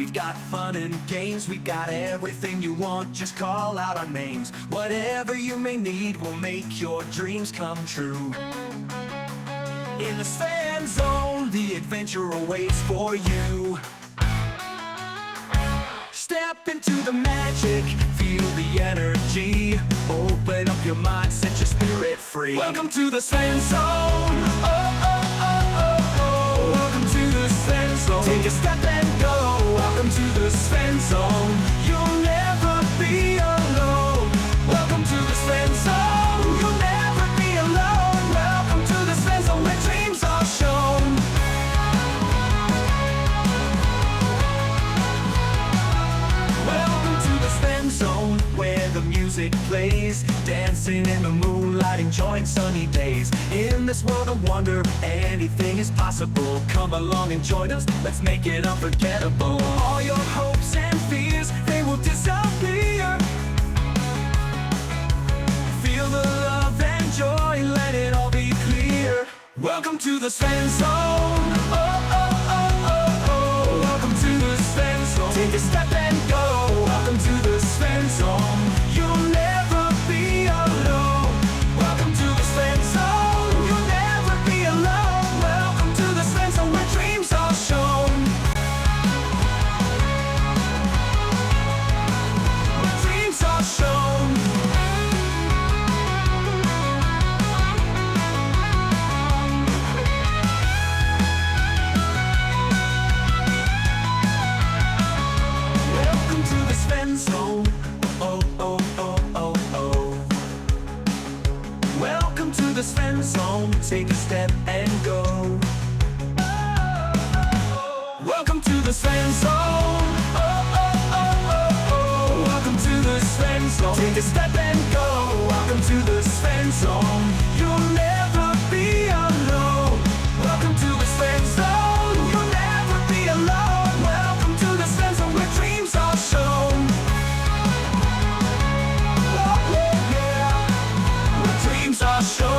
We got fun and games, we got everything you want. Just call out our names. Whatever you may need will make your dreams come true. In the Svenzone, the adventure awaits for you. Step into the magic, feel the energy. Open up your mind, set your spirit free. Welcome to the Svenzone. Oh, oh, oh, oh, oh. Welcome to the Svenzone. Take a step and go. Welcome to the Svenzone. You'll never be alone. Welcome to the Svenzone. You'll never be alone. Welcome to the Svenzone, where dreams are shown. Welcome to the Svenzone, where the music plays, dancing in the moonlight, enjoying sunny days. In this world of wonder, anything is possible. Come along and join us, let's make it unforgettable. All your hopes and fears, they will disappear. Feel the love and joy, let it all be clear. Welcome to the Svenzone. Oh, oh, oh, oh, oh. Welcome to the Svenzone. Take a step and go. Welcome to the Svenzone. You'll never be alone. Welcome to the Svenzone. You'll never be alone. Welcome to the Svenzone, where dreams are shown. Where dreams are shown. Welcome to the Svenzone. Oh, oh, oh, oh, oh. Welcome to the Svenzone. Take a step and go. Welcome to the Svenzone. Oh, oh, oh, oh, oh. Welcome to the Svenzone. Take a step and go. Welcome to the Svenzone. You'll never be alone. Welcome to the Svenzone. You'll never be alone. Welcome to the Svenzone, where dreams are shown. Oh, yeah, yeah. Where dreams are shown.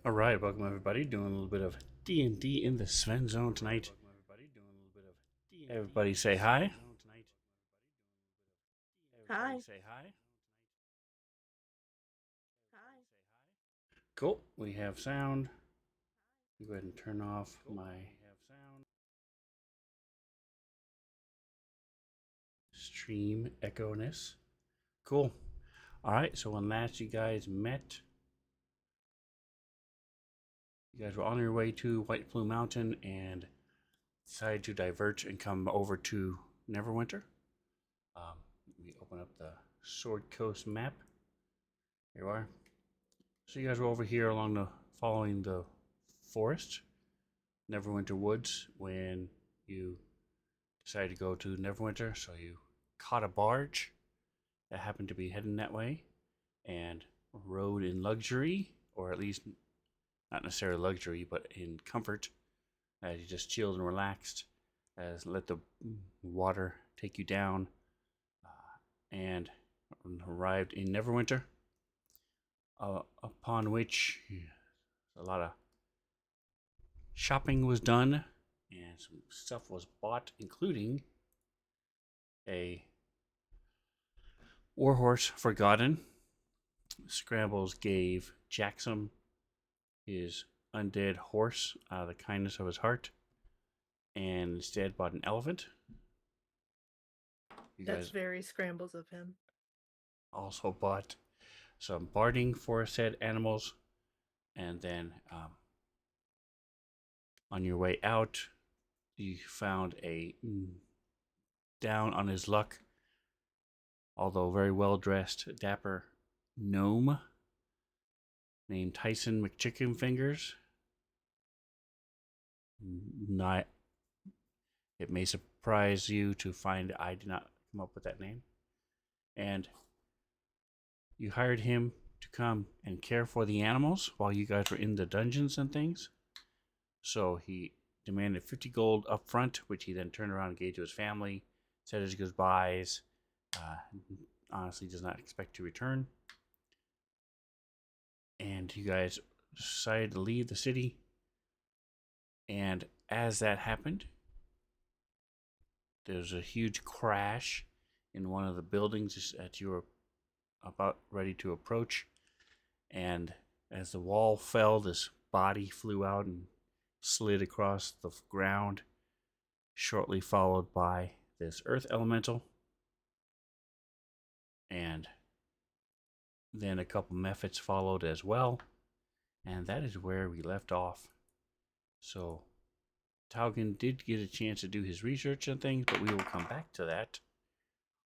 All right, welcome everybody. Doing a little bit of D&D in the Svenzone tonight. Everybody say hi. Hi. Say hi. Cool. We have sound. Go ahead and turn off my stream echo-ness. Cool. All right, so when last you guys met, you guys were on your way to White Plume Mountain and decided to diverge and come over to Neverwinter. Let me open up the Sword Coast map. Here you are. So you guys were over here along the following the forest, Neverwinter Woods, when you decided to go to Neverwinter. So you caught a barge that happened to be heading that way and rode in luxury, or at least not necessarily luxury, but in comfort, as you just chilled and relaxed, as let the water take you down, and arrived in Neverwinter, upon which a lot of shopping was done and some stuff was bought, including a warhorse forgotten. Scrambles gave Jackson his undead horse out of the kindness of his heart, and instead bought an elephant. You That's guys very Scrambles of him. also bought some barding for said animals, and then on your way out, you found a down on his luck, although very well dressed, dapper gnome named Tyson McChickenfingers. Not, it may surprise you to find I did not come up with that name. And you hired him to come and care for the animals while you guys were in the dungeons and things. So he demanded 50 gold up front, which he then turned around and gave to his family, said his goodbyes, honestly does not expect to return. And you guys decided to leave the city. And as that happened, there was a huge crash in one of the buildings that you were about ready to approach. And as the wall fell, this body flew out and slid across the ground, shortly followed by this earth elemental. And then a couple mephits followed as well. And that is where we left off. So Taugen did get a chance to do his research and things, but we will come back to that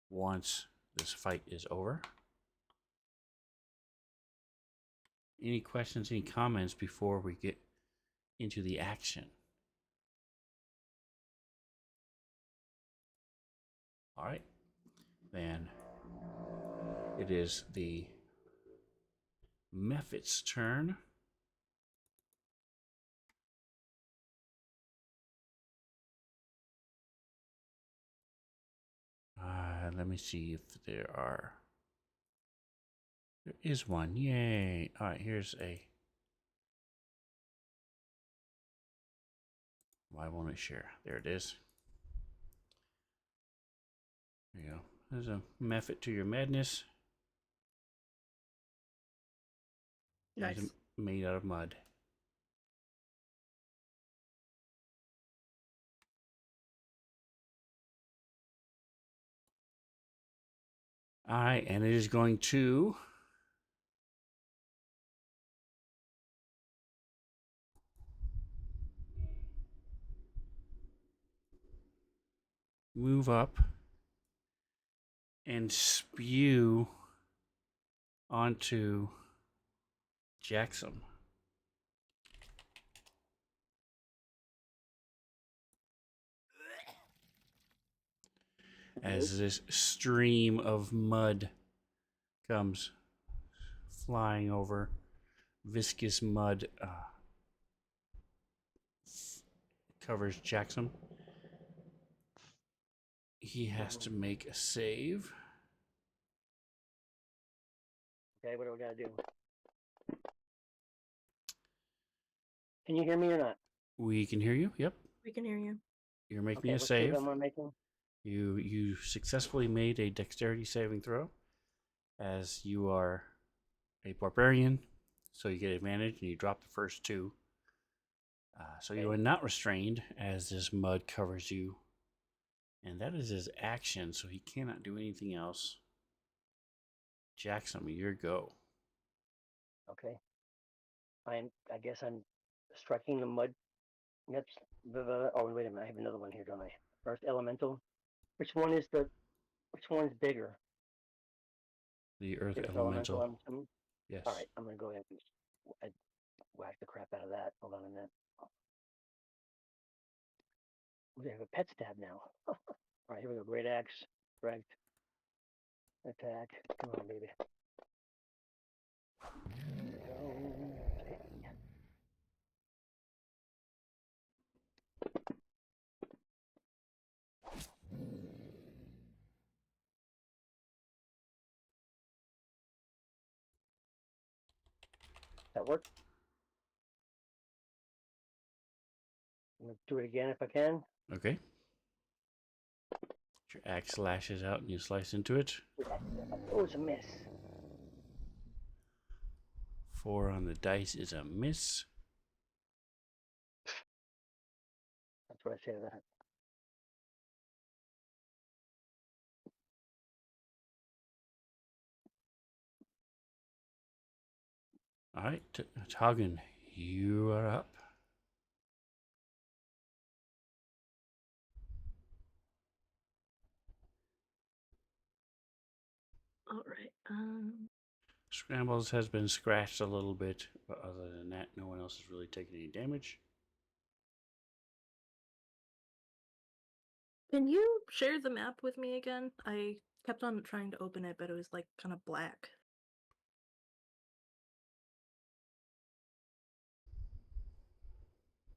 once this fight is over. Any questions, any comments before we get into the action? All right, then it is the Mephit's turn. Let me see if there is one. Yay. All right, here's a. Why won't it share? There it is. There you go. There's a method to your madness. Nice. It's made out of mud. All right, and it is going to move up and spew onto Jackson. As this stream of mud comes flying over, viscous mud covers Jackson. He has to make a save. Okay, what do we gotta do? Can you hear me or not? We can hear you. Yep. We can hear you. You're making Okay, a what save. am I making? You successfully made a dexterity saving throw, as you are a barbarian, so you get advantage, and you drop the first two. So you are not restrained, as this mud covers you, and that is his action. So he cannot do anything else. Jackson, your go. Okay. I guess I'm striking the mud. Yep. Oh, wait a minute. I have another one here, don't I? First elemental. Which one's bigger? The earth Earth elemental. I'm assuming? Yes. All right, I'm gonna go ahead and whack the crap out of that. Hold on a minute. We have a pet stab now. All right, here we go. Great axe, strength, attack. Come on, baby. That work? I'm gonna do it again if I can. Okay. Your axe lashes out and you slice into it. Oh, it's a miss. 4 on the dice is a miss. That's what I say to that. All right, Hagen, you are up. All right. Scrambles has been scratched a little bit, but other than that, no one else has really taken any damage. Can you share the map with me again? I kept on trying to open it, but it was like kind of black.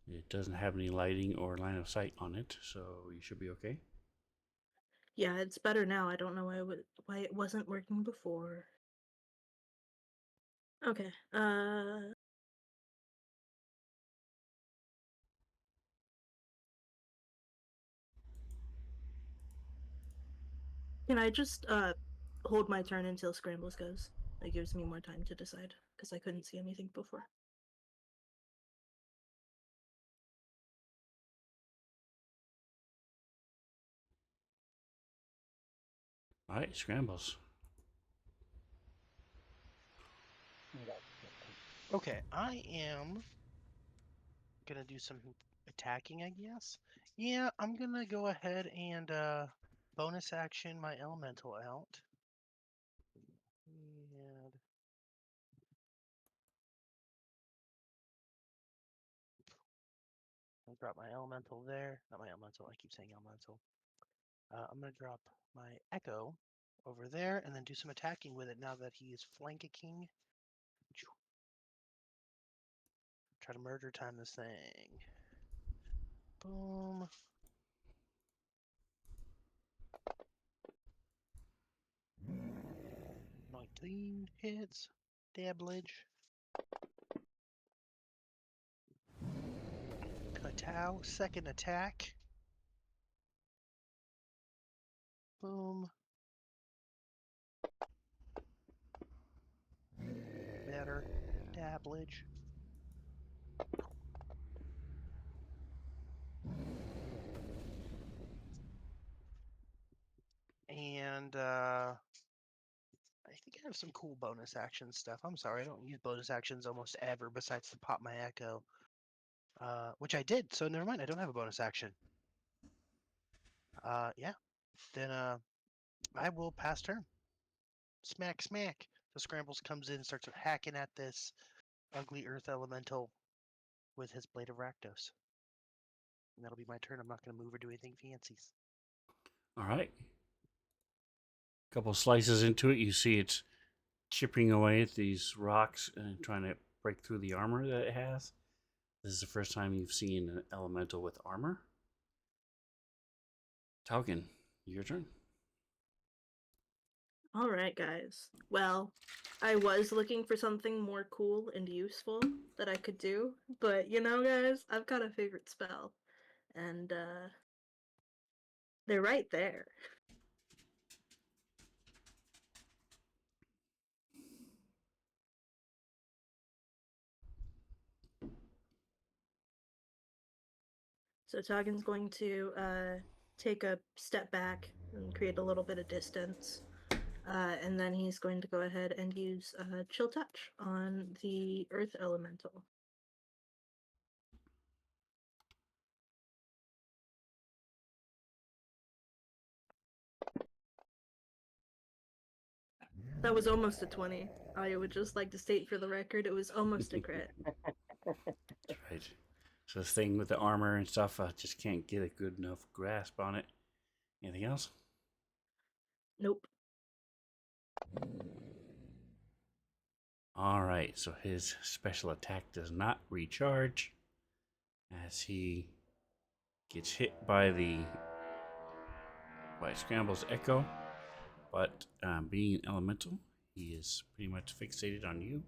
It doesn't have any lighting or line of sight on it, so you should be okay. Yeah, it's better now. I don't know why it wasn't working before. Okay. Can I just hold my turn until Scrambles goes? It gives me more time to decide because I couldn't see anything before. All right, Scrambles. Okay, I am gonna do some attacking, I guess. Yeah, I'm gonna go ahead and bonus action my elemental out. And I'll drop my elemental there. Not my elemental, I keep saying elemental. I'm gonna drop my echo over there and then do some attacking with it now that he is flanking. Try to murder time this thing. Boom. 19 hits. Dablage. Katow, second attack. Boom. Better. Dablage. And I think I have some cool bonus action stuff. I'm sorry, I don't use bonus actions almost ever besides to pop my echo. Which I did, so never mind, I don't have a bonus action. Yeah. Then I will pass turn. Smack smack. So Scrambles comes in and starts hacking at this ugly earth elemental with his blade of Rakdos. And that'll be my turn. I'm not gonna move or do anything fancies. All right. Couple slices into it, you see it's chipping away at these rocks and trying to break through the armor that it has. This is the first time you've seen an elemental with armor. Taugen, your turn. All right, guys. Well, I was looking for something more cool and useful that I could do, but you know, guys, I've got a favorite spell, and they're right there. So Toggen's going to take a step back and create a little bit of distance. And then he's going to go ahead and use Chill Touch on the Earth Elemental. That was almost a 20. I would just like to state for the record, it was almost a crit. That's right. So this thing with the armor and stuff, I just can't get a good enough grasp on it. Anything else? Nope. All right, so his special attack does not recharge as he gets hit by Scramble's Echo, but being an elemental, he is pretty much fixated on you.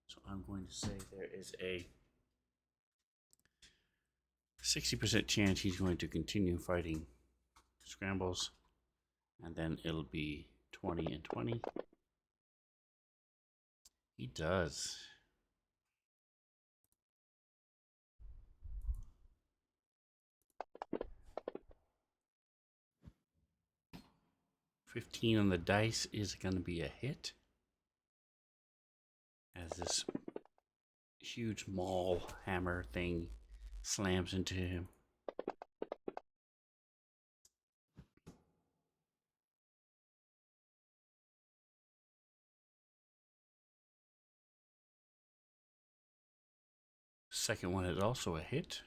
So I'm going to say there is a 60% chance he's going to continue fighting scrambles, and then it'll be 20 and 20. He does. $15 on the dice is going to be a hit, as this huge maul hammer thing slams into him. Second one is also a hit.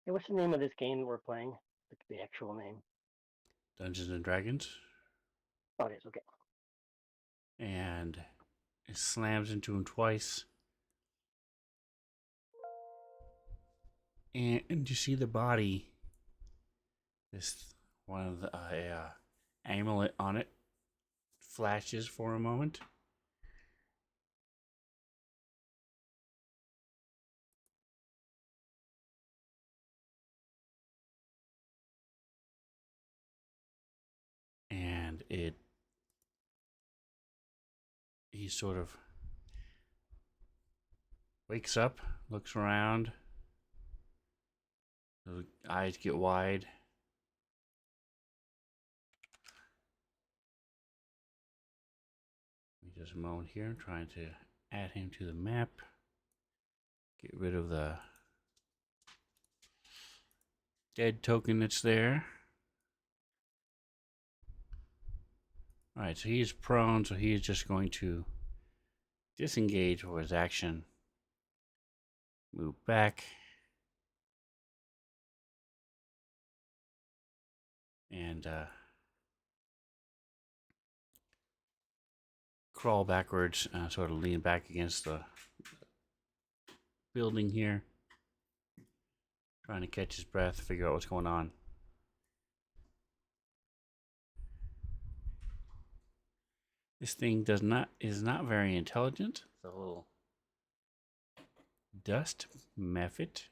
Hey, what's the name of this game that we're playing? The actual name. Dungeons and Dragons. Oh, it is. Okay. And it slams into him twice. And you see the body. This one of the amulet on it flashes for a moment. And he sort of wakes up, looks around. The eyes get wide. Just a moment here. I'm trying to add him to the map. Get rid of the dead token that's there. Alright, so he's prone, so he's just going to disengage for his action. Move back. And crawl backwards, sort of lean back against the building here. Trying to catch his breath, figure out what's going on. This thing is not very intelligent. The little dust mephit.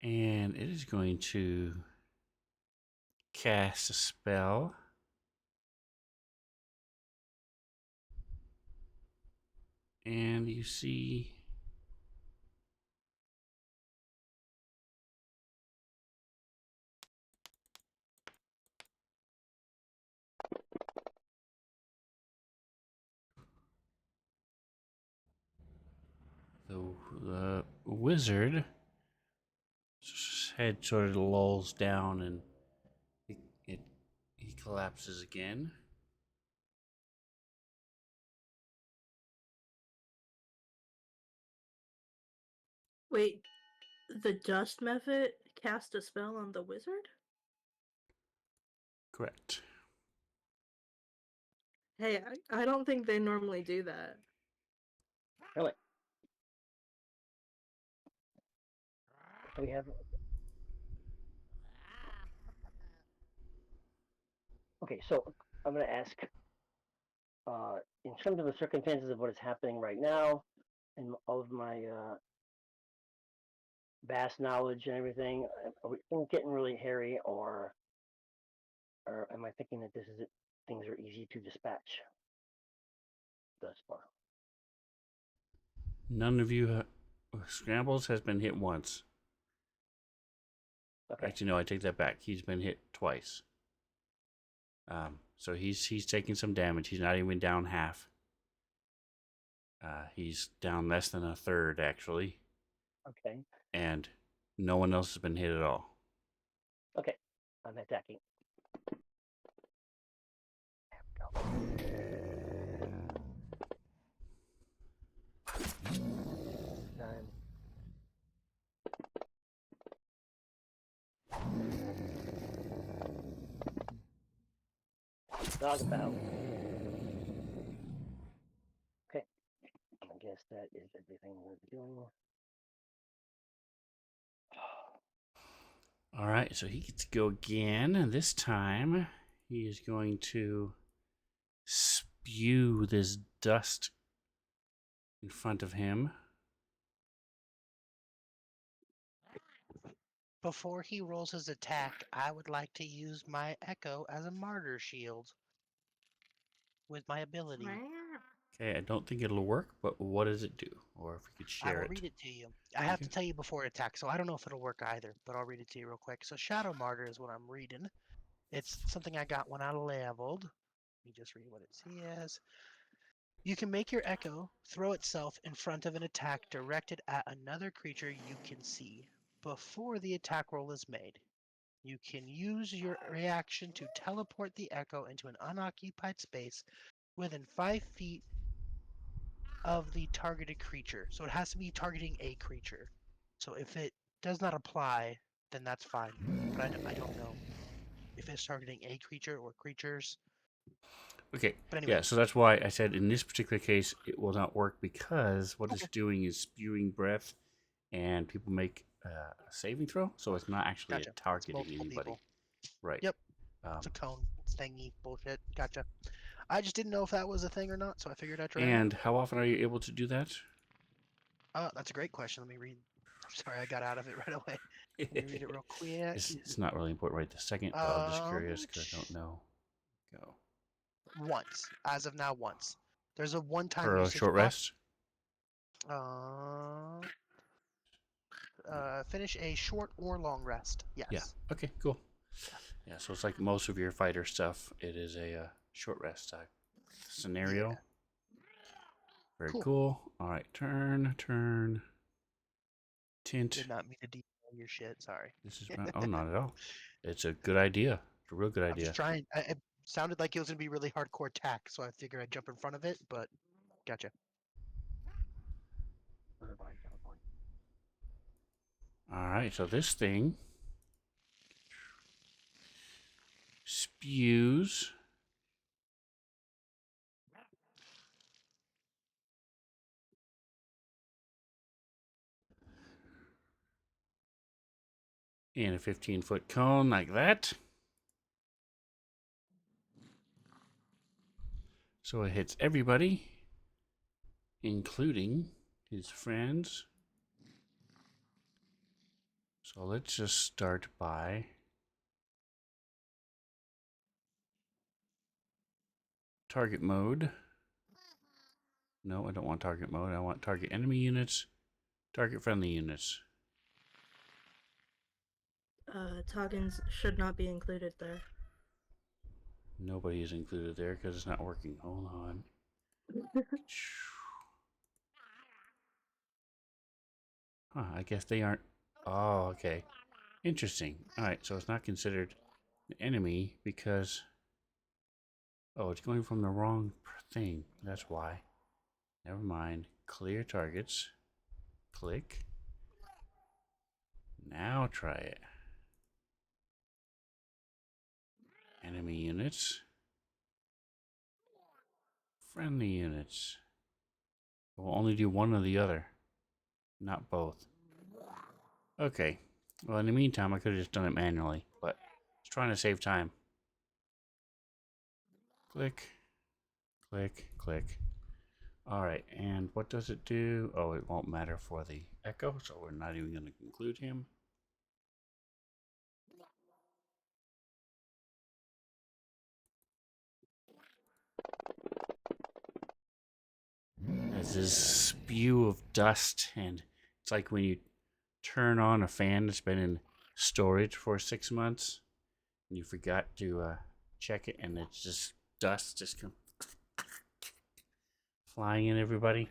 And it is going to cast a spell. And you see the wizard head sort of lolls down, and he collapses again. Wait, the dust method cast a spell on the wizard? Correct. Hey, I don't think they normally do that. Really? We have. Okay, so I'm going to ask, in terms of the circumstances of what is happening right now, and all of my vast knowledge and everything, are we getting really hairy, or am I thinking that things are easy to dispatch thus far? None of you Scrambles has been hit once. Okay. Actually, no, I take that back. He's been hit twice. So he's taking some damage. He's not even down half. He's down less than a third, actually. Okay. And no one else has been hit at all. Okay. I'm attacking. dog about. Okay. I guess that is everything we're doing. All right, so he gets to go again, and this time he is going to spew this dust in front of him. Before he rolls his attack, I would like to use my echo as a martyr shield with my ability. Okay, I don't think it'll work, but what does it do? Or if we could I share will it. read it to you. I have Okay. to tell you before it attacks, so I don't know if it'll work either, but I'll read it to you real quick. So Shadow Martyr is what I'm reading. It's something I got when I leveled. Let me just read what it says. You can make your echo throw itself in front of an attack directed at another creature you can see before the attack roll is made. You can use your reaction to teleport the echo into an unoccupied space within 5 feet of the targeted creature. So it has to be targeting a creature. So if it does not apply, then that's fine. But I don't know if it's targeting a creature or creatures. Okay. But anyway, Yeah, so that's why I said in this particular case it will not work, because what okay, it's doing is spewing breath, and people make a saving throw, so it's not actually gotcha. It's targeting multiple anybody. people. Right. Yep, Um, it's a cone thingy bullshit. Gotcha. I just didn't know if that was a thing or not, so I figured I'd try it out. and how often are you able to do that? That's a great question. Let me read. I'm sorry, I got out of it right away. Let me read it real quick. It's not really important right this second, but I'm just curious because I don't know. Go. Once, as of now, once. There's a one-time For a usage short box. rest? Finish a short or long rest. Yes. Yeah. Okay, cool. Yeah, so it's like most of your fighter stuff, it is a short rest type scenario. Yeah. Very Cool. cool. All right, turn. Tint. Did not mean to detail your shit. Sorry. This is not, oh, not at all. It's a good idea. It's a real good I'm idea. just trying. It sounded like it was gonna be really hardcore attack, so I figured I'd jump in front of it. But gotcha. All right, so this thing spews in a 15-foot cone like that. So it hits everybody, including his friends. So let's just start by target mode. No, I don't want target mode. I want target enemy units, target friendly units. Toggins should not be included there. Nobody is included there because it's not working. Hold on. Huh, I guess they aren't. Oh, okay. Interesting. Alright, so it's not considered an enemy because. Oh, it's going from the wrong thing. That's why. Never mind. Clear targets. Click. Now try it. Enemy units. Friendly units. We'll only do one or the other, not both. Okay. Well, in the meantime, I could have just done it manually, but I was trying to save time. Click. Click. Click. Alright, and what does it do? Oh, it won't matter for the echo, so we're not even going to include him. There's this spew of dust, and it's like when you turn on a fan that's been in storage for 6 months, and you forgot to check it, and it's just dust just flying in everybody.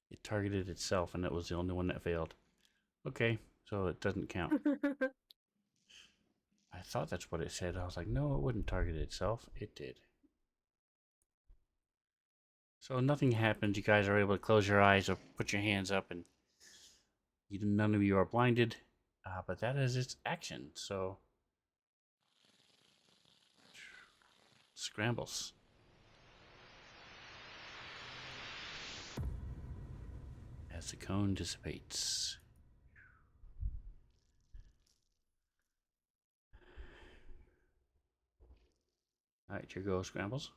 It targeted itself, and it was the only one that failed. Okay, so it doesn't count. I thought that's what it said. I was like, no, it wouldn't target itself. It did. So nothing happens. You guys are able to close your eyes or put your hands up, and none of you are blinded. But that is its action. So scrambles. As the cone dissipates. All right, your go, Scrambles.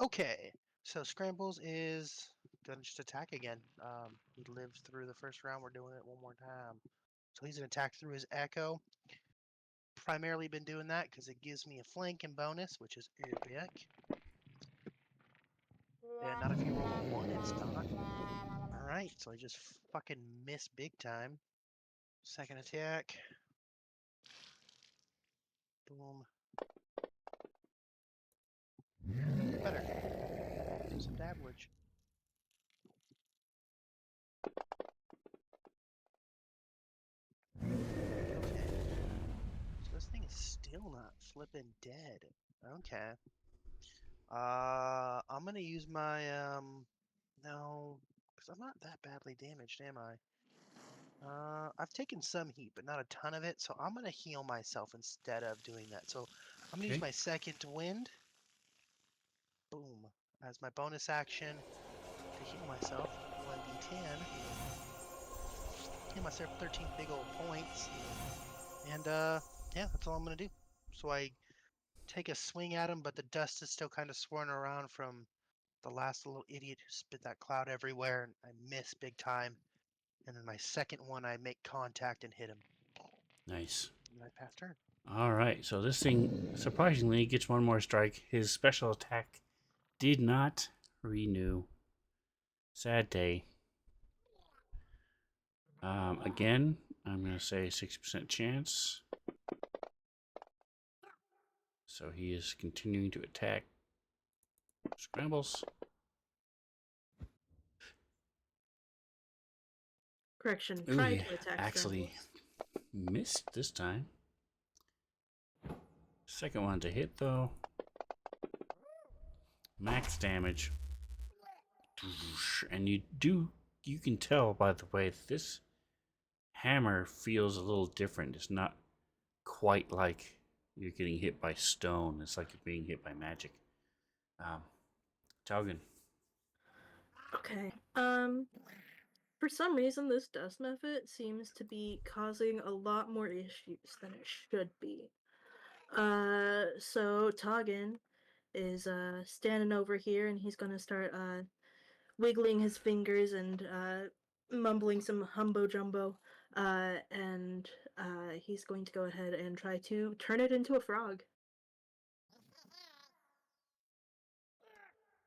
Okay, so Scrambles is gonna just attack again. He lived through the first round. We're doing it one more time. So he's gonna attack through his Echo. Primarily been doing that because it gives me a flank and bonus, which is epic. And not if you roll a 1, it's not. Alright, so I just fucking miss big time. Second attack. Boom. Better. Do some damage. Okay. So this thing is still not flipping dead. Okay. I'm gonna use my, no, because I'm not that badly damaged, am I? I've taken some heat, but not a ton of it, so I'm gonna heal myself instead of doing that. So I'm gonna use my second wind. Boom. As my bonus action to heal myself. 1d10. Heal myself 13 big old points. And yeah, that's all I'm gonna do. So I take a swing at him, but the dust is still kind of swirling around from the last little idiot who spit that cloud everywhere, and I miss big time. And then my second one, I make contact and hit him. Nice. And I pass turn. All right, so this thing surprisingly gets one more strike. His special attack did not renew. Sad day. Again, I'm going to say 60% chance. So he is continuing to attack. Scrambles. Correction, Ooh, try he to attack actually missed this time. Second one to hit, though. Max damage. And you can tell, by the way, that this hammer feels a little different. It's not quite like you're getting hit by stone. It's like you're being hit by magic. Taugen. Okay. For some reason, this dust method seems to be causing a lot more issues than it should be. So Toggin is standing over here, and he's gonna start wiggling his fingers and mumbling some humbo jumbo, and he's going to go ahead and try to turn it into a frog.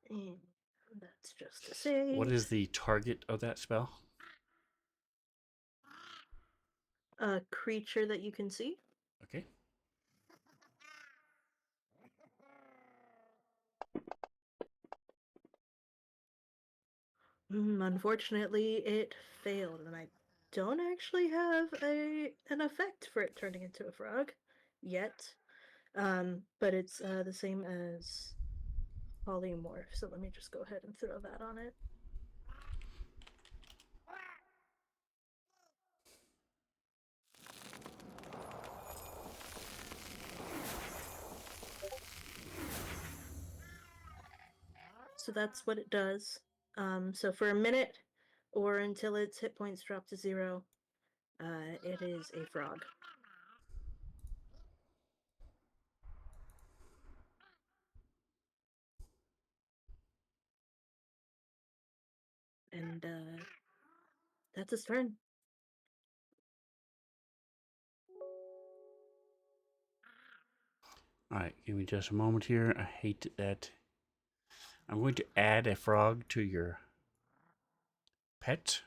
And that's just a save. What is the target of that spell? A creature that you can see. Okay. Unfortunately, it failed, and I don't actually have an effect for it turning into a frog yet. But it's the same as polymorph, so let me just go ahead and throw that on it. So that's what it does. So for a minute, or until its hit points drop to 0, it is a frog. And that's its turn. All right, give me just a moment here. I hate that. I'm going to add a frog to your pet,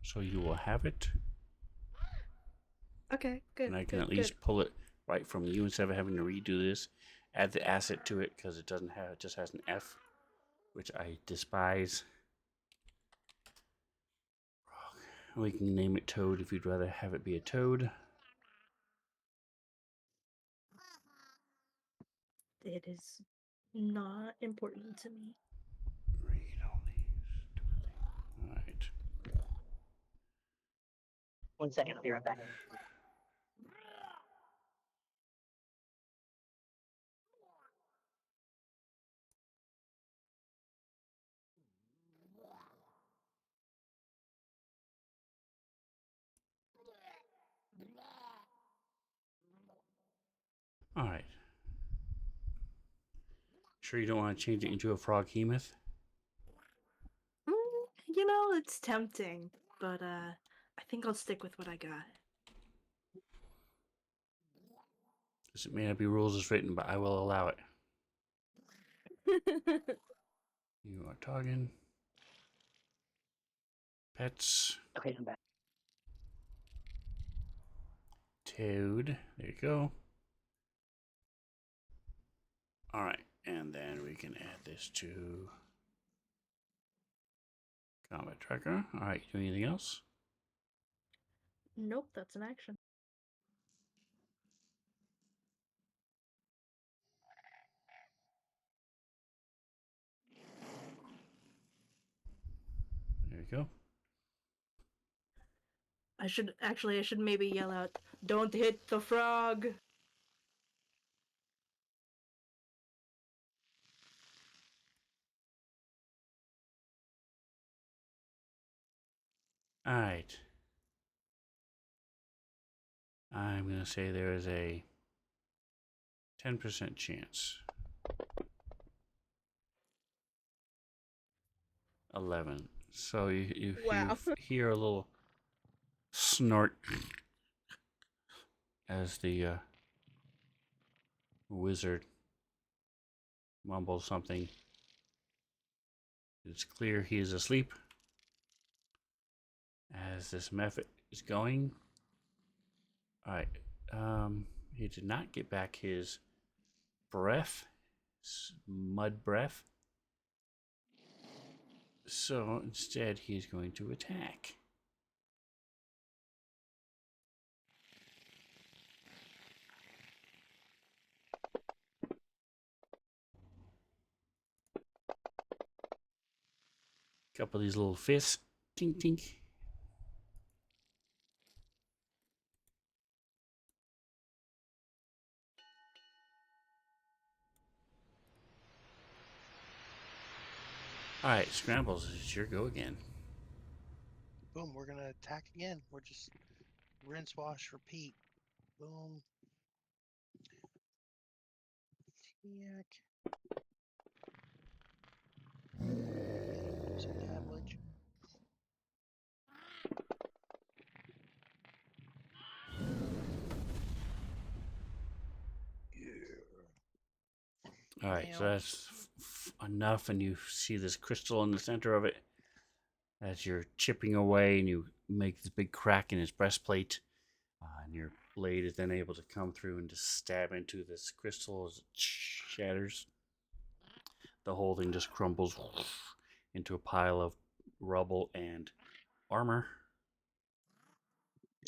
so you will have it. Okay, good. And I can at least pull it right from you instead of having to redo this. Add the asset to it because it doesn't have, it just has an F, which I despise. We can name it Toad if you'd rather have it be a toad. It is not important to me. Read all these. All right. 1 second, I'll be right back. All right. Sure you don't want to change it into a frog hemoth? You know, it's tempting, but I think I'll stick with what I got. Because it may not be rules as written, but I will allow it. You are talking. Pets. Okay, I'm back. Toad. There you go. All right. And then we can add this to combat tracker. All right. Do anything else? Nope, that's an action. There you go. I should maybe yell out, "Don't hit the frog!" All right. I'm going to say there is a 10% chance. 11. So you Wow. hear a little snort as the wizard mumbles something. It's clear he is asleep as this method is going. All right. He did not get back his breath, mud breath. So instead, he's going to attack. Couple of these little fists. Tink, tink. Alright, Scrambles, it's your go again. Boom, we're gonna attack again. We're just rinse, wash, repeat. Boom. Yak. Some damage. Alright, so that's enough, and you see this crystal in the center of it as you're chipping away, and you make this big crack in his breastplate, and your blade is then able to come through and just stab into this crystal as it shatters. The whole thing just crumbles into a pile of rubble and armor.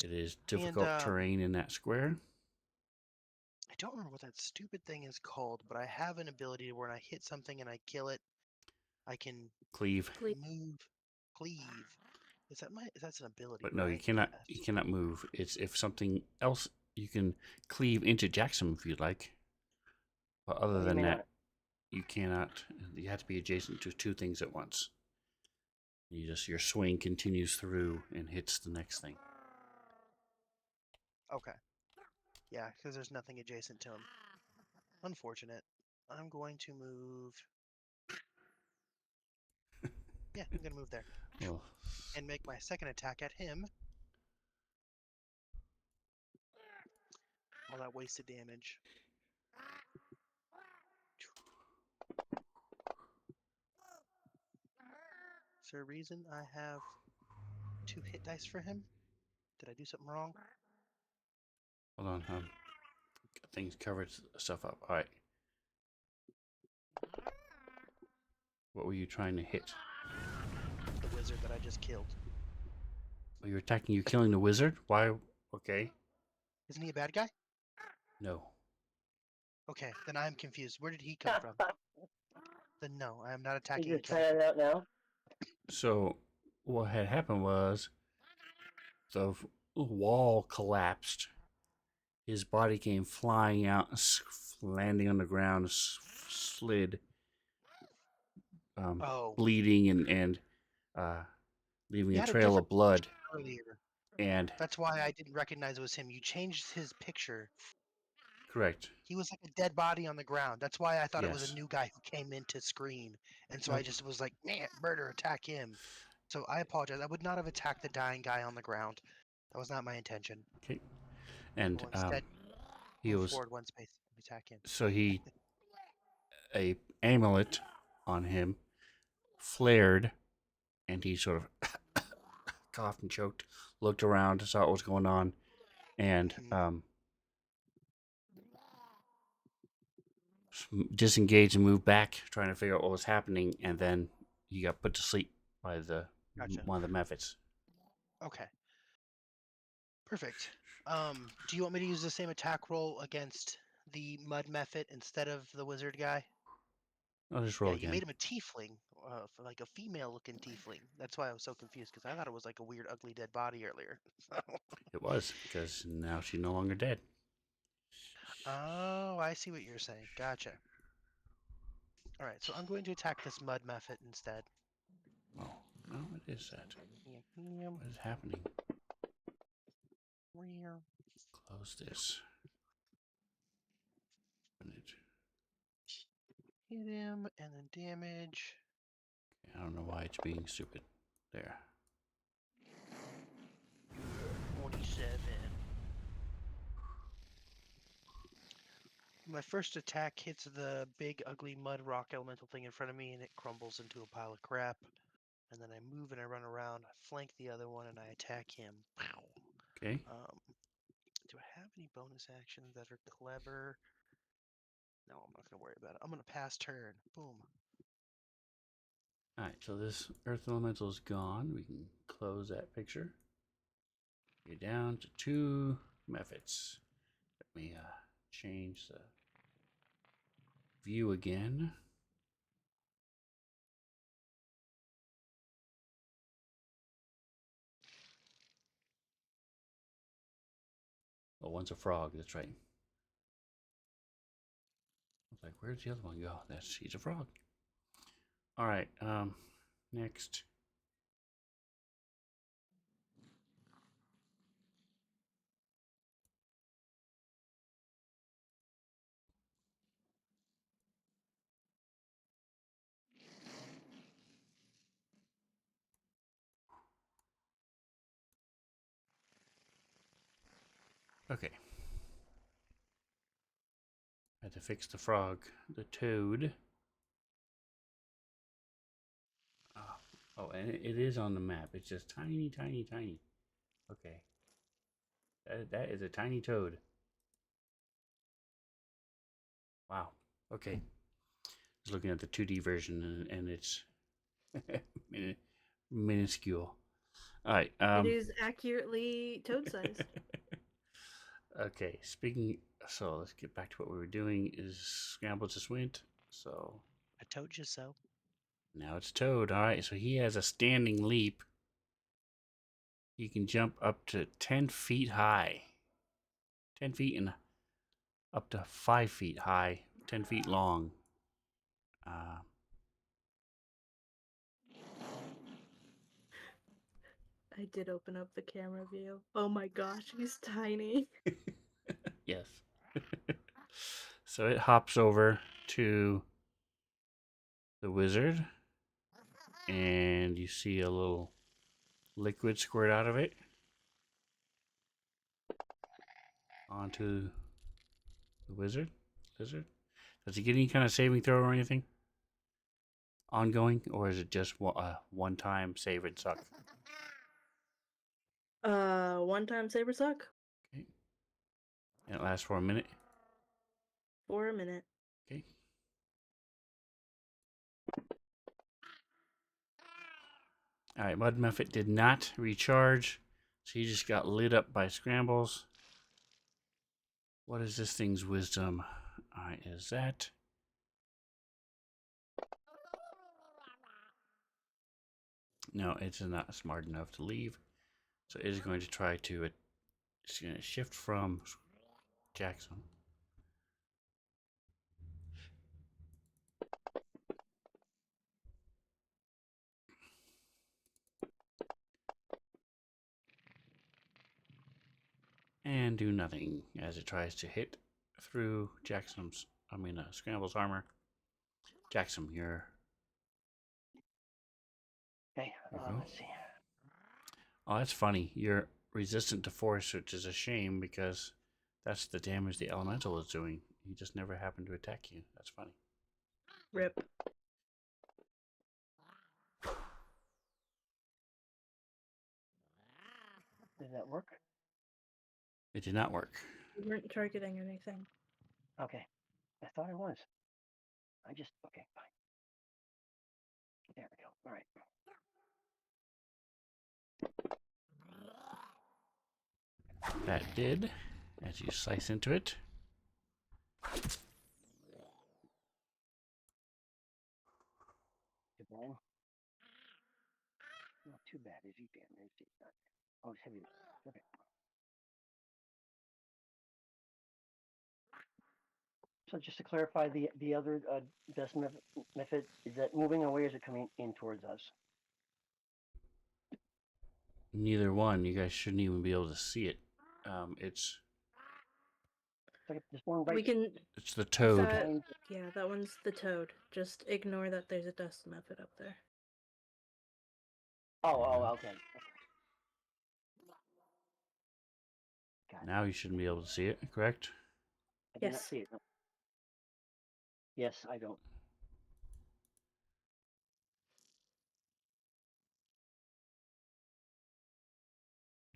It is difficult terrain in that square. I don't remember what that stupid thing is called, but I have an ability where when I hit something and I kill it, I can Cleave. move, cleave. That's an ability? But no, right? you cannot. Yes. You cannot move. It's if something else you can cleave into Jackson if you'd like. But other than that, you cannot. You have to be adjacent to two things at once. Your swing continues through and hits the next thing. Okay. Yeah, because there's nothing adjacent to him. Unfortunate. I'm going to move. Yeah, I'm gonna move there Well, and make my second attack at him. All that wasted damage. Is there a reason I have 2 hit dice for him? Did I do something wrong? hold on. Got things covered stuff up. All right. What were you trying to hit? The wizard that I just killed. Oh, you're attacking. You killing the wizard? Why? Okay. Isn't he a bad guy? No. Okay, then I'm confused. Where did he come from? Then no, I am not You attacking just each trying other. it out now? So what had happened was the wall collapsed. His body came flying out, landing on the ground, slid, Oh, bleeding and uh, he leaving a had a trail different of blood. picture earlier. And That's why I didn't recognize it was him. You changed his picture. correct, He was like a dead body on the ground. That's why I thought it was a yes. new guy who came into screen. And so I Nope. just was like, man, murder, attack him. So I apologize. I would not have attacked the dying guy on the ground. That was not my intention. Okay, I and will instead he move was forward one space and attack him. so he a amulet on him flared, and he sort of coughed and choked, looked around, saw what was going on, and disengaged and moved back, trying to figure out what was happening, and then he got put to sleep by the Gotcha. one of the methods. Okay. Perfect. Do you want me to use the same attack roll against the mud method instead of the wizard guy? I'll just Yeah, roll you again. made him a tiefling, for like a female-looking tiefling. That's why I was so confused because I thought it was like a weird, ugly, dead body earlier. It was because now she's no longer dead. Oh, I see what you're saying. Gotcha. All right, so I'm going to attack this mud method instead. Oh, no, what is that? Him, What is happening? rear. Close this. Open it. Hit him, and then damage. I don't know why it's being stupid. There. 47. My first attack hits the big, ugly mud rock elemental thing in front of me, and it crumbles into a pile of crap. And then I move and I run around, I flank the other one, and I attack him. Pow. Okay. Do I have any bonus actions that are clever? No, I'm not going to worry about it. I'm going to pass turn. Boom. All right. So this earth elemental is gone. We can close that picture. You're down to 2 methods. Let me change the view again. Oh, one's a frog. That's right. I was like, where's the other one go? He's a frog. All right. Next. Okay. I had to fix the frog. The toad. Oh, and it is on the map. It's just tiny, tiny, tiny. Okay. That is a tiny toad. Wow. Okay. I was looking at the 2D version and it's minuscule. All right. It is accurately toad sized. Okay. So let's get back to what we were doing. Is Scramble just went. So I told you so. now it's Toad. All right. So he has a standing leap. He can jump up to 10 feet high. 10 feet and up to 5 feet high. 10 feet long. I did open up the camera view. Oh my gosh, he's tiny. Yes. So it hops over to the wizard, and you see a little liquid squirt out of it onto the wizard. Lizard. Does he get any kind of saving throw or anything? Ongoing, or is it just a one-time save and suck? One-time saber suck Okay. And it lasts for a minute. for a minute. Okay. All right, Mud Muffet did not recharge, so he just got lit up by scrambles. What is this thing's wisdom? Alright, is that. No, it's not smart enough to leave. So it is going to try to. It's going to shift from Jackson. And do nothing as it tries to hit through Scramble's armor. Jackson, you're. Okay, You go. let's see. Oh, that's funny. You're resistant to force, which is a shame because that's the damage the elemental is doing. He just never happened to attack you. That's funny. Rip. Did that work? It did not work. You weren't targeting anything. Okay, I thought I was. Okay, fine. There we go. All right. That did, as you slice into it. Too bad. Not too bad. Is he damaged? He's not. Oh, it's heavy. Okay. So just to clarify, the other best method is that moving away, or is it coming in towards us? Neither one. You guys shouldn't even be able to see it. It's Like this one right. We can. it's the toad. That, behind- yeah, that one's the toad. Just ignore that there's a dust method up there. Oh, okay. Got it. Now you shouldn't be able to see it, correct? I did not Yes. see it. No. Yes, I don't.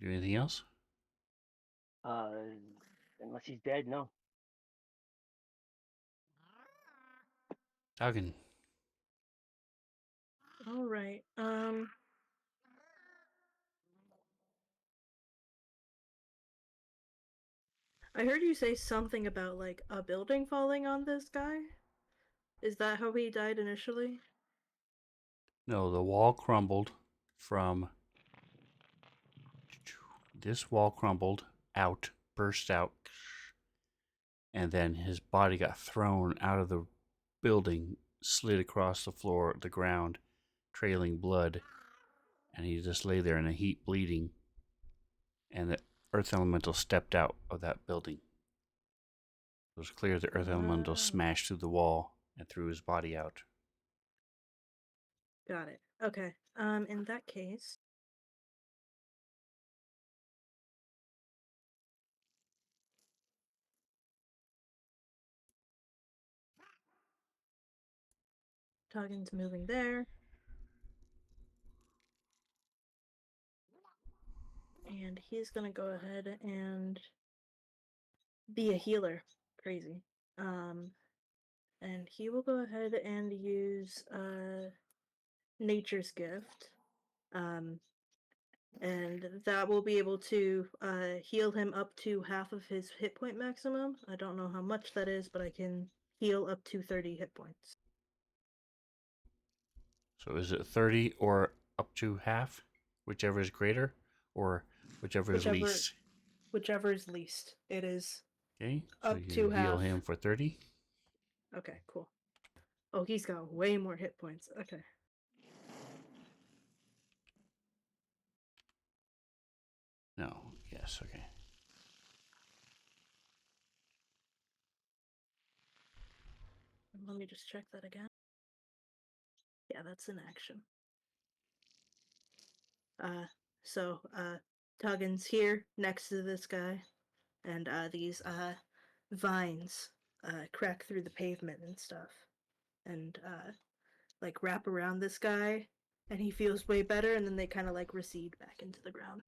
Do anything else? Uh, unless he's dead, no. Talking. All right. I heard you say something about like a building falling on this guy. Is that how he died initially? No, the wall crumbled from. This wall crumbled out, burst out, and then his body got thrown out of the building, slid across the floor, the ground, trailing blood, and he just lay there in a heap, bleeding. And the earth elemental stepped out of that building. It was clear the earth elemental smashed through the wall and threw his body out. Got it. Okay. In that case, Toggen's moving there. And he's gonna go ahead and be a healer. Crazy. And he will go ahead and use Nature's Gift. And that will be able to heal him up to half of his hit point maximum. I don't know how much that is, but I can heal up to 30 hit points. So is it 30 or up to half? Whichever is greater or whichever is least? Whichever is least. It is Okay, so up you to heal half. him for 30. Okay, cool. Oh, he's got way more hit points. Okay. No, yes, okay. Let me just check that again. Yeah, that's an action. So Tuggin's here next to this guy, and these vines crack through the pavement and stuff, and like wrap around this guy, and he feels way better, and then they kind of like recede back into the ground.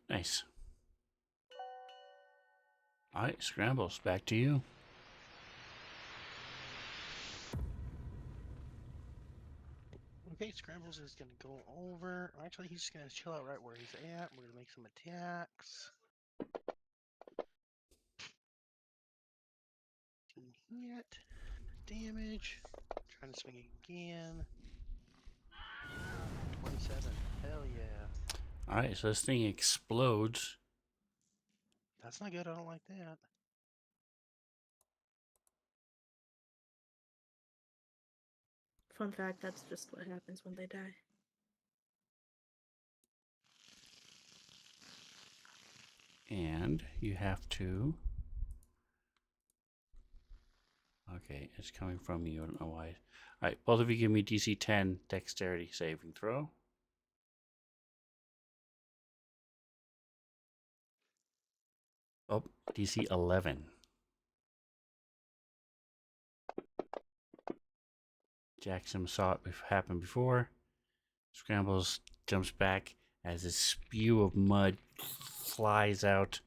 Nice. All right, Scrambles, back to you. Okay, Scrambles is gonna go over. Actually, he's just gonna chill out right where he's at. We're gonna make some attacks. yet. Damage. Trying to swing again. 27. Hell yeah. All right, so this thing explodes. That's not good. I don't like that. Fun fact, that's just what happens when they die. And you have to. Okay, it's coming from you. I don't know why. All right, both of you give me DC 10 dexterity saving throw. Oh, DC 11. Jackson saw it happen before. Scrambles, jumps back as a spew of mud flies out.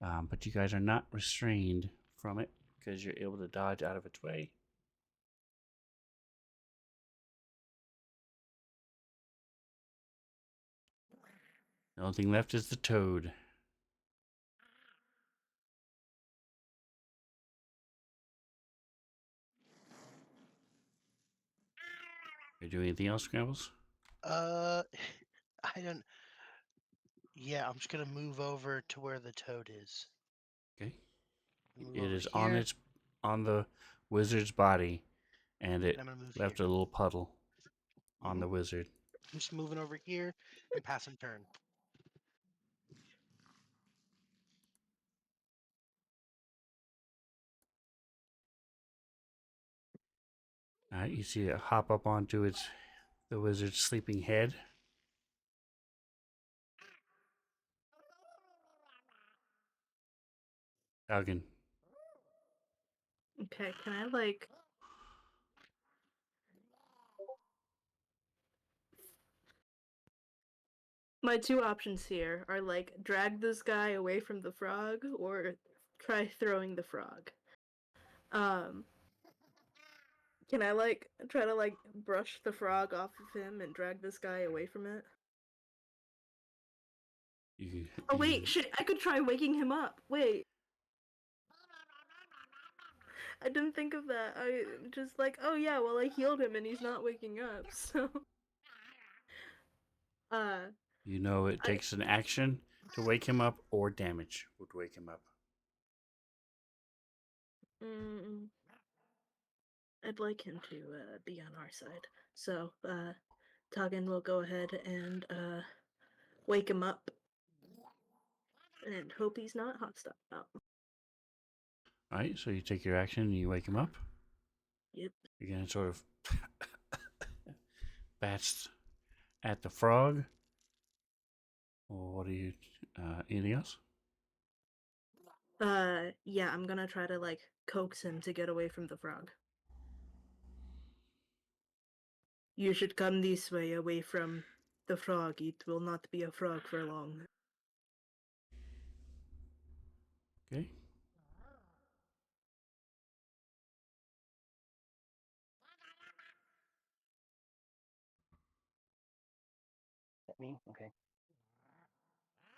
But you guys are not restrained from it because you're able to dodge out of its way. The only thing left is the toad. Are you doing anything else, Scrambles? I don't. Yeah, I'm just gonna move over to where the toad is. Okay. Move It over is here, on the wizard's body, and it and I'm gonna move left here. a little puddle on Mhm. the wizard. I'm just moving over here and passing turn. All right, you see it hop up onto the wizard's sleeping head. Duggan. Okay, can I like my two options here are like drag this guy away from the frog or try throwing the frog. Um can I like try to like brush the frog off of him and drag this guy away from it? You, Oh wait, shit, I could try waking him up. Wait. I didn't think of that. I just like, oh yeah, well I healed him and he's not waking up, so uh you know it I takes an action to wake him up, or damage would wake him up. mm, I'd like him to be on our side. So, Toggin will go ahead and wake him up and hope he's not hostile. Oh, All right, so you take your action and you wake him up. yep. You're gonna sort of bats at the frog. Or what do you? Anything else? Yeah, I'm gonna try to like coax him to get away from the frog. You should come this way, away from the frog. It will not be a frog for long. Okay. That me? Okay.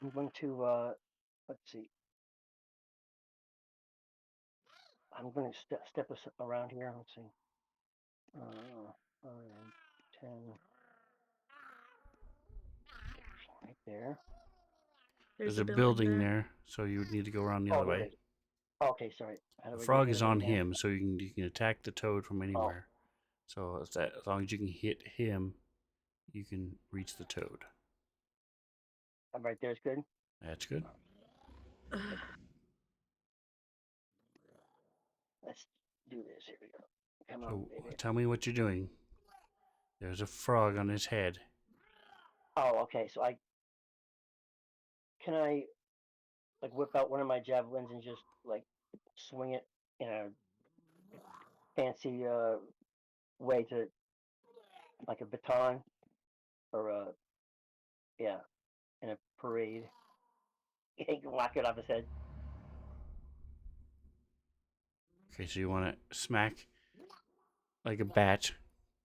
I'm going to let's see. I'm going to step us around here. Let's see. 5, 10, right there. There's There's a a building building there. there, so you would need to go around the Oh, other there it way. is. Okay, sorry. How The do I frog get is there on again? him, so you can attack the toad from Oh, anywhere. So as long as you can hit him, you can reach the toad. I'm right there is good. That's good. Let's do this. Here we go. Come on, So baby. tell me what you're doing. There's a frog on his head. Oh, okay. So can I like whip out one of my javelins and just like swing it in a fancy way to like a baton or a yeah in a parade. You can whack it off his head. Okay, so you want to smack like a bat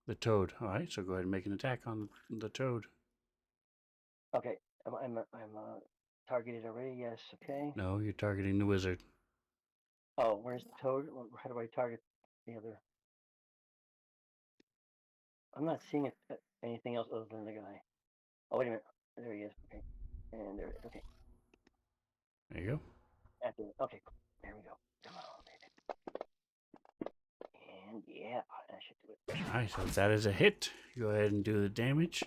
the toad. All right, so go ahead and make an attack on the toad. Okay, I'm targeted already. Yes. Okay. No, you're targeting the wizard. Oh, where's the toad? How do I target the other? I'm not seeing anything else other than the guy. Oh, wait a minute. There he is. Okay. And there it is. Okay. There you go. Okay, cool. There we go. Come on, baby. And yeah, that should do it. Alright, so that is a hit. Go ahead and do the damage.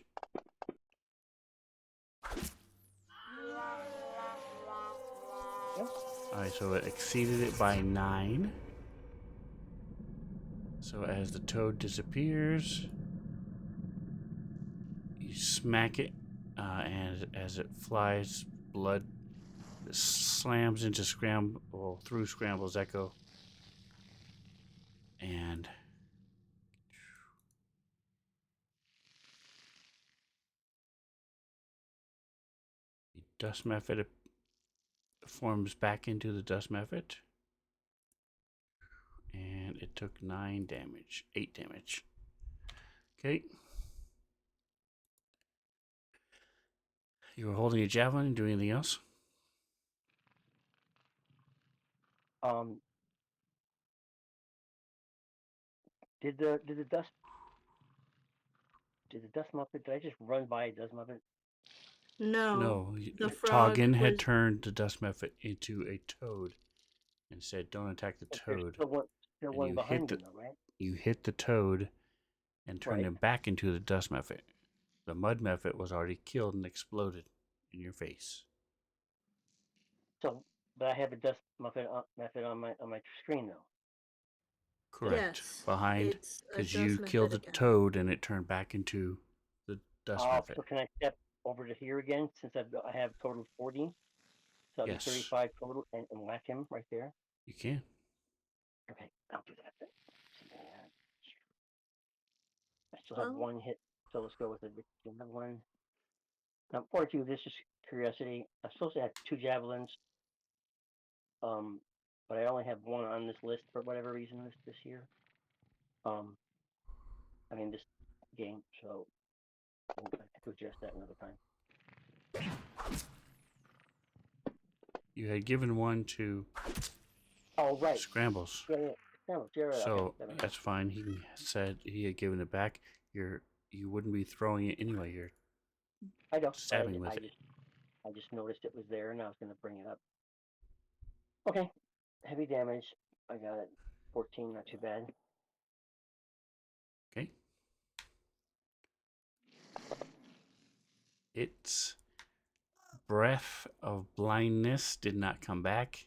Yep. Alright, so it exceeded it by 9. So as the toad disappears, you smack it, and as it flies, blood slams into through Scramble's Echo, and the dust method forms back into the dust method, and it took 8 damage. Okay. You were holding a javelin and doing anything else? Um, did the dust muppet? Did I just run by a dust muppet? No, No, the frog Toggin had was turned the dust method into a toad and said, "Don't attack the But there's toad." still And one behind him, though, right? you hit the toad and turned Right. him back into the dust method. The mud method was already killed and exploded in your face. So, but I have a dust method on my screen though. Correct. yes, Behind, it's a because dust you killed method the again. toad and it turned back into the dust Oh, method. so can I step over to here again since I have total 40? So I'll be Yes, 35 total and whack him right there. you can. Okay, I'll do that then. I still have Well, one hit, so let's go with it. Another one. Now, 42. This is curiosity. I'm supposed to have 2 javelins, but I only have one on this list for whatever reason this year. I mean this game, so I have to adjust that another time. You had given one to Oh, right. Scrambles. Yeah. No, Jared. Okay. So That makes that's fine. He said he had given it back. You wouldn't be throwing it anyway. You're I know, but stabbing with it. I just noticed it was there, and I was gonna bring it up. Okay, heavy damage. I got it. 14, not too bad. Okay. Its breath of blindness did not come back.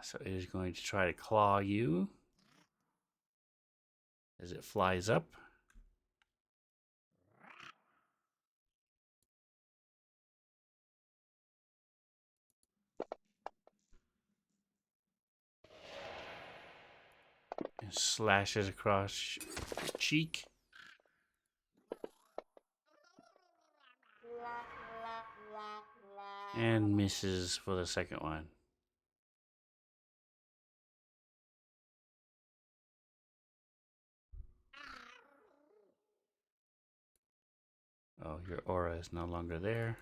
So it is going to try to claw you as it flies up. And slashes across your cheek. And misses for the second one. Oh, your aura is no longer there.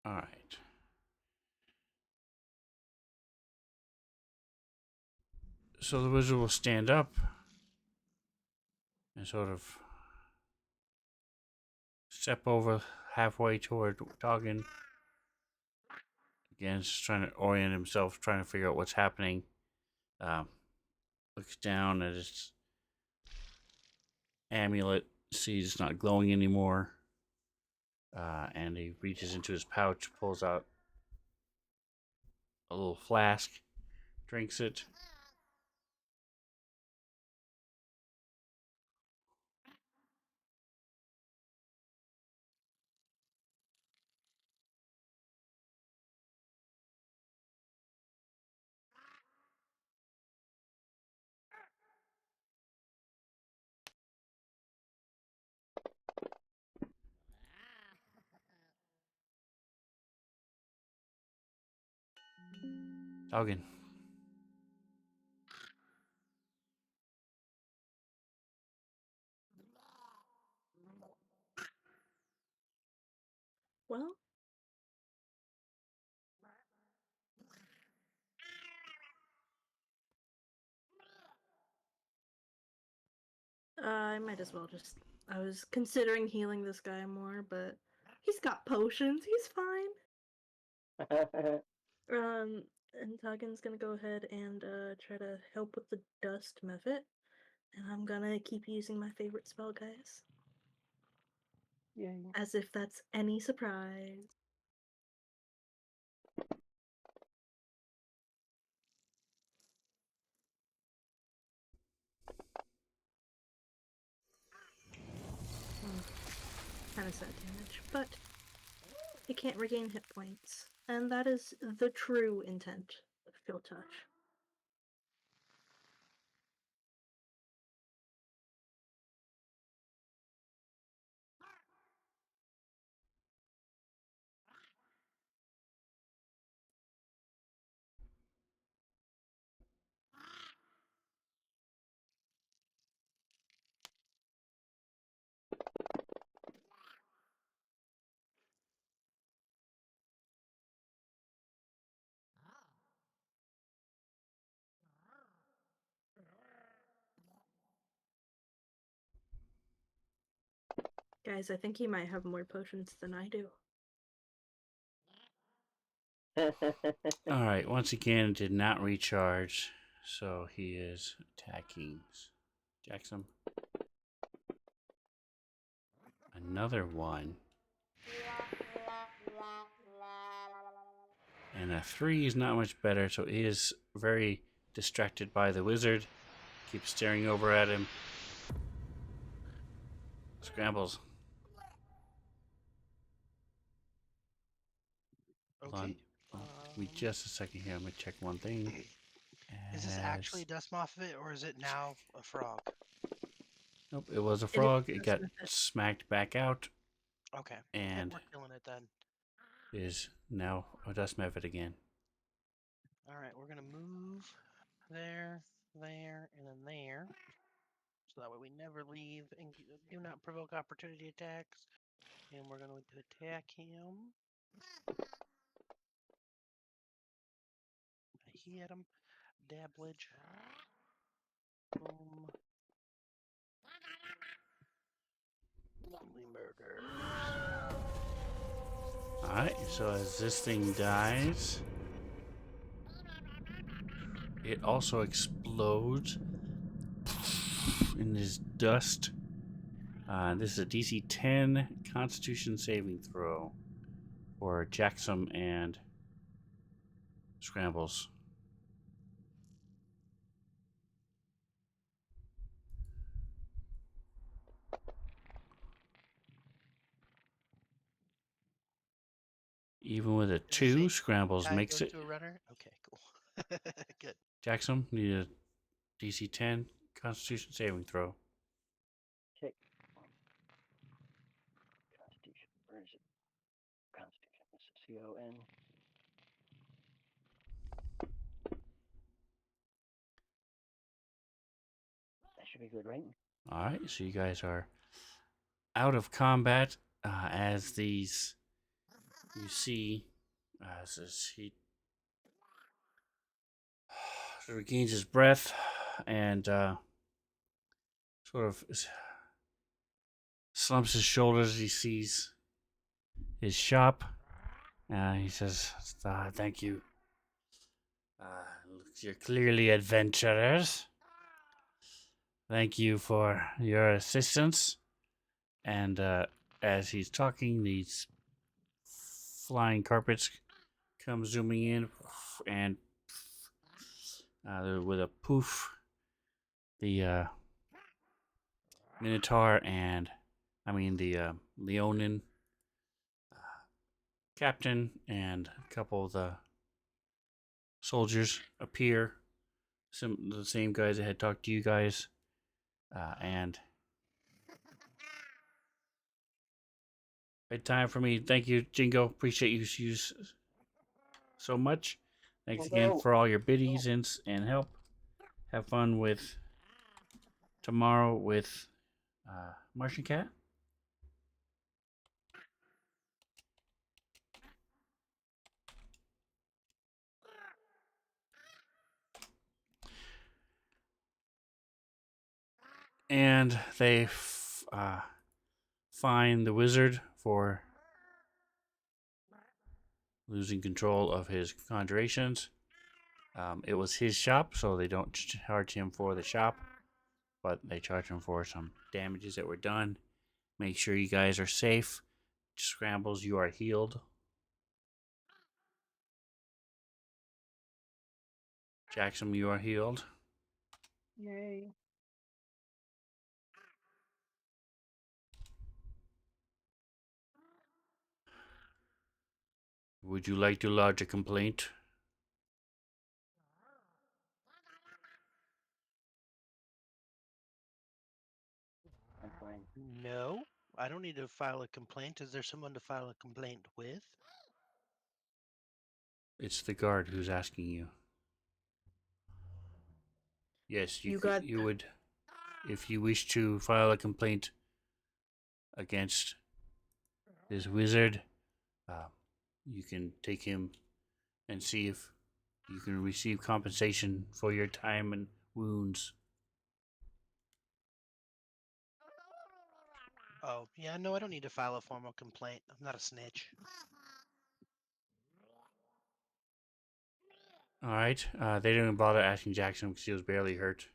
All right. So the wizard will stand up and sort of step over halfway toward Doggin. Again, just trying to orient himself, trying to figure out what's happening. Looks down at his amulet, sees it's not glowing anymore. And he reaches into his pouch, pulls out a little flask, drinks it. Doggin. Well, I might as well just. I was considering healing this guy more, but he's got potions. He's fine. And Tagen's gonna go ahead and try to help with the dust method, and I'm gonna keep using my favorite spell, guys. Yay. As if that's any surprise. Kind of sad damage, but it can't regain hit points, and that is the true intent of Chill Touch. Guys, I think he might have more potions than I do. All right, once again, did not recharge, so he is attacking Jackson. Another one. And a 3 is not much better, so he is very distracted by the wizard. Keeps staring over at him. Scrambles. Hold on. Okay. Give me just a second here. I'm going to check one thing. Is this actually Dust Moffat or is it now a frog? Nope, it was a It is frog. It Dust got Moffat. smacked back out Okay. and we're killing it then. is now a dust method again. All right, we're gonna move there, there, and then there, so that way we never leave and do not provoke opportunity attacks. And we're going to attack him. I hit him. Dabblage. Boom. We murder. Alright, so as this thing dies, it also explodes in this dust. This is a DC 10 Constitution saving throw for Jackson and Scrambles. Even with a 2, Scrambles makes it. To a runner? Okay, cool. Good. Jackson, need a DC 10 Constitution saving throw. Okay. Constitution. Where is it? Constitution. This is CON. That should be good, right? Alright, so you guys are out of combat as these. You see, as he regains his breath and sort of slumps his shoulders as he sees his shop. He says, thank you. You're clearly adventurers. Thank you for your assistance. And as he's talking, these flying carpets come zooming in, and with a poof, the Minotaur and the Leonin captain and a couple of the soldiers appear. The same guys that had talked to you guys, and bedtime for me. Thank you, Jingo. Appreciate you so much. Thanks again for all your biddies and help. Have fun with tomorrow with Martian Cat. and they fine the wizard for losing control of his conjurations. It was his shop, so they don't charge him for the shop, but they charge him for some damages that were done. Make sure you guys are safe. Scrambles, you are healed. Jackson, you are healed. Yay. Would you like to lodge a complaint? I'm fine. No, I don't need to file a complaint. Is there someone to file a complaint with? It's the guard who's asking you. Yes, You got you would, if you wish to file a complaint against this wizard, you can take him and see if you can receive compensation for your time and wounds. Oh, yeah, no, I don't need to file a formal complaint. I'm not a snitch. All right. They didn't bother asking Jackson because he was barely hurt.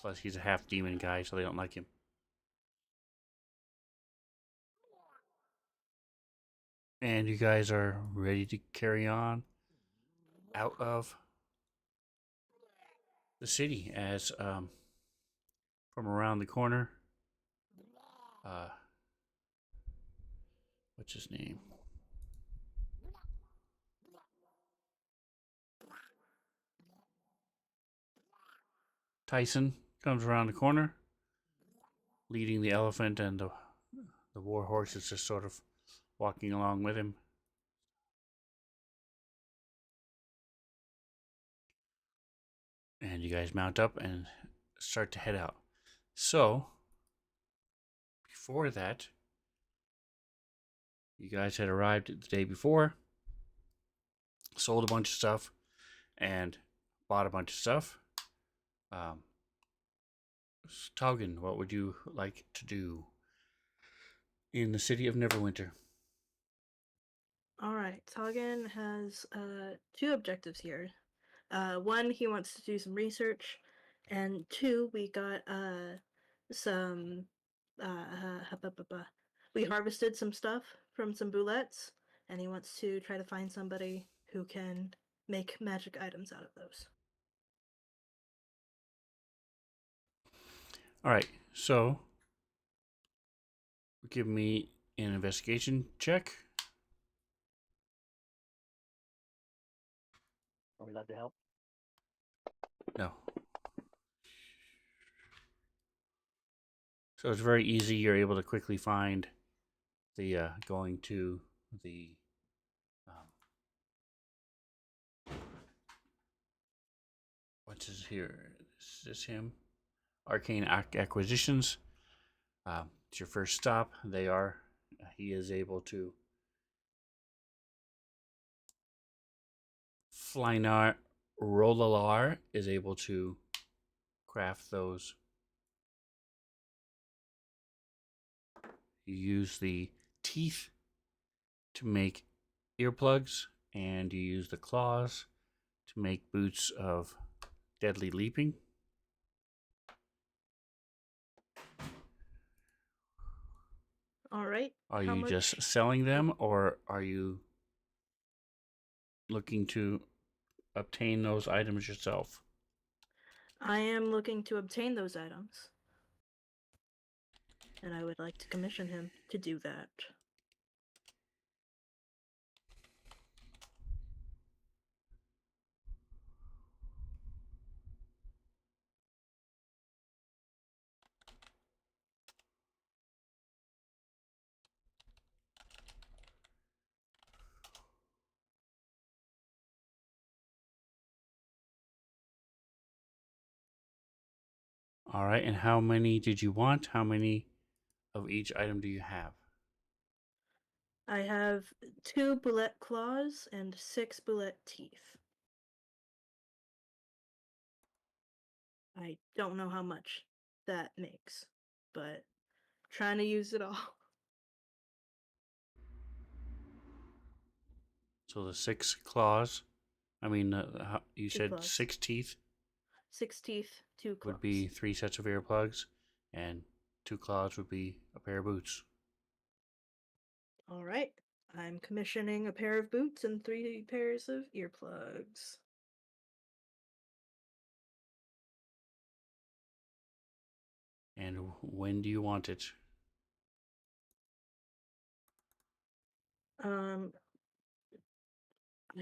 Plus, he's a half demon guy, so they don't like him. And you guys are ready to carry on out of the city as from around the corner. What's his name? Tyson comes around the corner, leading the elephant, and the war horse is just sort of walking along with him. And you guys mount up and start to head out. So, before that, you guys had arrived the day before, sold a bunch of stuff, and bought a bunch of stuff. Taugen, what would you like to do in the city of Neverwinter? All right. Toggen has two objectives here. One, he wants to do some research, and two, we got some we harvested some stuff from some boulettes, and he wants to try to find somebody who can make magic items out of those. All right, so give me an investigation check. Are we allowed to help? No. So it's very easy. You're able to quickly find the going to the what's his here? Is this him? Arcane Acquisitions. It's your first stop. They are. He is able to. Flynar Rolalar is able to craft those. You use the teeth to make earplugs, and you use the claws to make boots of deadly leaping. All right. Are How you much? just selling them, or are you looking to obtain those items yourself? I am looking to obtain those items, and I would like to commission him to do that. All right, and how many did you want? How many of each item do you have? I have 2 boulette claws and 6 boulette teeth. I don't know how much that makes, but trying to use it all. So the 6 claws, I mean, you 2 said claws. 6 teeth 6 teeth, 2 claws. would be 3 sets of earplugs, and 2 claws would be a pair of boots. All right. I'm commissioning a pair of boots and 3 pairs of earplugs. And when do you want it? I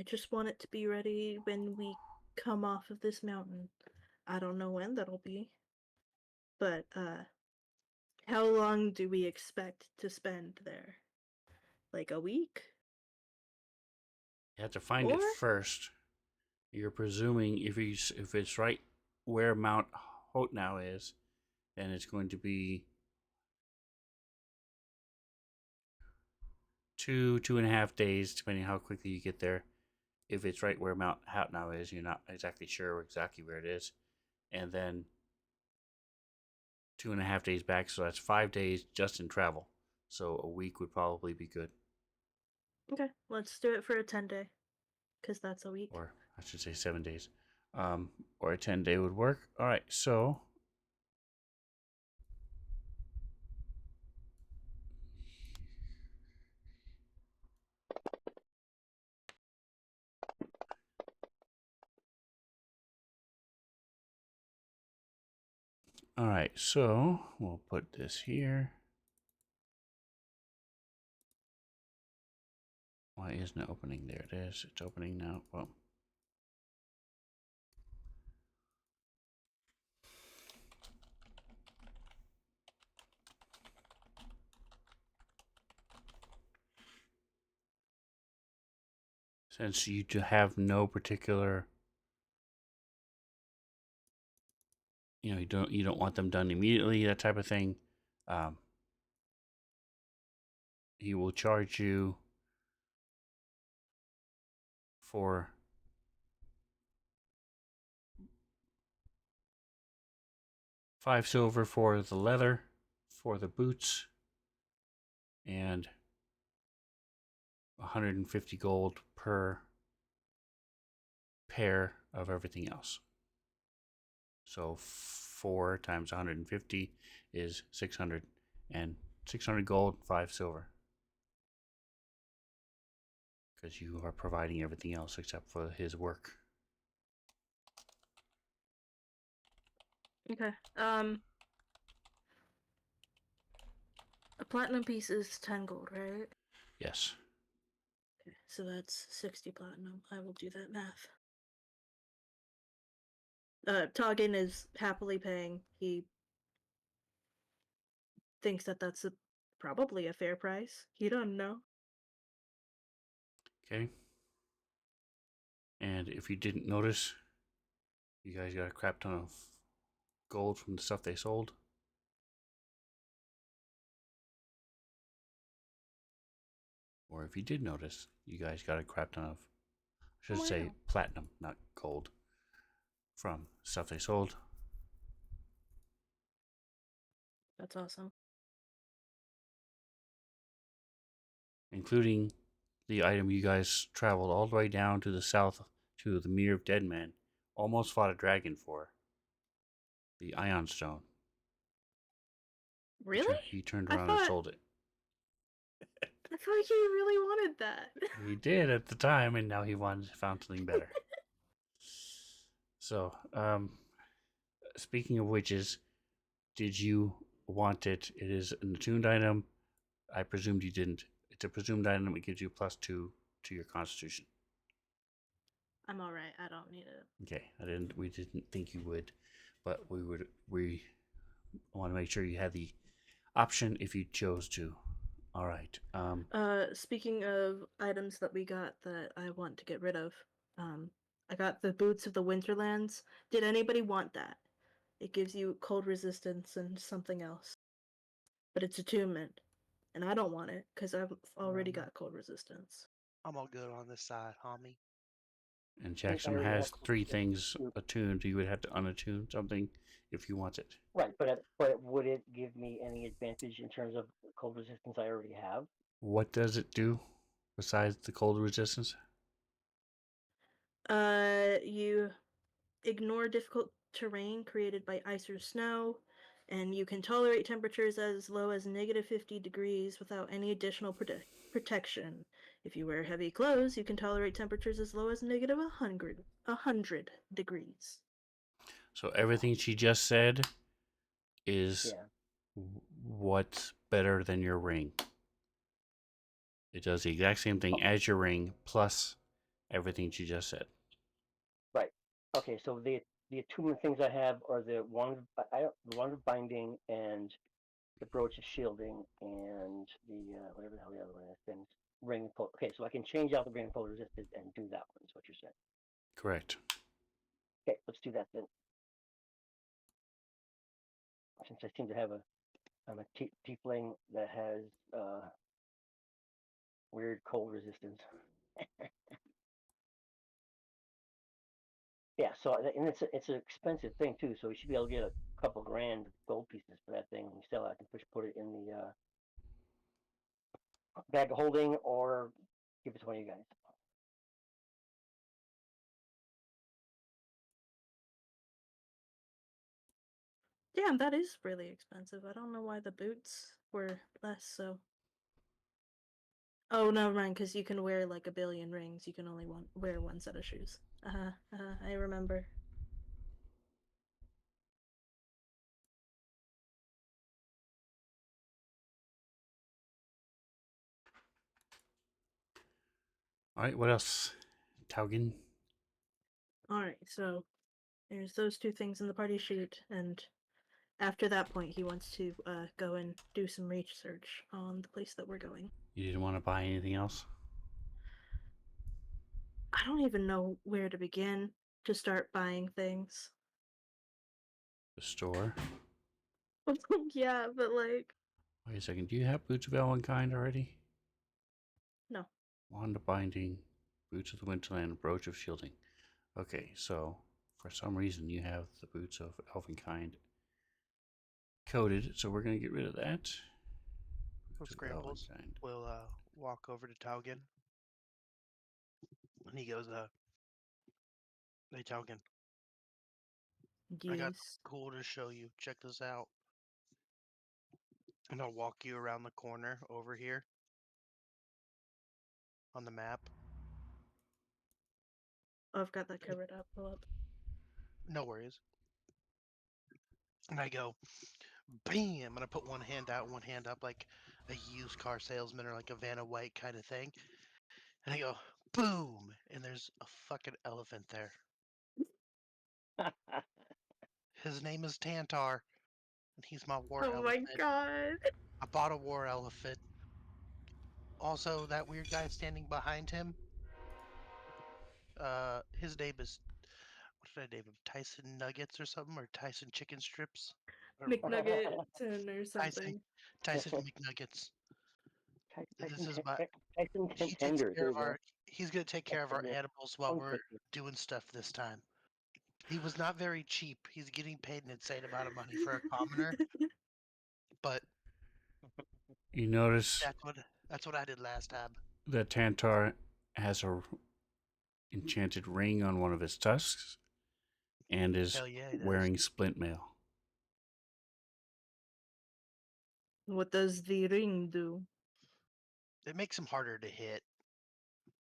just want it to be ready when we come off of this mountain. I don't know when that'll be. But how long do we expect to spend there? Like a week? You have to find More? it first. You're presuming if it's right where Mount Hotnow is, then it's going to be 2.5 days, depending how quickly you get there. If it's right where Mount Hotnow is, you're not exactly sure exactly where it is, and then 2.5 days back. So that's 5 days just in travel. So a week would probably be good, Okay, let's do it for a 10-day. Because that's a week. or I should say 7 days, or a 10-day would work. All right, so all right, so we'll put this here. Why isn't it opening? There it is. It's opening now. Well, since you have no particular, you don't want them done immediately, that type of thing. Um, he will charge you for 5 silver for the leather, for the boots, and 150 gold per pair of everything else. So 4 times 150 is 600, and 600 gold, 5 silver. Because you are providing everything else except for his work. Okay. A platinum piece is 10 gold, right? Yes. Okay, so that's 60 platinum. I will do that math. Toggin is happily paying. He thinks that that's probably a fair price. He doesn't know. Okay. And if you didn't notice, you guys got a crap ton of gold from the stuff they sold. Or if you did notice, you guys got a crap ton of, I should say, Wow. platinum, not gold, from stuff they sold. That's awesome. Including the item you guys traveled all the way down to the south to the Mere of Dead Men, almost fought a dragon for. The Ion Stone. Really? He turned I around and thought sold it. I thought he really wanted that. He did at the time, and now he found something better. So, speaking of witches, did you want it? It is an attuned item. I presumed you didn't. It's a presumed item. It gives you +2 to your Constitution. I'm alright. I don't need it. Okay, we didn't think you would, but we want to make sure you had the option if you chose to. All right. Speaking of items that we got that I want to get rid of, I got the Boots of the Winterlands. Did anybody want that? It gives you cold resistance and something else. But it's attunement. And I don't want it, because I've already got cold resistance. I'm all good on this side, homie. And I Jackson already have has cold 3 resistance things too. attuned. You would have to unattune something if you want it. Right, but would it give me any advantage in terms of cold resistance I already have? What does it do besides the cold resistance? You ignore difficult terrain created by ice or snow, and you can tolerate temperatures as low as -50 degrees without any additional protection. If you wear heavy clothes, you can tolerate temperatures as low as -100 degrees. So everything she just said is Yeah. what's better than your ring. It does the exact same thing as your ring plus everything she just said. Right. Okay, so the attunement things I have are the the one of binding and the brooch of shielding and the whatever the hell the other one is. Things ring of cold. Okay, so I can change out the ring of cold resistance and do that one. Is what you're saying? Correct. Okay, let's do that then. Since I seem to have I'm a tiefling that has weird cold resistance. Yeah, so and it's an expensive thing too. So we should be able to get a couple grand gold pieces for that thing. When we sell it, I can put it in the bag of holding or give it to one of you guys. Damn, that is really expensive. I don't know why the boots were less so. Oh, never mind, because you can wear like a billion rings. You can only wear one set of shoes. I remember. All right, what else? Taugen? Alright, so there's those two things in the party sheet, and after that point, he wants to go and do some research on the place that we're going. You didn't want to buy anything else? I don't even know where to begin to start buying things. The store? Yeah, but like, Wait a second. Do you have Boots of Elvenkind already? no. Wand of Binding, Boots of the Winterland, Brooch of Shielding. Okay, so for some reason you have the Boots of Elvenkind coded, so we're going to get rid of that. So Boots of Scrambles Elvenkind. will walk over to Taugen. And he goes, hey Taugen, I got Yes. cool to show you. Check this out. And I'll walk you around the corner over here on the map. Oh, I've got that covered up. Pull up. No worries. And I go, bam! And I put one hand out, one hand up, like a used car salesman or like a Vanna White kind of thing. And I go, boom! And there's a fucking elephant there. His name is Tantar, and he's my war Oh my elephant. god. I bought a war elephant. Also, that weird guy standing behind him, his name is, what did I name him? Tyson Nuggets or something, or Tyson Chicken Strips? Or McNuggeton or Tyson, something. Tyson McNuggets. This is my, Tyson he takes tenders. care There of you go. he's gonna take care of our animals while Tongue we're twister. doing stuff this time. He was not very cheap. He's getting paid an insane amount of money for a commoner, but You notice that's what I did last time. that Tantar has a enchanted ring on one of his tusks and is Hell yeah, he does. wearing splint mail. What does the ring do? It makes him harder to hit.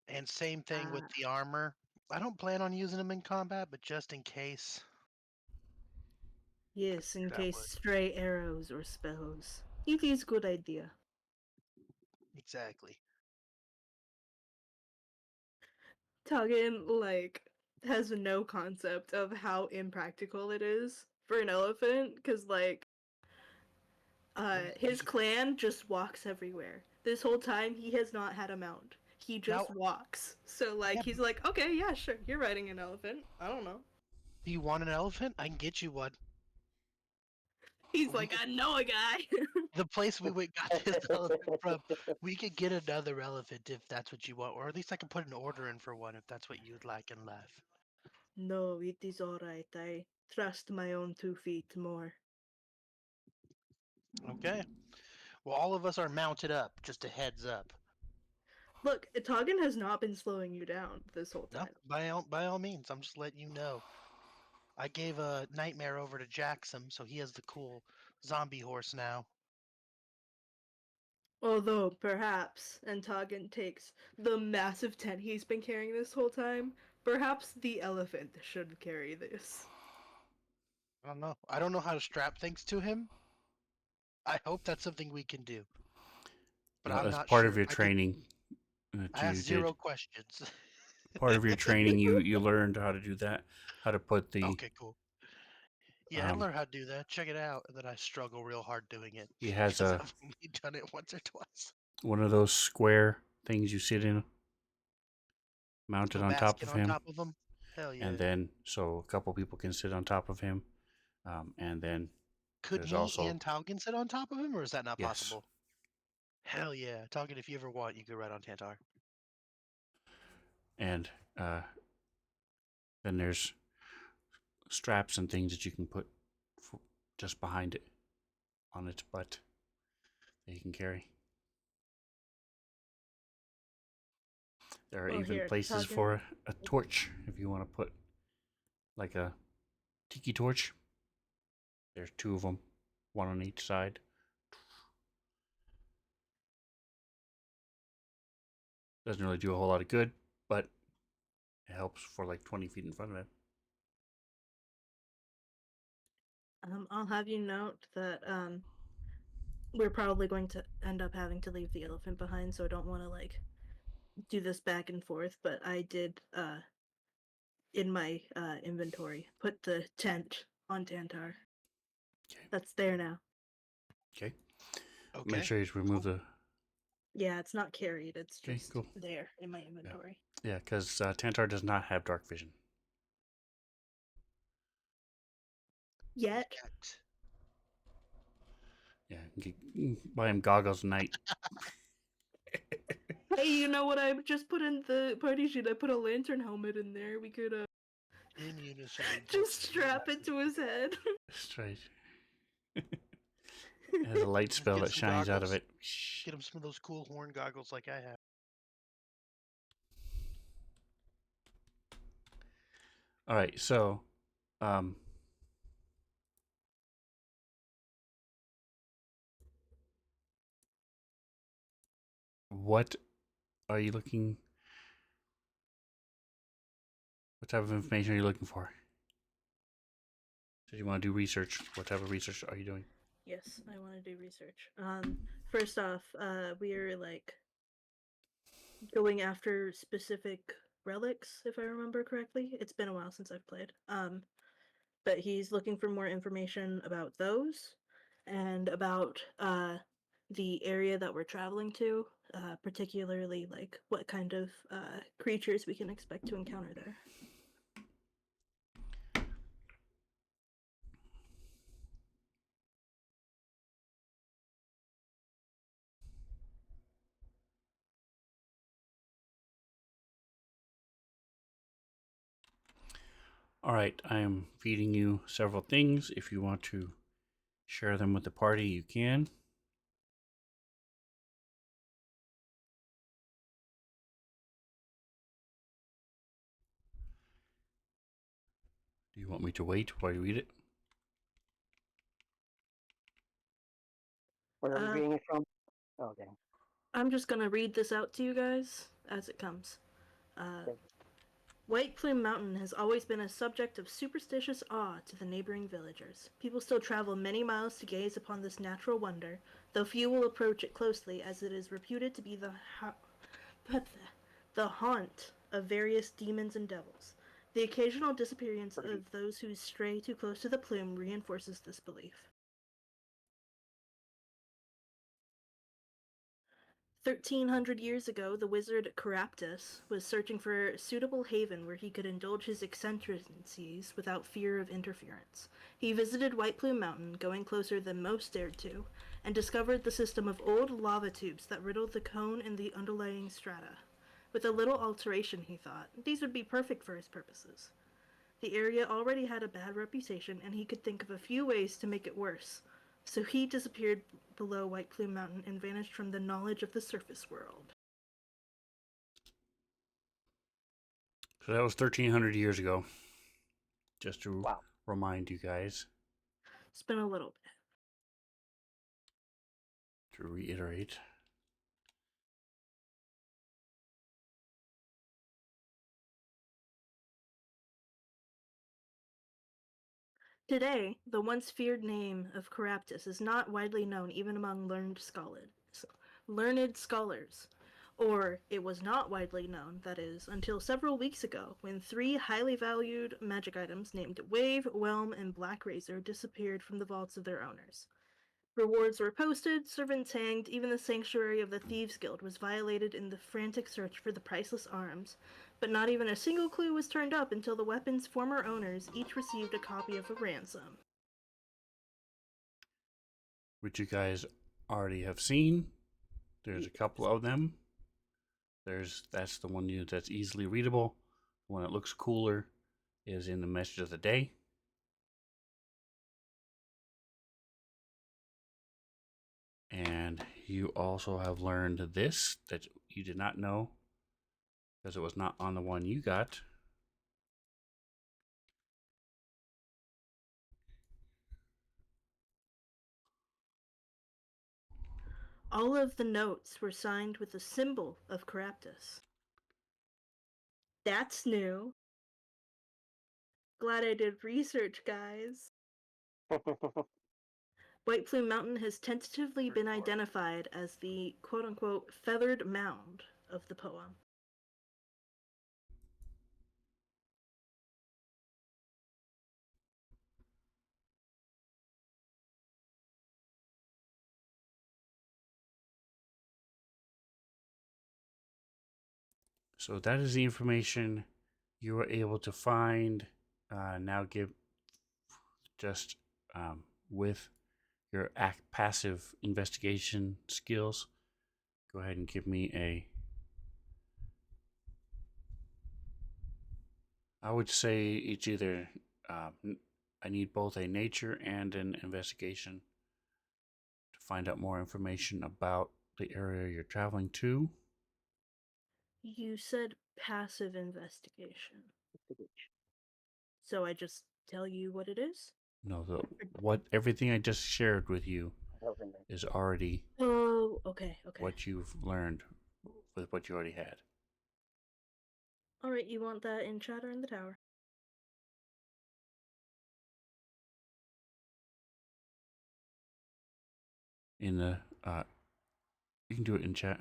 And same thing with Ah, the armor. I don't plan on using them in combat, but just in case, yes, in that case would. stray arrows or spells. It is good idea. Exactly. Tugin, like, has no concept of how impractical it is for an elephant, because, like, his clan just walks everywhere. This whole time, he has not had a mount. He Now, just walks. So, like, yeah, he's like, okay, yeah, sure, you're riding an elephant. I don't know. do you want an elephant? I can get you one. He's We like, could, I know a guy. the place we went got this elephant from, we could get another elephant if that's what you want, or at least I can put an order in for one if that's what you'd like in life. No, it is all right. I trust my own 2 feet more. Okay. Well, all of us are mounted up. Just a heads up. Look, Toggin has not been slowing you down this whole No, time. by all means, I'm just letting you know. I gave a nightmare over to Jackson, so he has the cool zombie horse now. Although, perhaps, and Toggin takes the massive tent he's been carrying this whole time, perhaps the elephant should carry this. I don't know. I don't know how to strap things to him. I hope that's something we can do, but I'm That's not part of sure. your training that I asked you did. 0 questions. Part of your training, you learned how to do that, how to put the Okay, cool. Yeah, I um. learned how to do that. Check it out. And then I struggle real hard doing it He has because a I've only done it once or twice. one of those square things you sit in, A mounted on top basket of on him, top of them. Hell and yeah. then so a couple people can sit on top of him, and then Could there's me also and Talgan sit on top of him, or is that not yes, possible? Hell yeah. Talgan, if you ever want, you could ride on Tantar. and uh, then there's straps and things that you can put just behind it on its butt that you can carry. There are Well, even here, places Toggin. for a torch if you want to put like a tiki torch. There's two of them, one on each side. Doesn't really do a whole lot of good, but it helps for like 20 feet in front of it. I'll have you note that we're probably going to end up having to leave the elephant behind, so I don't want to like do this back and forth. But I did in my inventory put the tent on Tantar. Okay. That's there now. Okay. Make Okay. sure you remove the. Yeah, it's not carried. It's Okay, just cool. there in my inventory. Yeah, because Tantar does not have dark vision. Yet. Yet. Yeah, you can buy him goggles at night. Hey, you know what I just put in the party sheet? I put a lantern helmet in there. We could In unison, we both just strap it to his head. That's right. It has a light just spell get that some shines out of goggles. it. Get him some of those cool horn goggles like I have. All right, so um, what are you looking? What type of information are you looking for? So you want to do research? What type of research are you doing? Yes, I want to do research. First off, we're like going after specific relics, if I remember correctly. It's been a while since I've played. But he's looking for more information about those and about the area that we're traveling to, particularly like what kind of creatures we can expect to encounter there. All right, I am feeding you several things. If you want to share them with the party, you can. Do you want me to wait while you eat it? Where are we Uh, reading it from? Okay. I'm just gonna read this out to you guys as it comes. Uh, Okay. White Plume Mountain has always been a subject of superstitious awe to the neighboring villagers. People still travel many miles to gaze upon this natural wonder, though few will approach it closely, as it is reputed to be the haunt of various demons and devils. The occasional disappearance Pretty. of those who stray too close to the plume reinforces this belief. 1,300 years ago, the wizard Caraptus was searching for a suitable haven where he could indulge his eccentricities without fear of interference. He visited White Plume Mountain, going closer than most dared to, and discovered the system of old lava tubes that riddled the cone and the underlying strata. With a little alteration, he thought, these would be perfect for his purposes. The area already had a bad reputation, and he could think of a few ways to make it worse. So he disappeared below White Plume Mountain and vanished from the knowledge of the surface world. So that was 1,300 years ago. Just to Wow. remind you guys, It's been a little bit. to reiterate. Today, the once feared name of Caraptus is not widely known even among learned scholars. Or it was not widely known, that is, until several weeks ago, when 3 highly valued magic items named Wave, Whelm, and Black Razor disappeared from the vaults of their owners. Rewards were posted, servants hanged, even the sanctuary of the Thieves Guild was violated in the frantic search for the priceless arms, but not even a single clue was turned up until the weapon's former owners each received a copy of a ransom. Which you guys already have seen. There's a couple of them. That's the one that's easily readable. The one that looks cooler is in the message of the day. And you also have learned this that you did not know because it was not on the one you got. All of the notes were signed with the symbol of Caraptus. That's new. Glad I did research, guys. White Plume Mountain has tentatively been identified as the quote-unquote feathered mound of the poem. So that is the information you were able to find. Now give just with your passive investigation skills. Go ahead and give me a. I would say it's either. I need both a nature and an investigation to find out more information about the area you're traveling to. You said passive investigation. So I just tell you what it is? No, what everything I just shared with you is already Oh, okay. what you've learned with what you already had. Alright, you want that in chat or in the tower? In the you can do it in chat.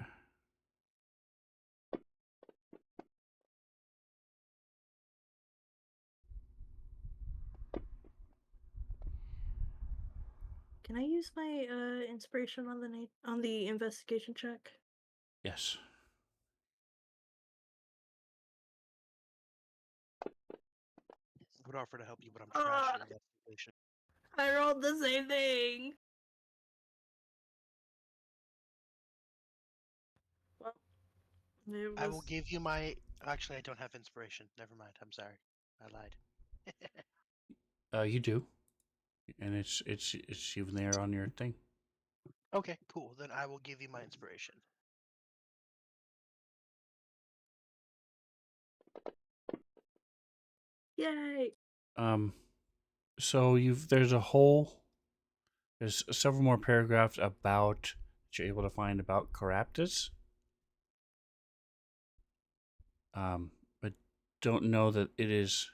Can I use my inspiration on the investigation check? Yes. I would offer to help you, but I'm Ah! trash at investigation. I rolled the same thing. Well, it I will was give you my. Actually, I don't have inspiration. Never mind. I'm sorry. I lied. You do, and it's even there on your thing. Okay, cool. Then I will give you my inspiration. yay. So there's several more paragraphs about that you're able to find about Caraptus. But don't know that it is.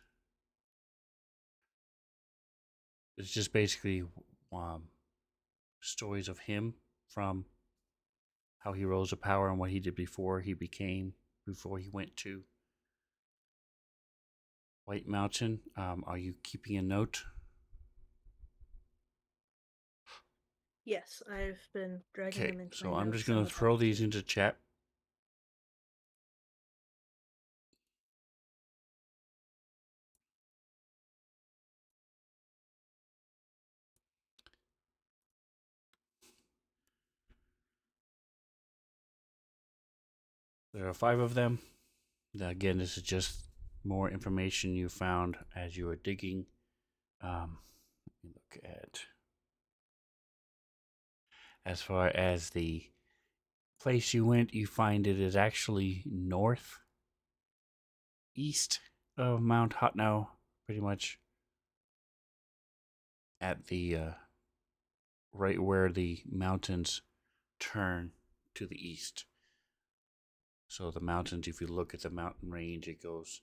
It's just basically stories of him from how he rose to power and what he did before he went to White Mountain. Are you keeping a note? Yes, I've been dragging Okay, them into so my I'm notes just going and to throw the these into chat. There are 5 of them. Now, again, this is just more information you found as you were digging. Let me look at as far as the place you went. You find it is actually north east of Mount Hotnow, pretty much at the right where the mountains turn to the east. So the mountains, if you look at the mountain range, it goes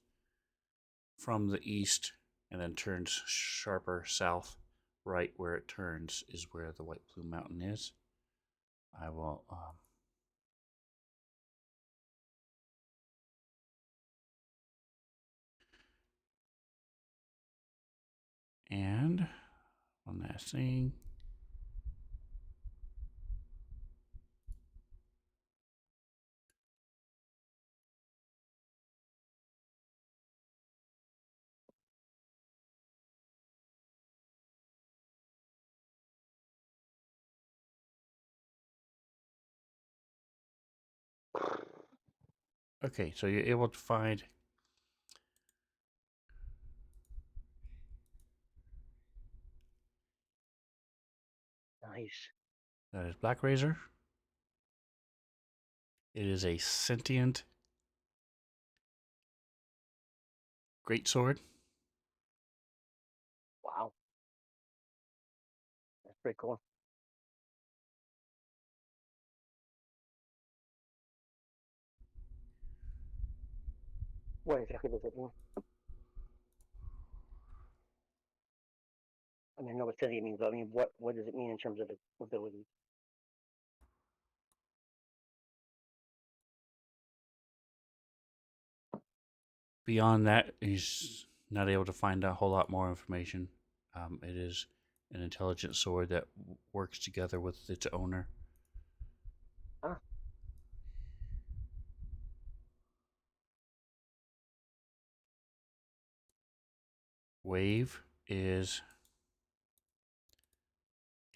from the east and then turns sharper south. Right where it turns is where the White Plume Mountain is. I will and one last thing. Okay, so you're able to find Nice. that is Black Razor. It is a sentient greatsword. Wow. That's pretty cool. What exactly does it mean? I mean, I know what sentient means, but I mean, what does it mean in terms of its ability? Beyond that, he's not able to find a whole lot more information. It is an intelligent sword that works together with its owner. Ah, Wave is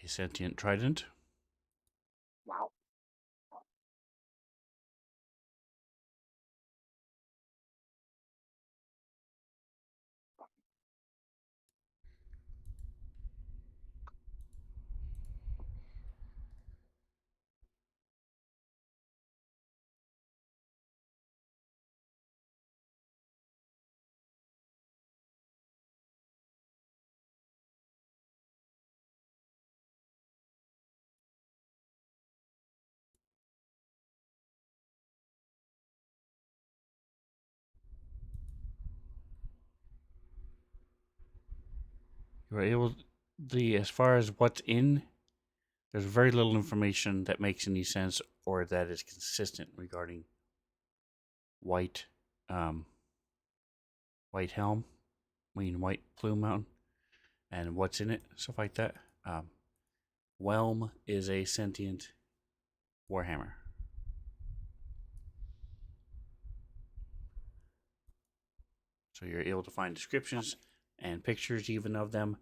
a sentient trident. wow. You are able as far as what's in. There's very little information that makes any sense or that is consistent regarding white, um, white helm. White plume mountain and what's in it, stuff like that. Whelm is a sentient warhammer. So you're able to find descriptions and pictures even of them,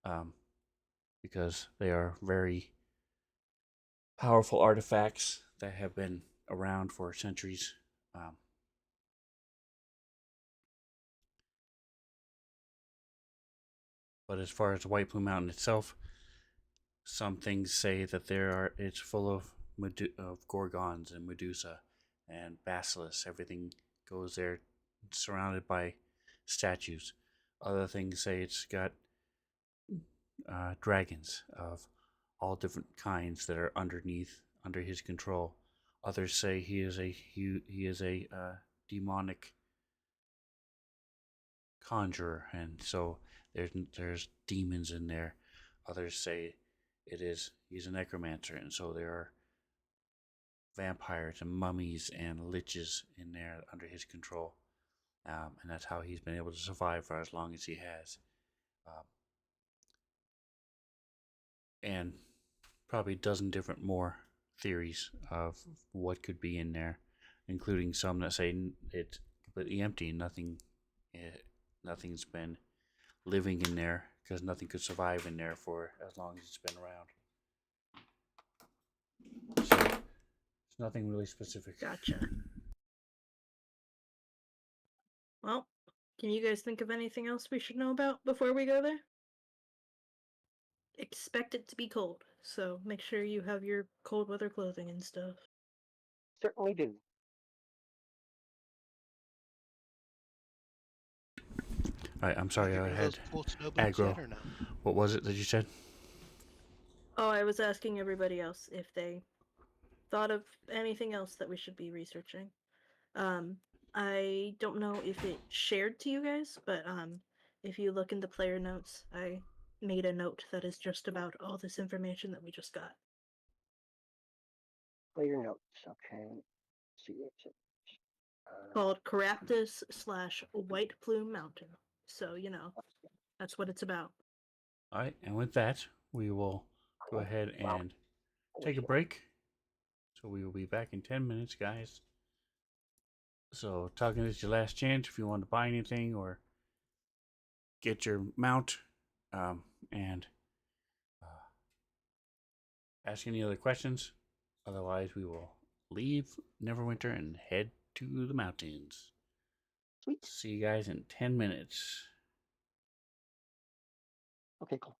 um, because they are very powerful artifacts that have been around for centuries. Um, but as far as the White Plume Mountain itself, some things say that it's full of gorgons and Medusa and basilisks. Everything goes there, surrounded by statues. Other things say it's got dragons of all different kinds that are under his control. Others say he is a demonic conjurer, and so there's demons in there. Others say he's a necromancer, and so there are vampires and mummies and liches in there under his control, and that's how he's been able to survive for as long as he has. Um, and probably a dozen different more theories of what could be in there, including some that say it's completely empty and nothing's been living in there because nothing could survive in there for as long as it's been around. So it's nothing really specific. Gotcha. Well, Can you guys think of anything else we should know about before we go there? Expect it to be cold, so make sure you have your cold weather clothing and stuff. Certainly do. All right, I'm Did sorry, you get I rid of had those cool snow boots aggro. yet or no? What was it that you said? Oh, I was asking everybody else if they thought of anything else that we should be researching. I don't know if it shared to you guys, but if you look in the player notes, I made a note that is just about all this information that we just got. Player notes. Okay. Let's see. Called Caraptus/White Plume Mountain. So, you know, that's what it's about. All right, and with that, we will go ahead Wow. and take a break. So we will be back in 10 minutes, guys. So, talking is your last chance if you want to buy anything or get your mount and ask any other questions. Otherwise, we will leave Neverwinter and head to the mountains. Sweet. See you guys in 10 minutes. Okay, cool.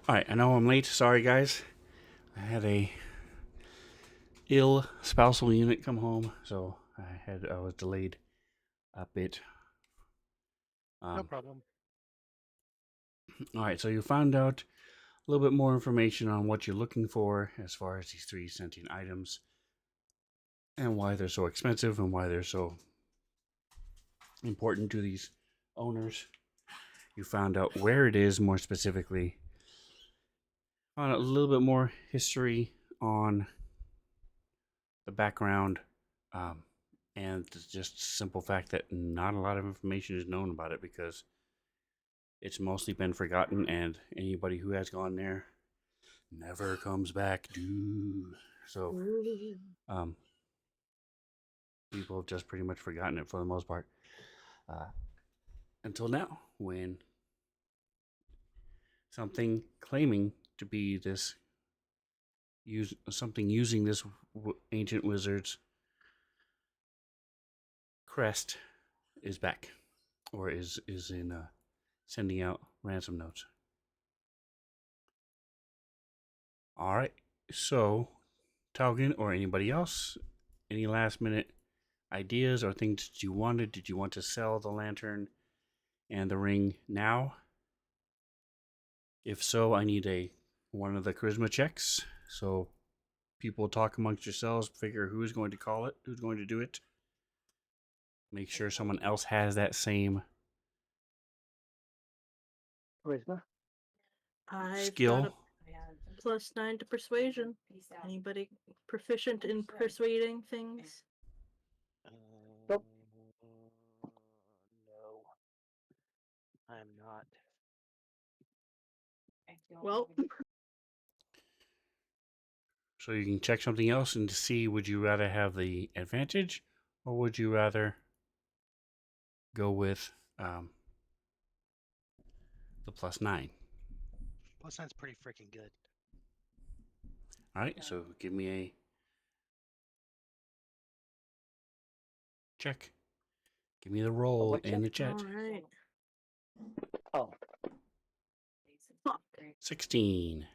All right, I know I'm late. Sorry, guys. I had a ill spousal unit come home, so I was delayed a bit. No problem. All right, so you found out a little bit more information on what you're looking for as far as these 3 sentient items and why they're so expensive and why they're so important to these owners. You found out where it is more specifically. Found out a little bit more history on the background, um, and just simple fact that not a lot of information is known about it because it's mostly been forgotten, and anybody who has gone there never comes back. So, Ooh. um, people have just pretty much forgotten it for the most part. Until now, when something claiming to be this something using this ancient wizard's crest is back, or is in sending out ransom notes. All right, so Taugen or anybody else, any last minute ideas or things that you wanted? Did you want to sell the lantern and the ring now? If so, I need one of the charisma checks. So people talk amongst yourselves, figure who's going to call it, who's going to do it. Make sure someone else has that same Charisma. I've got skill. a +9 to persuasion. Anybody proficient in persuading things? Nope. No, I'm not. Well, So you can check something else and see, would you rather have the advantage or would you rather go with the +9? Plus, that's pretty freaking good. All right, so give me a check. Give me the roll what in check? the chat. all right. Oh, Fuck. 16.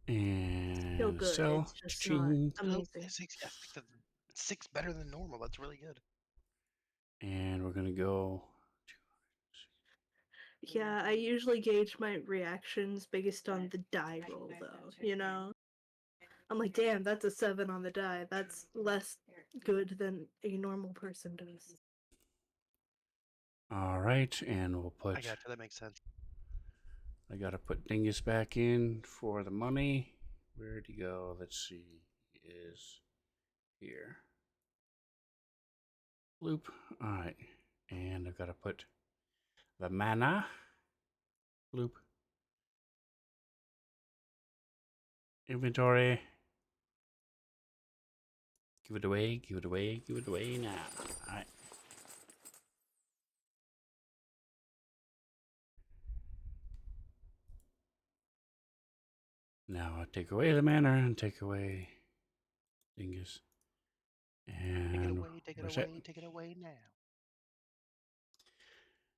Still And good. sell. It's just not Ching. amazing. Six, I think that's 6 better than normal. That's really good. And we're going to go. Yeah, I usually gauge my reactions based on the die roll, though. You know, I'm like, damn, that's a 7 on the die. That's less good than a normal person does. All right, and we'll I put. got you. That makes sense. I got to put Dingus back in for the money. Where'd he go? Let's see. He is here. Loop. All right. And I've got to put the mana. Loop. Inventory. Give it away. Give it away. Give it away now. All right. Now I take away the mana and take away Dingus. And Take it we're set. away, take it away now.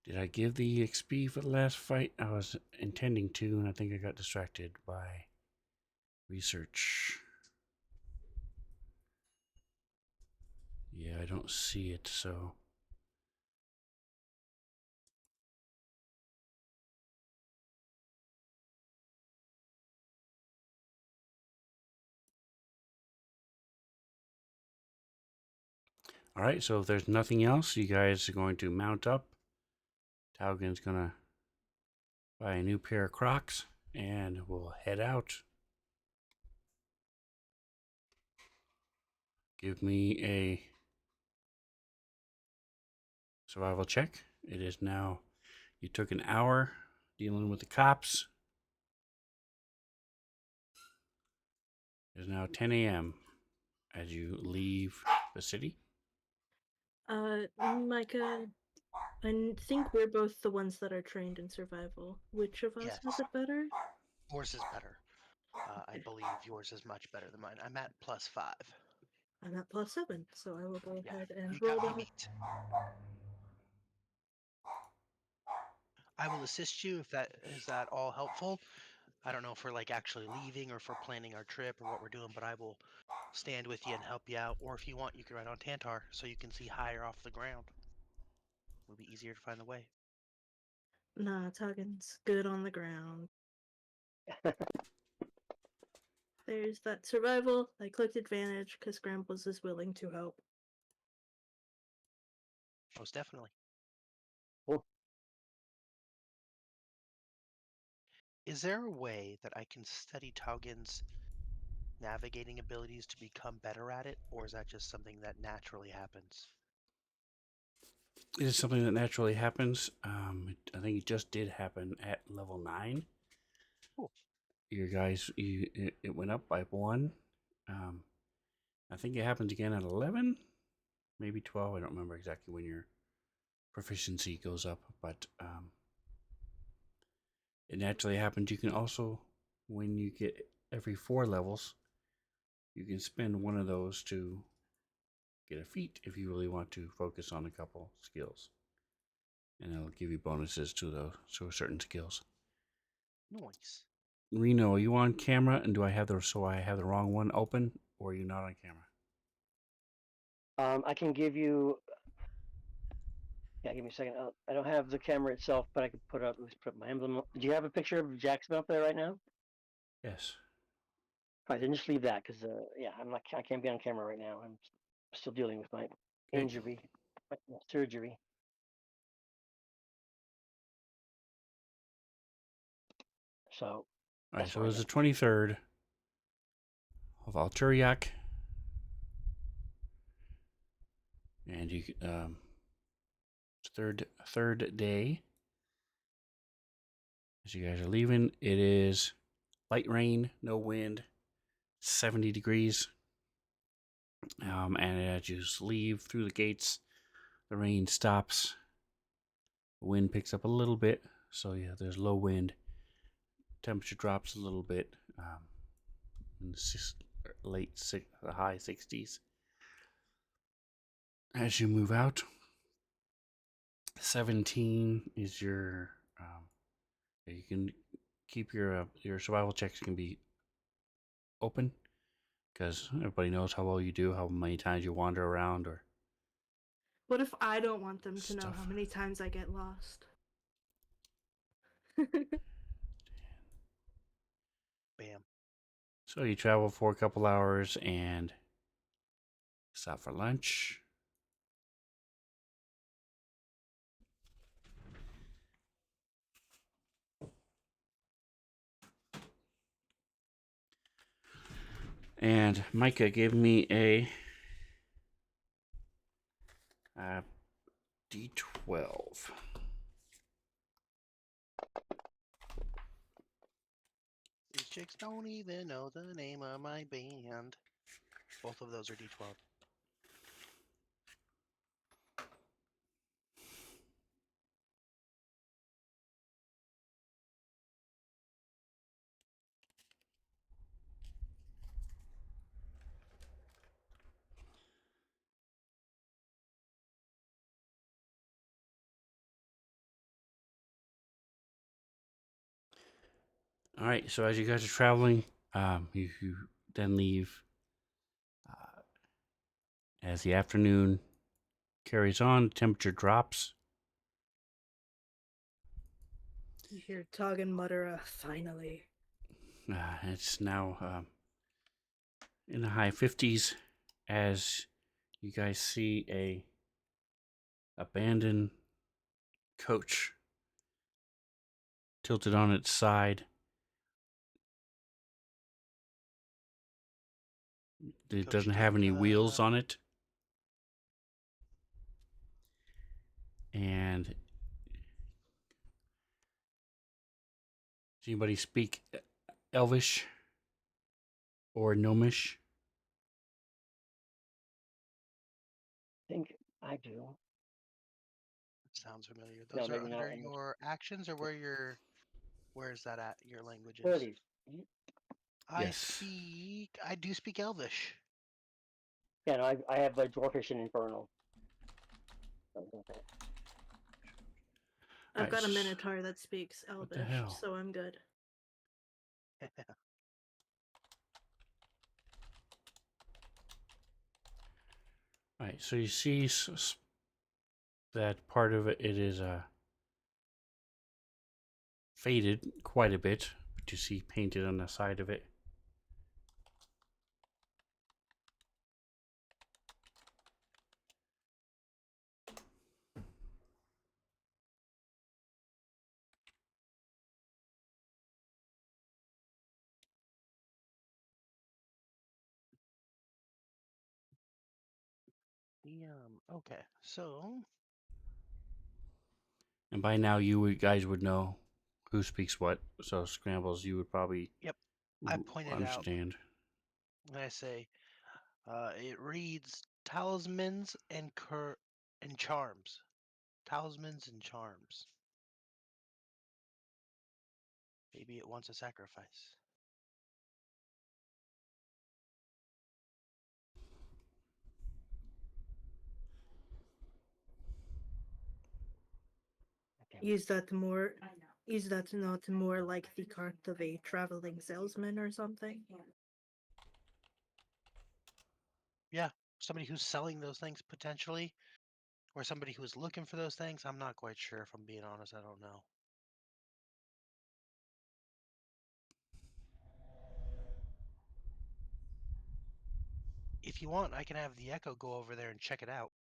Did I give the XP for the last fight? I was intending to, and I think I got distracted by research. Yeah, I don't see it, so. All right, so if there's nothing else, you guys are going to mount up. Taugen's going to buy a new pair of Crocs, and we'll head out. Give me a survival check. It is now, you took an hour dealing with the cops. It is now 10 a.m. as you leave the city. Micah, I think we're both the ones that are trained in survival. Which of us Yes. has it better? Yours is better. I believe yours is much better than mine. I'm at +5. I'm at +7, so I will go Yeah, ahead and you roll got me that. beat. I will assist you if that is that all helpful. I don't know if we're like actually leaving or if we're planning our trip or what we're doing, but I will stand with you and help you out. Or if you want, you can ride on Tantar so you can see higher off the ground. It'll be easier to find the way. Nah, Tuggin's good on the ground. There's that survival. I clicked advantage because Scrambles is willing to help. Most definitely. Cool. Is there a way that I can study Taugen's navigating abilities to become better at it, or is that just something that naturally happens? It is something that naturally happens. I think it just did happen at level 9. Cool. Your guys, it went up by 1. Um, I think it happens again at 11, maybe 12. I don't remember exactly when your proficiency goes up, but it naturally happens. You can also, when you get every 4 levels, you can spend one of those to get a feat if you really want to focus on a couple skills, and it'll give you bonuses to those certain skills. Nice. Reno, are you on camera? And do I have the wrong one open, or are you not on camera? I can give you. Yeah, give me a second. I don't have the camera itself, but I can put up. Let's put my emblem. Do you have a picture of Jackson up there right now? Yes. All right, then just leave that because yeah, I'm not. I can't be on camera right now. I'm still dealing with my Okay. injury, my surgery. So All right. that's So where it I was the am. 23rd of Alturiak, and you third day. As you guys are leaving, it is light rain, no wind, 70 degrees. And as you leave through the gates, the rain stops. The wind picks up a little bit, so yeah, there's low wind. Temperature drops a little bit, in the high 60s. As you move out, 17 is your. You can keep your survival checks can be open because everybody knows how well you do, how many times you wander around, or What if I don't want them to know stuff. how many times I get lost? Bam. So you travel for a couple hours and stop for lunch. And Micah gave me a D12. These chicks don't even know the name of my band. Both of those are D12. All right, so as you guys are traveling, you then leave. As the afternoon carries on, temperature drops. You hear Tuggen mutter, finally. It's now in the high 50s as you guys see a abandoned coach tilted on its side. It Coach doesn't did have any the wheels on it. And does anybody speak Elvish or Gnomish? I think I do. Sounds familiar. No, Those are maybe not. under your actions, or where is that at your languages? Where are these? Yes. I do speak Elvish. Yeah, no, I have a dwarfish and infernal. I've got a Nice. minotaur that speaks What the Elvish, hell? so I'm good. Right, so you see that part of it is faded quite a bit, but you see painted on the side of it. Okay, so And by now, guys would know who speaks what. So Scrambles, you would probably yep, I pointed out understand. and I say, it reads talismans and charms. Talismans and charms. Maybe it wants a sacrifice. Okay. Is that more? Is that not more like the cart of a traveling salesman or something? Yeah, somebody who's selling those things potentially, or somebody who's looking for those things. I'm not quite sure if I'm being honest. I don't know. If you want, I can have the Echo go over there and check it out.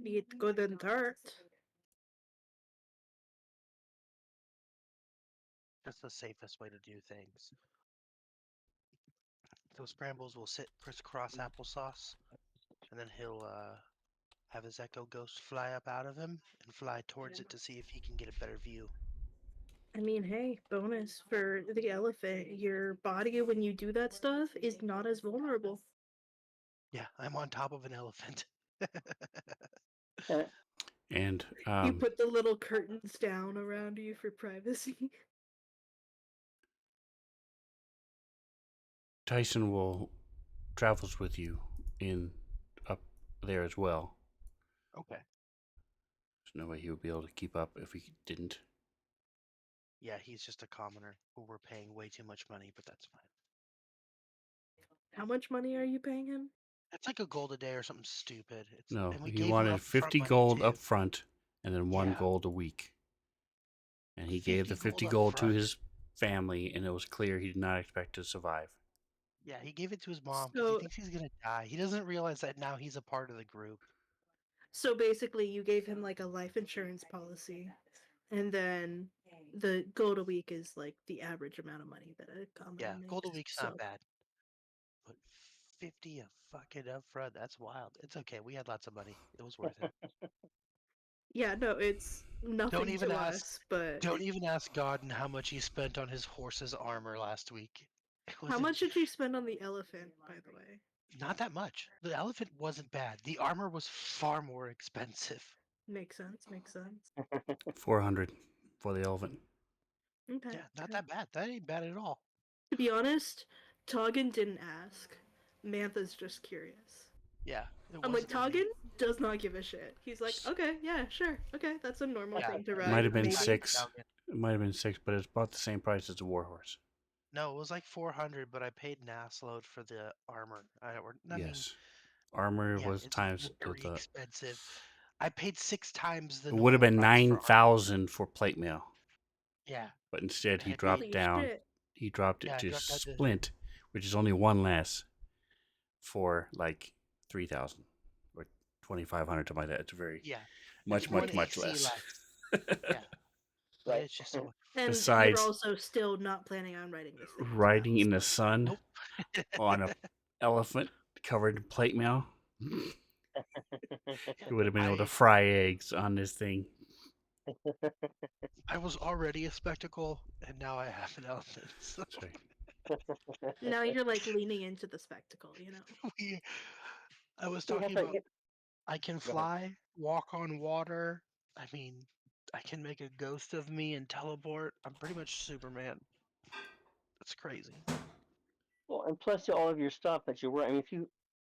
It couldn't hurt. That's the safest way to do things. So Scrambles will sit crisscross applesauce, and then he'll have his Echo Ghost fly up out of him and fly towards it to see if he can get a better view. I mean, hey, bonus for the elephant. Your body, when you do that stuff, is not as vulnerable. Yeah, I'm on top of an elephant. Uh, And You put the little curtains down around you for privacy. Tyson will travels with you in up there as well. Okay. There's no way he would be able to keep up if he didn't. Yeah, he's just a commoner who we're paying way too much money, but that's fine. How much money are you paying him? It's like a gold a day or something stupid. No, And we he gave him wanted upfront 50 money gold too. up front and then 1 Yeah. gold a week. And he gave 50 the 50 up gold to front. his family, and it was clear he did not expect to survive. Yeah, he gave it to his mom because he So, thinks he's gonna die. He doesn't realize that now he's a part of the group. so basically, you gave him like a life insurance policy, and then the gold a week is like the average amount of money that a Yeah, commoner gold a makes. week's not bad, but 50 a fucking upfront, that's wild. It's okay. We had lots of money. It was worth it. Yeah, no, it's Don't nothing even to ask. us, but Don't even ask Godden how much he spent on his horse's armor last week. It was how much did you spend on the elephant, by the way? not that much. The elephant wasn't bad. The armor was far more expensive. Makes sense, makes sense. 400 for the elephant. Okay. Yeah, not okay. that bad. That ain't bad at all. To be honest, Toggin didn't ask. Mantha's just curious. Yeah, it I'm like, wasn't a big. Toggin does not give a shit. He's like, okay, yeah, sure, okay, that's a normal Yeah, thing to It ride. might have been maybe. 6. It might have been 6, but it's about the same price as a warhorse. No, it was like 400, but I paid an ass load for the armor. I mean, Yes. Armor yeah, was it's times very the. expensive. I paid 6 times the It would have normal been price for armor. 9,000 for plate mail, Yeah, but instead I he had dropped Holy down. shit. He dropped Yeah, it I to dropped that to splint, which is only 1 less, for like 3,000 or 2,500, something like that. It's very yeah. It's much, one much, much AC less. Yeah, but Right. it's just so And you're Besides, also still not planning on riding this thing. as riding well, in the so- sun nope. on a elephant covered in plate mail, you would have been able to fry eggs on this thing. I was already a spectacle, and now I have an elephant. So Sorry. Now you're like leaning into the spectacle, you know? we, I was You have talking to. about I can Go ahead. fly, walk on water. I mean, I can make a ghost of me and teleport. I'm pretty much Superman. That's crazy. Well, and plus all of your stuff that you wear. I mean, if you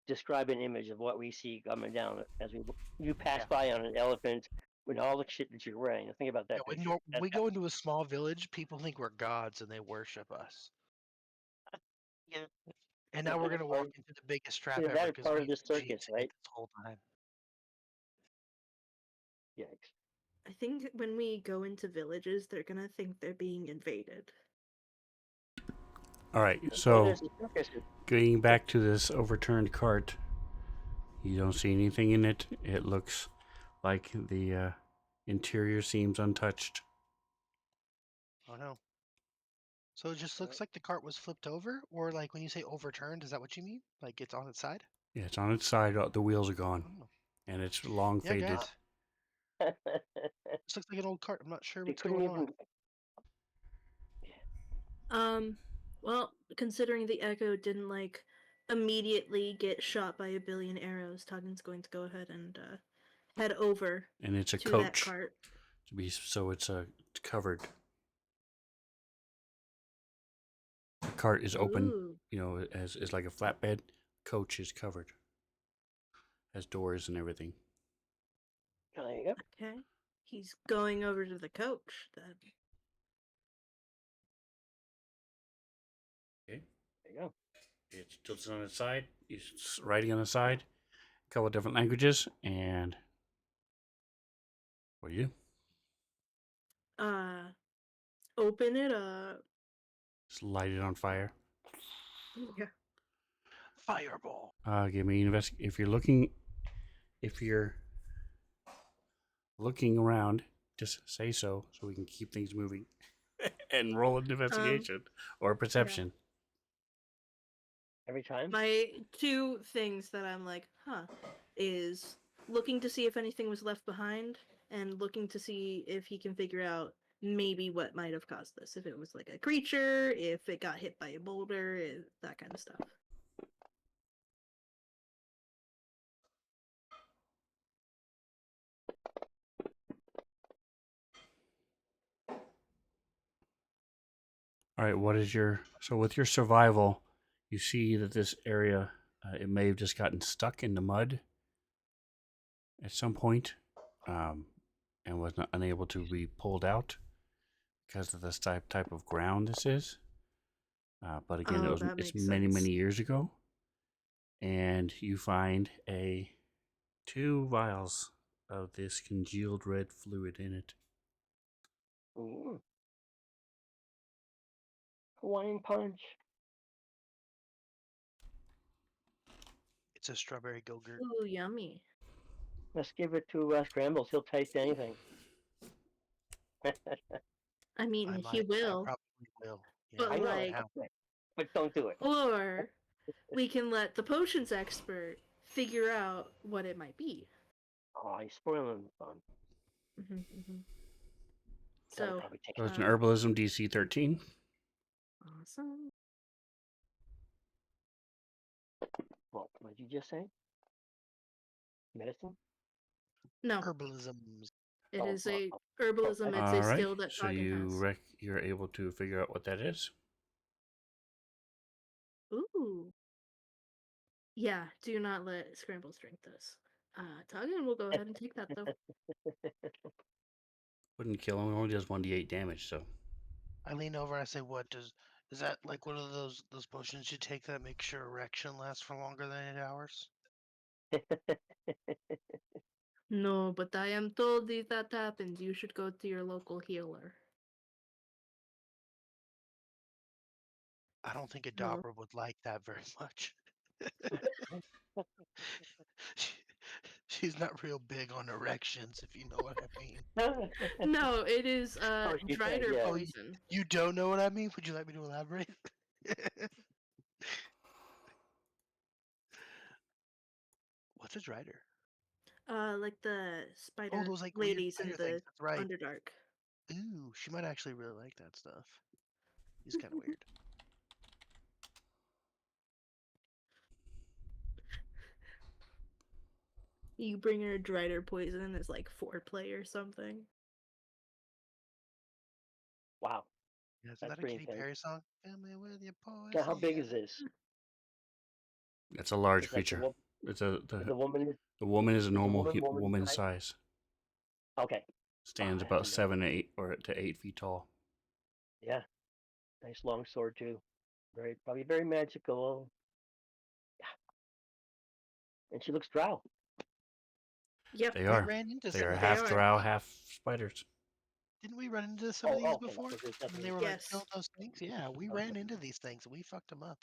describe an image of what we see coming down as you pass Yeah. by on an elephant with all the shit that you're wearing. Think about Yeah, that when picture. we go into a small village, people think we're gods and they worship us. Yeah. And Yeah, now we're that gonna part, walk into the biggest trap either ever that is because part we of the used circus, cheats in it right? this whole time. Yikes. I think when we go into villages, they're gonna think they're being invaded. All right, Oh, so there's a circus. getting back to this overturned cart, you don't see anything in it. It looks like the interior seems untouched. Oh no. So it just looks like the cart was flipped over, or like when you say overturned, is that what you mean? Like it's on its side? Yeah, it's on its side. The wheels are gone, Oh. and it's long Yeah, faded. guys. This looks like an old cart. I'm not sure They what's couldn't going on. even. Well, considering the Echo didn't like immediately get shot by a billion arrows, Tuggin's going to go ahead and head over And it's a to that coach cart. to be so it's covered. The cart is open. Ooh. You know, as is like a flatbed. Coach is covered, has doors and everything. There you go. Okay. He's going over to the coach then. Okay, There you go. it's tilted on its side. He's writing on the side, a couple of different languages, and what do you do? Open it up. Just light it on fire. Yeah. Fireball. Give me if you're looking around, just say so we can keep things moving, and roll an investigation or perception. Every time. My two things that I'm like, is looking to see if anything was left behind and looking to see if he can figure out maybe what might have caused this. If it was like a creature, if it got hit by a boulder, that kind of stuff. All right, what is your with your survival? You see that this area it may have just gotten stuck in the mud at some point, and was not unable to be pulled out because of this type of ground this is. But again, Oh, that it's makes many sense. years ago, and you find two vials of this congealed red fluid in it. Ooh. Hawaiian punch. It's a strawberry go-gurt. Ooh, yummy. Let's give it to Scrambles. He'll taste anything. I mean, I he might. I will, probably will. Yeah, but I know, like, but don't do it. or we can let the potions expert figure out what it might be. Oh, he's spoiling the fun. That'll So, probably take So it's an herbalism DC 13. awesome. What did you just say? Medicine? No, herbalisms. it is well, a herbalism. It's a All right, skill that so Toggin has. you're able to figure out what that is. Ooh. Yeah, do not let Scrambles drink this. Toggin will go ahead and take that though. Wouldn't kill him. It only does 1d8 damage. So I lean over and I say, "What is that like one of those potions you take that make sure erection lasts for longer than 8 hours?" No, but I am told if that happens, you should go to your local healer. I don't think a No. dauber would like that very much. She's not real big on erections, if you know what I mean. No, it is Oh, she said, drider yeah. Oh, poison. you don't know what I mean? Would you like me to elaborate? What's a drider? Like the spider Oh, those like weird ladies in spider things. the That's right. Underdark. Ooh, she might actually really like that stuff. He's kind of weird. You bring her drider poison as like foreplay or something. Wow. Yeah, isn't That's that a pretty Katy intense. Perry song? Fill me with your Now, how big is poison. this? It's a large It's like creature. It's a the woman is the woman is a the normal woman woman size. size. Okay. Stands That's about amazing. 7 to 8 feet tall. Yeah. Nice long sword too. Probably very magical. And she looks drow. Yep, They We are. ran into They some are of they half these. are. drow, half spiders. Didn't we run into some of Oh, these okay. before? So there's When they definitely were like Yes. killing those things? Yeah, we ran okay. into these things and we fucked them up.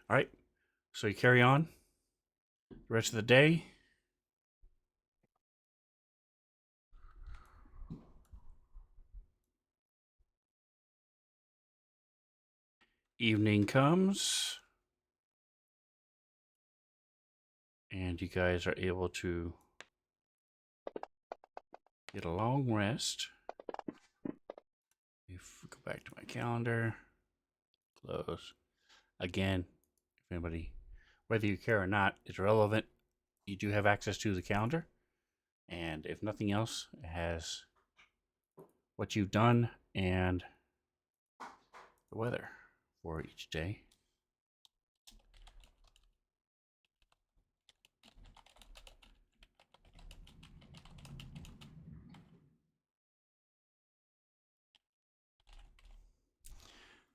All right. So you carry on the rest of the day. Evening comes, and you guys are able to get a long rest. If we go back to my calendar, close. Again, if anybody, whether you care or not, is relevant, you do have access to the calendar. And if nothing else, it has what you've done and the weather for each day.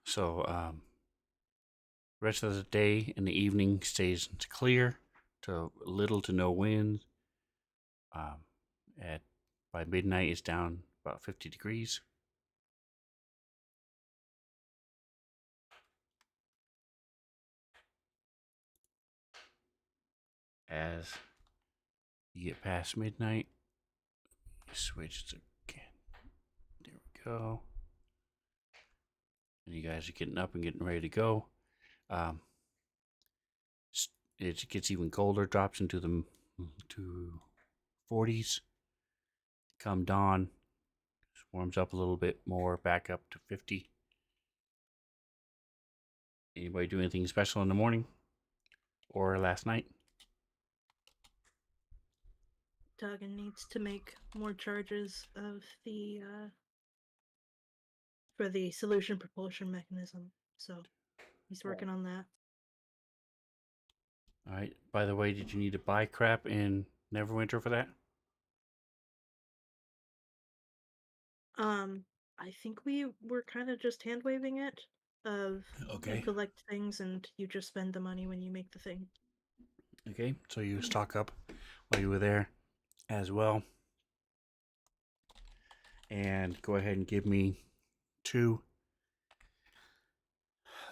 So, rest of the day and the evening stays clear to little to no wind. Um, at by midnight, it's down about 50 degrees. As you get past midnight, you switch to again. There we go. And you guys are getting up and getting ready to go. Um, it gets even colder, drops into the to 40s. Come dawn, warms up a little bit more, back up to 50. Anybody do anything special in the morning or last night? Duggan needs to make more charges of the for the solution propulsion mechanism. So he's working on that. All right. By the way, did you need to buy crap in Neverwinter for that? I think we were kind of just hand waving it. Of you Okay. collect things and you just spend the money when you make the thing. Okay. So you stock up while you were there as well. And go ahead and give me 2.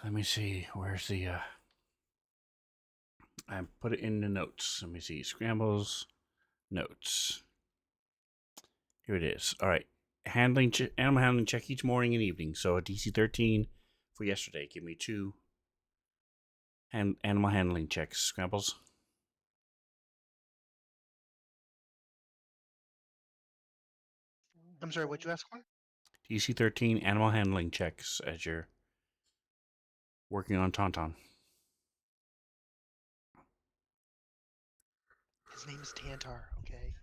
Let me see. Where's the I put it in the notes. Let me see. Scrambles notes. Here it is. All right. Animal handling check each morning and evening. So a DC 13 for yesterday. Give me 2 animal handling checks. Scrambles. I'm sorry, what'd you ask for? DC 13 animal handling checks as you're working on Tauntaun. His name is Tantar, okay?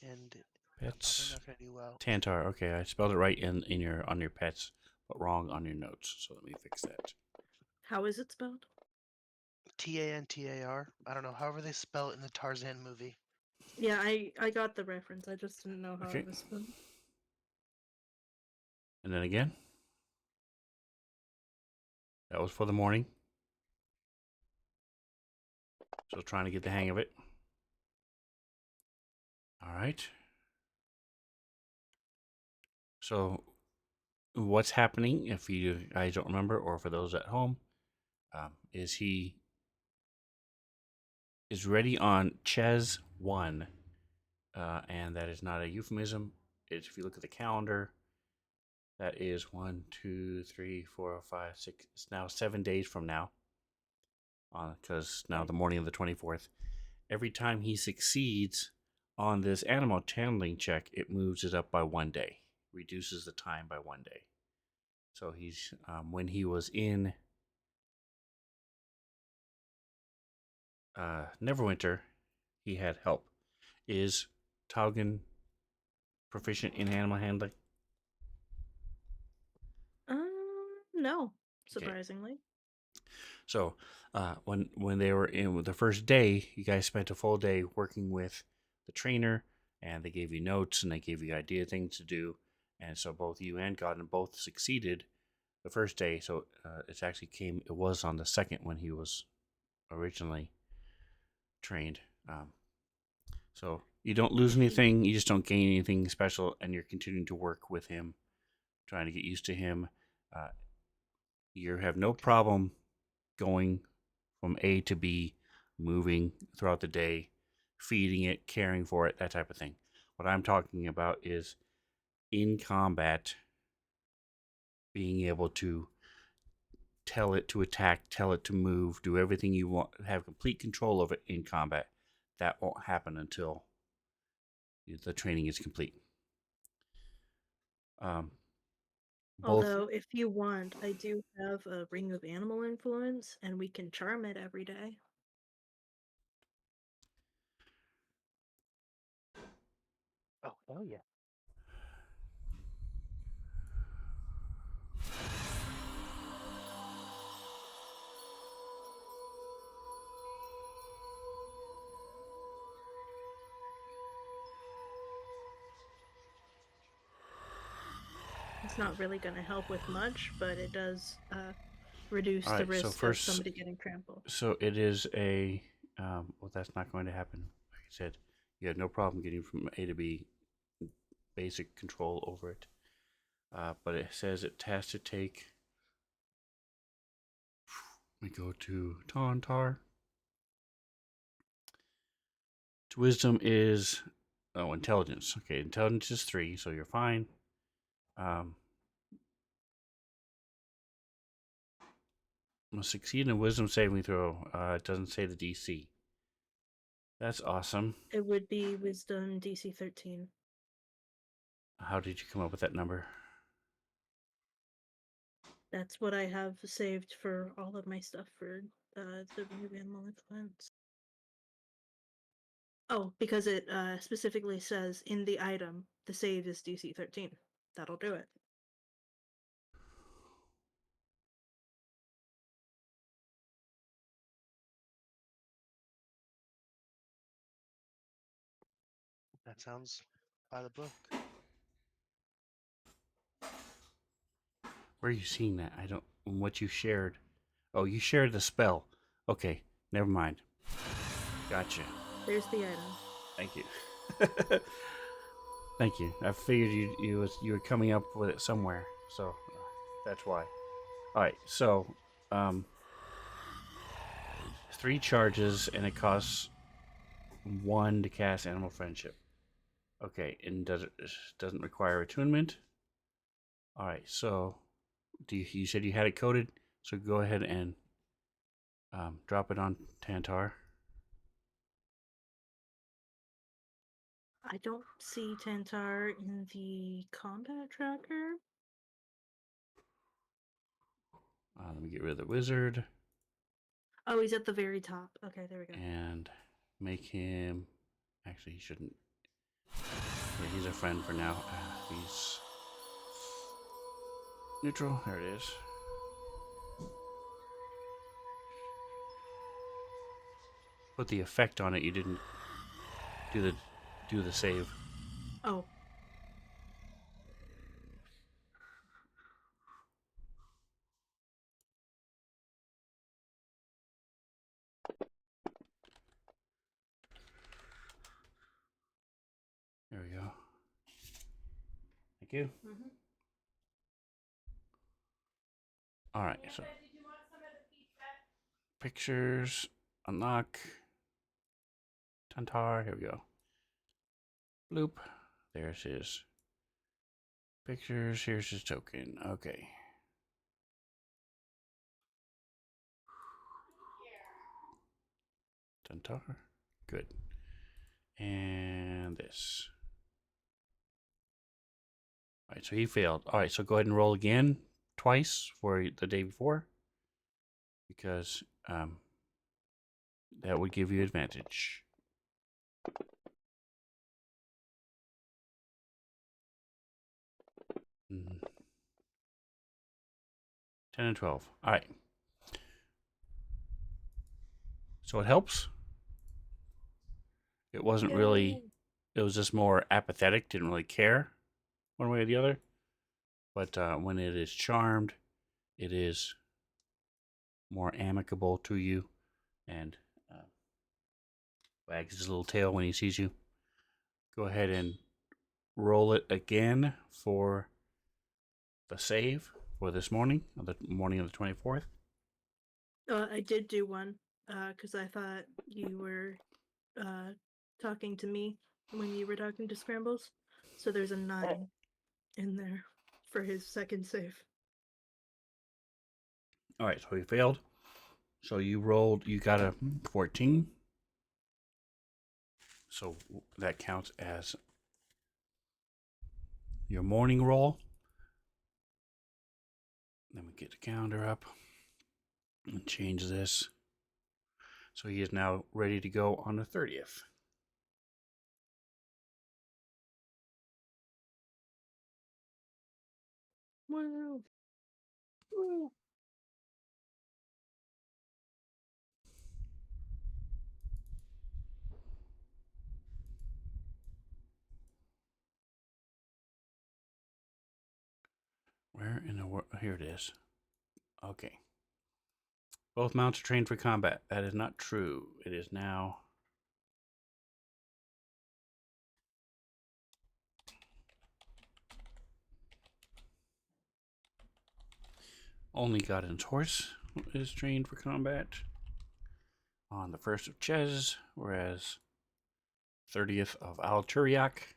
And I'm probably Pets. not gonna do well. Tantar. Okay, I spelled it right in your on your pets, but wrong on your notes. So let me fix that. How is it spelled? Tantar. I don't know. However they spell it in the Tarzan movie. Yeah, I got the reference. I just didn't know how Okay. it was spelled. And then again. That was for the morning. So trying to get the hang of it. All right. So what's happening, if you guys don't remember, or for those at home, is he is ready on Ches 1. And that is not a euphemism. It's, if you look at the calendar, that is 1, 2, 3, 4, 5, 6. It's now 7 days from now. Because now the morning of the 24th. Every time he succeeds on this animal handling check, it moves it up by 1 day, reduces the time by 1 day. So he's when he was in Neverwinter, he had help. Is Taugen proficient in animal handling? No, Okay. surprisingly. So when they were in the first day, you guys spent a full day working with the trainer, and they gave you notes and they gave you idea things to do, and so both you and Godden both succeeded the first day. So it actually came. It was on the second when he was originally trained. So you don't lose anything. You just don't gain anything special, and you're continuing to work with him, trying to get used to him. Uh, you have no problem going from A to B, moving throughout the day, feeding it, caring for it, that type of thing. What I'm talking about is in combat, being able to tell it to attack, tell it to move, do everything you want, have complete control of it in combat. That won't happen until the training is complete. Um, both. Although, if you want, I do have a ring of animal influence, and we can charm it every day. Oh, hell yeah. It's not really going to help with much, but it does reduce All the right. So risk of first, somebody getting trampled. so it is a. Well, that's not going to happen. Like I said, you had no problem getting from A to B. Basic control over it. But it says it has to take. We go to Tauntar. Wisdom is intelligence. Okay, intelligence is 3, so you're fine. Must succeed in a wisdom saving throw. It doesn't say the DC. That's awesome. It would be Wisdom DC 13. How did you come up with that number? That's what I have saved for all of my stuff for the ring of animal influence. Oh, because it specifically says in the item the save is DC 13. That'll do it. That sounds by the book. Where are you seeing that? I don't. What you shared? Oh, you shared the spell. Okay, never mind. Gotcha. There's the item. Thank you. Thank you. I figured you were coming up with it somewhere, so that's why. All right, so 3 charges, and it costs 1 to cast Animal Friendship. Okay, and doesn't require attunement. All right, so you said you had it coded, so go ahead and drop it on Tantar. I don't see Tantar in the combat tracker. Let me get rid of the wizard Oh, he's at the very top. Okay, there we go. and make him. Actually, he shouldn't. Yeah, he's a friend for now. He's neutral. There it is. Put the effect on it. You didn't do the save. Oh. There we go. Thank you. Mm-hmm. All right. So pictures, unlock, Tantar. Here we go. Bloop. There's his pictures. Here's his token. Okay. Tantar. Good. And this. All right, so he failed. All right, so go ahead and roll again twice for the day before, because that would give you advantage. Mm. 10 and 12. All right. So it helps. It wasn't really, it was just more apathetic, didn't really care one way or the other. But when it is charmed, it is more amicable to you and wags his little tail when he sees you. Go ahead and roll it again for the save for this morning, the morning of the 24th. I did do one because I thought you were talking to me when you were talking to Scrambles. So there's a 9 in there for his second save. All right, so he failed. So you got a 14. So that counts as your morning roll. Let me get the calendar up and change this. So he is now ready to go on the 30th. Wow. Woo. Where in the world? Here it is. Okay. Both mounts are trained for combat. That is not true. It is now. Only Godin's horse is trained for combat on the 1st of Ches, whereas 30th of Alturiak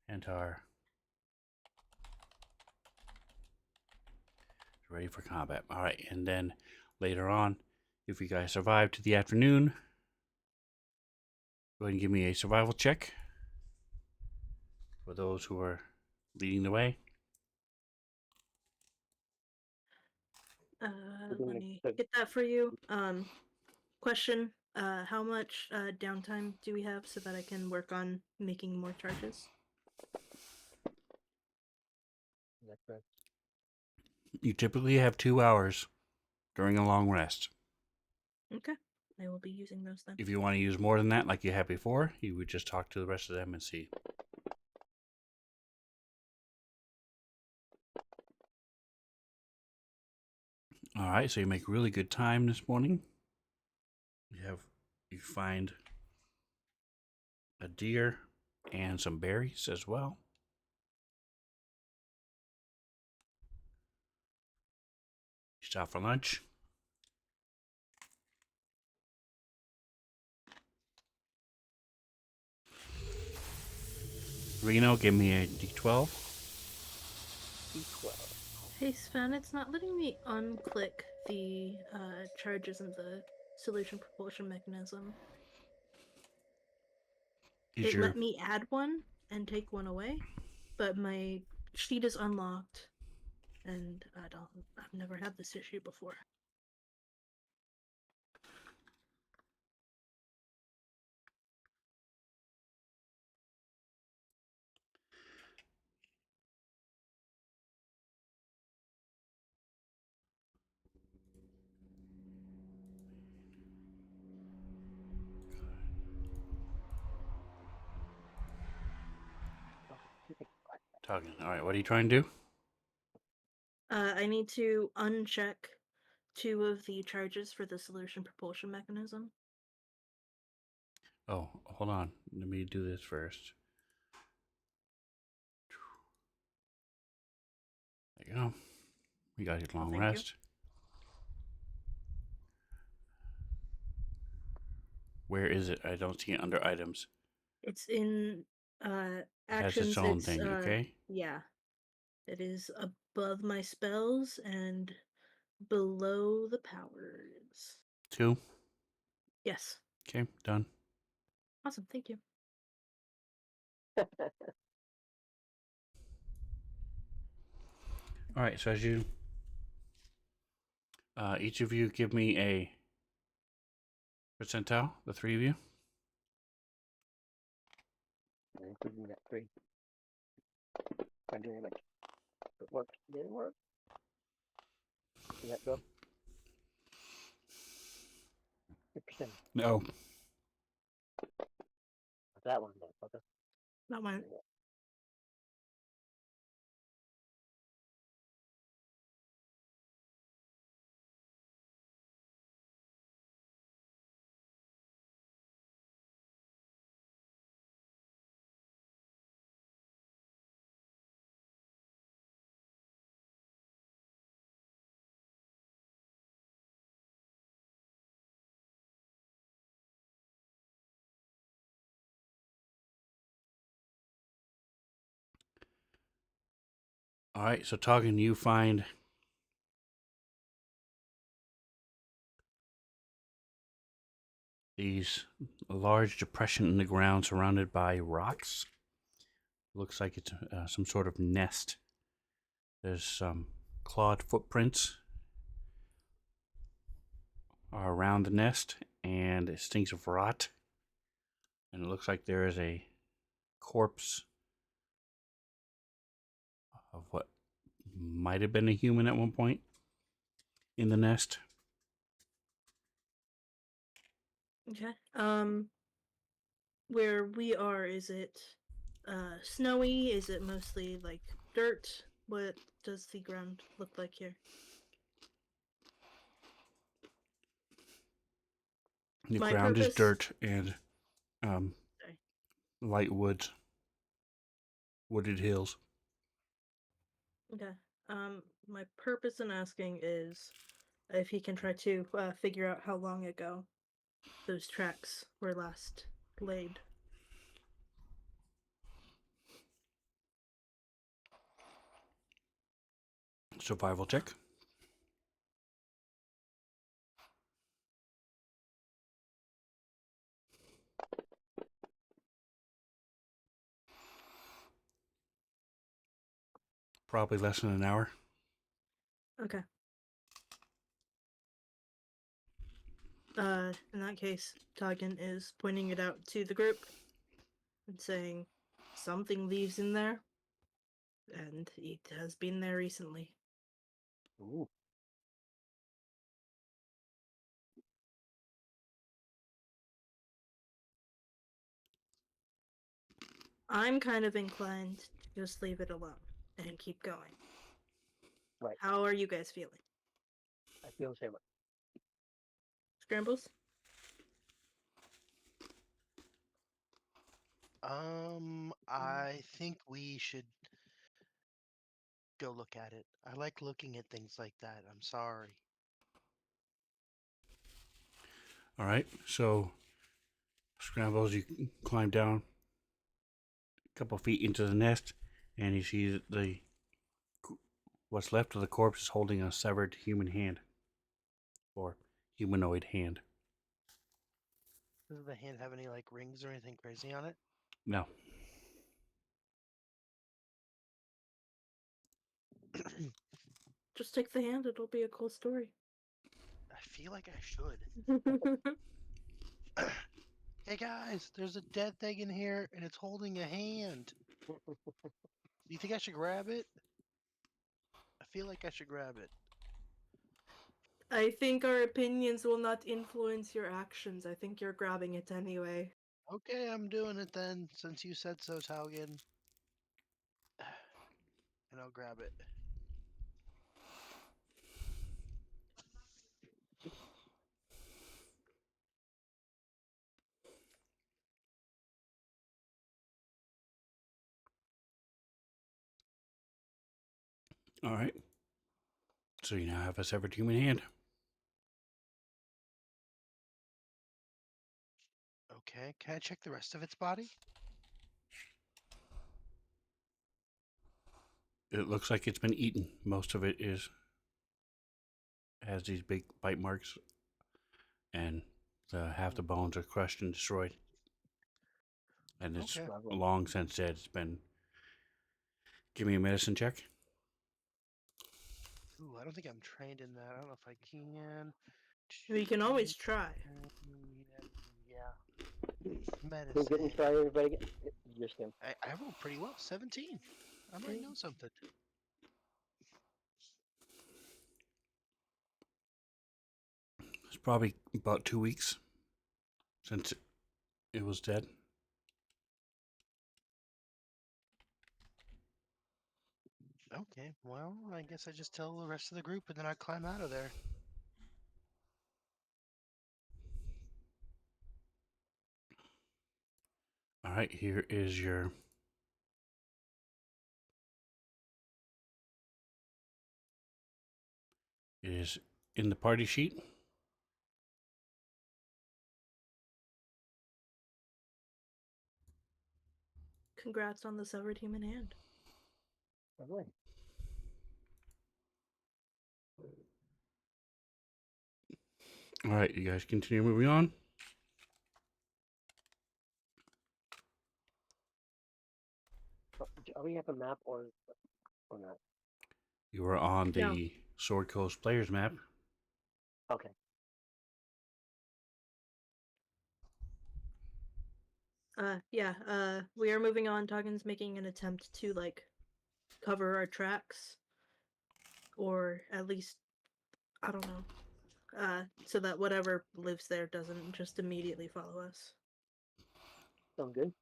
and are ready for combat. All right, and then later on, if you guys survive to the afternoon, go ahead and give me a survival check for those who are leading the way. Let me get that for you. Question: how much downtime do we have so that I can work on making more charges? That's right. You typically have 2 hours during a long rest. Okay, I will be using those then. If you want to use more than that, like you had before, you would just talk to the rest of them and see. All right, so you make really good time this morning. You find a deer and some berries as well. You stop for lunch. Reno, give me a D12. D12. Hey Sven, it's not letting me unclick the charges in the solution propulsion mechanism. It let me add one and take one away, but my sheet is unlocked, and I've never had this issue before. Talking. All right, what are you trying to do? I need to uncheck 2 of the charges for the solution propulsion mechanism. Oh, hold on. Let me do this first. There you go. You got your long thank rest. Where is it? I don't see it under items. It's in It has actions. its own thing, okay? Yeah. It is above my spells and below the powers. 2. Yes. Okay, done. Awesome, thank you. All right, so as you, each of you give me a percentile, the 3 of you. Including that 3. I'm doing it. It worked. Didn't work. Did that go? 50%. No. That one, motherfucker. That one. All right, so talking, you find these large depression in the ground surrounded by rocks. Looks like it's some sort of nest. There's some clawed footprints around the nest, and it stinks of rot. And it looks like there is a corpse of what might have been a human at one point in the nest. Okay. Where we are, is it snowy? Is it mostly like dirt? What does the ground look like here? The My ground is purpose- dirt and Sorry. light woods, wooded hills. Okay. My purpose in asking is if he can try to figure out how long ago those tracks were last laid. Survival check. Probably less than an hour. Okay. In that case, Tagen is pointing it out to the group and saying something leaves in there, and it has been there recently. Ooh. I'm kind of inclined to just leave it alone and keep going. Right. How are you guys feeling? I feel the same way. Scrambles? I think we should go look at it. I like looking at things like that. I'm sorry. All right, so Scrambles, you climb down a couple feet into the nest, and you see that what's left of the corpse is holding a severed human hand, or humanoid hand. Does the hand have any like rings or anything crazy on it? No. Just take the hand, it'll be a cool story. I feel like I should. Hey guys, there's a dead thing in here and it's holding a hand. Do you think I should grab it? I feel like I should grab it. I think our opinions will not influence your actions. I think you're grabbing it anyway. Okay, I'm doing it then, since you said so, Taugen. And I'll grab it. All right. So you now have a severed human hand. Okay, can I check the rest of its body? It looks like it's been eaten. Most of it has these big bite marks, and half the bones are crushed and destroyed. And it's Okay. long since dead. It's been. Give me a medicine check. Ooh, I don't think I'm trained in that. I don't know if I can. We can always try. Yeah. Who Medicine. didn't try everybody? Just him. I rolled pretty well. 17. I might know something. It's probably about 2 weeks since it was dead. Okay, well, I guess I just tell the rest of the group and then I climb out of there. All right, here is your it is in the party sheet. Congrats on the severed human hand. Lovely. All right, you guys continue moving on. Are we have a map or not? You are on the No. Sword Coast players map. Okay. We are moving on. Toggen's making an attempt to like cover our tracks, or at least I don't know, so that whatever lives there doesn't just immediately follow us. Sound good?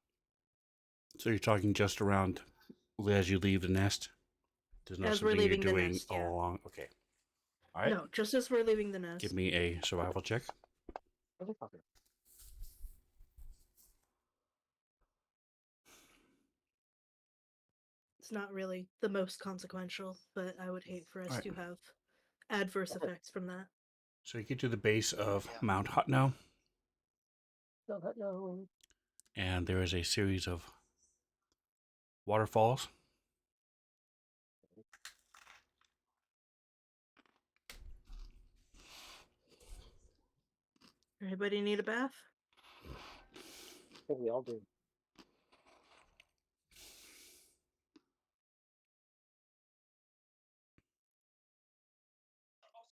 So you're talking just around as you leave the nest. There's not As we're something you're leaving the doing nest, all yeah. along. Okay. All right. No, just as we're leaving the nest. Give me a survival check. Motherfucker. It's not really the most consequential, but I would hate for us Alright. to have adverse effects from that. So you get to the base of Yeah. Mount Hutno, No. and there is a series of waterfalls. Anybody need a bath? I think we all do.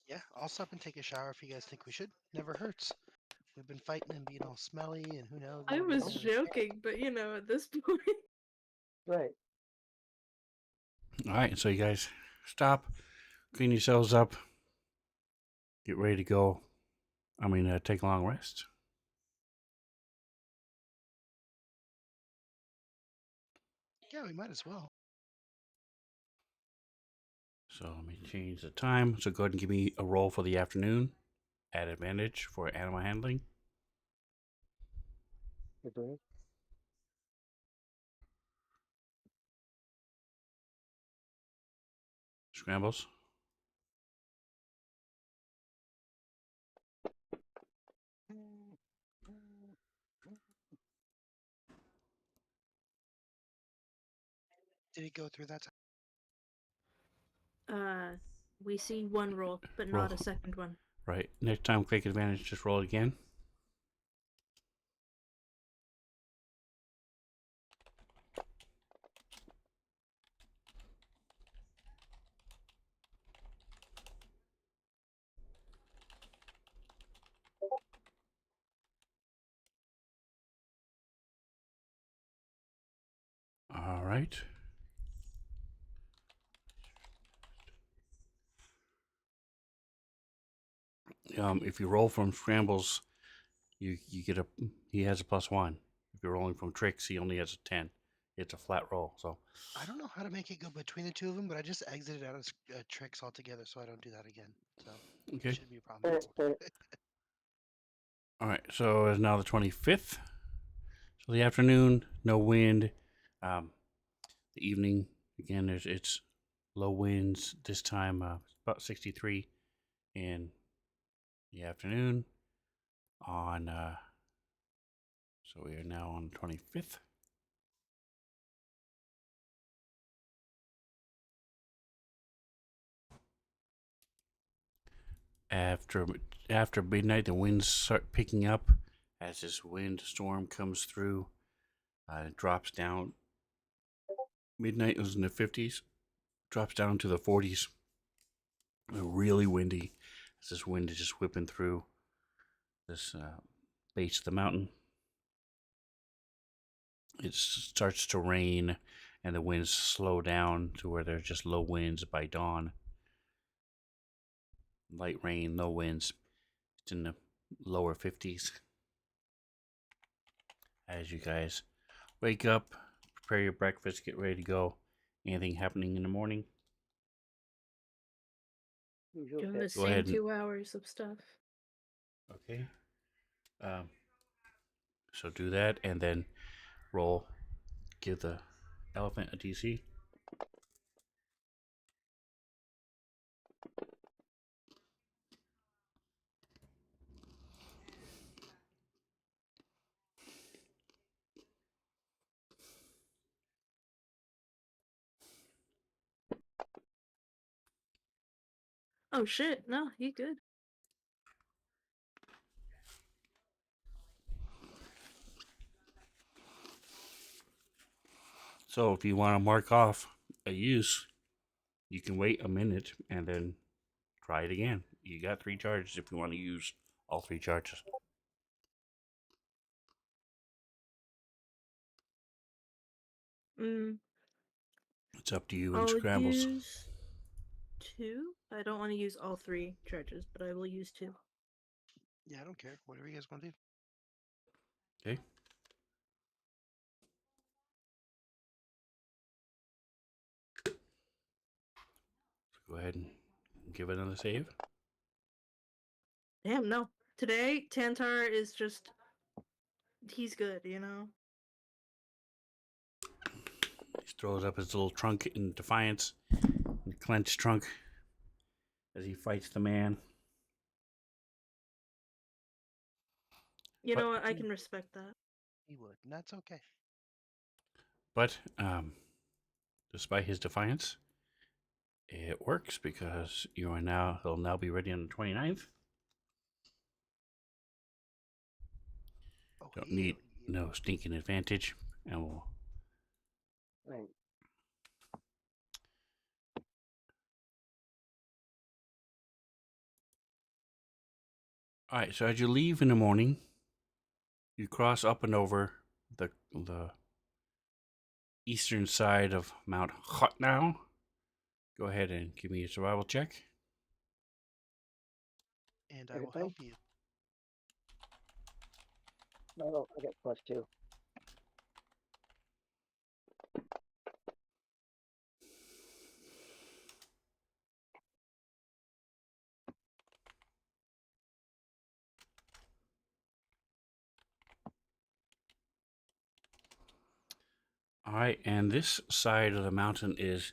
Yeah, I'll stop and take a shower if you guys think we should. Never hurts. We've been fighting and being all smelly, and who knows. I what we're was gonna- joking, but you know, at this point. Right. All right, so you guys stop, clean yourselves up, get ready to go. Take a long rest. Yeah, we might as well. So let me change the time. So go ahead and give me a roll for the afternoon at advantage for animal handling. You're doing it. Scrambles. Did it go through that time? We see one roll, but Roll. not a second one. Right. Next time, click advantage, just roll it again. All right. If you roll from scrambles, you get a he has a +1. If you're rolling from tricks, he only has a 10. It's a flat roll. So I don't know how to make it go between the two of them, but I just exited out of tricks altogether, so I don't do that again. So okay. it shouldn't be a problem. All right. So it's now the 25th. So the afternoon, no wind. The evening again, it's low winds. This time, about 63 in the afternoon. So we are now on the 25th. After midnight, the winds start picking up as this wind storm comes through. It drops down. Midnight was in the 50s, drops down to the 40s. Really windy as this wind is just whipping through this base of the mountain. It starts to rain, and the winds slow down to where there's just low winds by dawn. Light rain, low winds. It's in the lower 50s. as you guys wake up, prepare your breakfast, get ready to go. Anything happening in the morning? Usual Doing fit. the Go same ahead and- 2 hours of stuff. Okay. Um, so do that and then roll. Give the elephant a DC. Oh shit! No, you good? So if you want to mark off a use, you can wait a minute and then try it again. You got 3 charges if you want to use all 3 charges. Mm, It's up to you and I'll Scrambles. use 2. I don't want to use all 3 charges, but I will use 2. Yeah, I don't care. Whatever you guys want to do. Okay. Go ahead and give it another save. Damn, no. Today, Tantar is just. He's good, you know? He throws up his little trunk in defiance, the clenched trunk, as he fights the man. You But- know what? I can respect that. He would, and that's okay. But despite his defiance, it works because he'll now be ready on the 29th. Oh, Don't hell need yeah. no stinking advantage, and we'll. Right. All right. So as you leave in the morning, you cross up and over the eastern side of Mount Hotnow. Go ahead and give me a survival check. And I Every will time? help you. No, I got +2. All right, and this side of the mountain is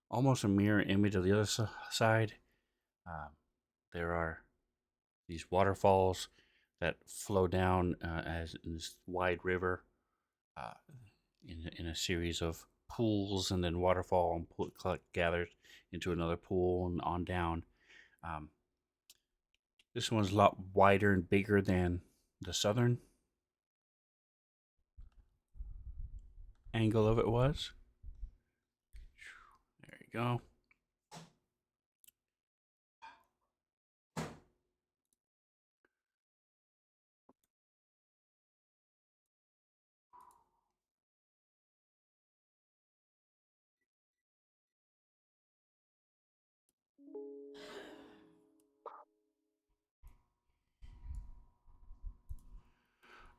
almost a mirror image of the other side. There are these waterfalls that flow down as in this wide river uh, in a series of pools, and then waterfall and pool gathers into another pool and on down. Um, this one's a lot wider and bigger than the southern angle of it was. There you go.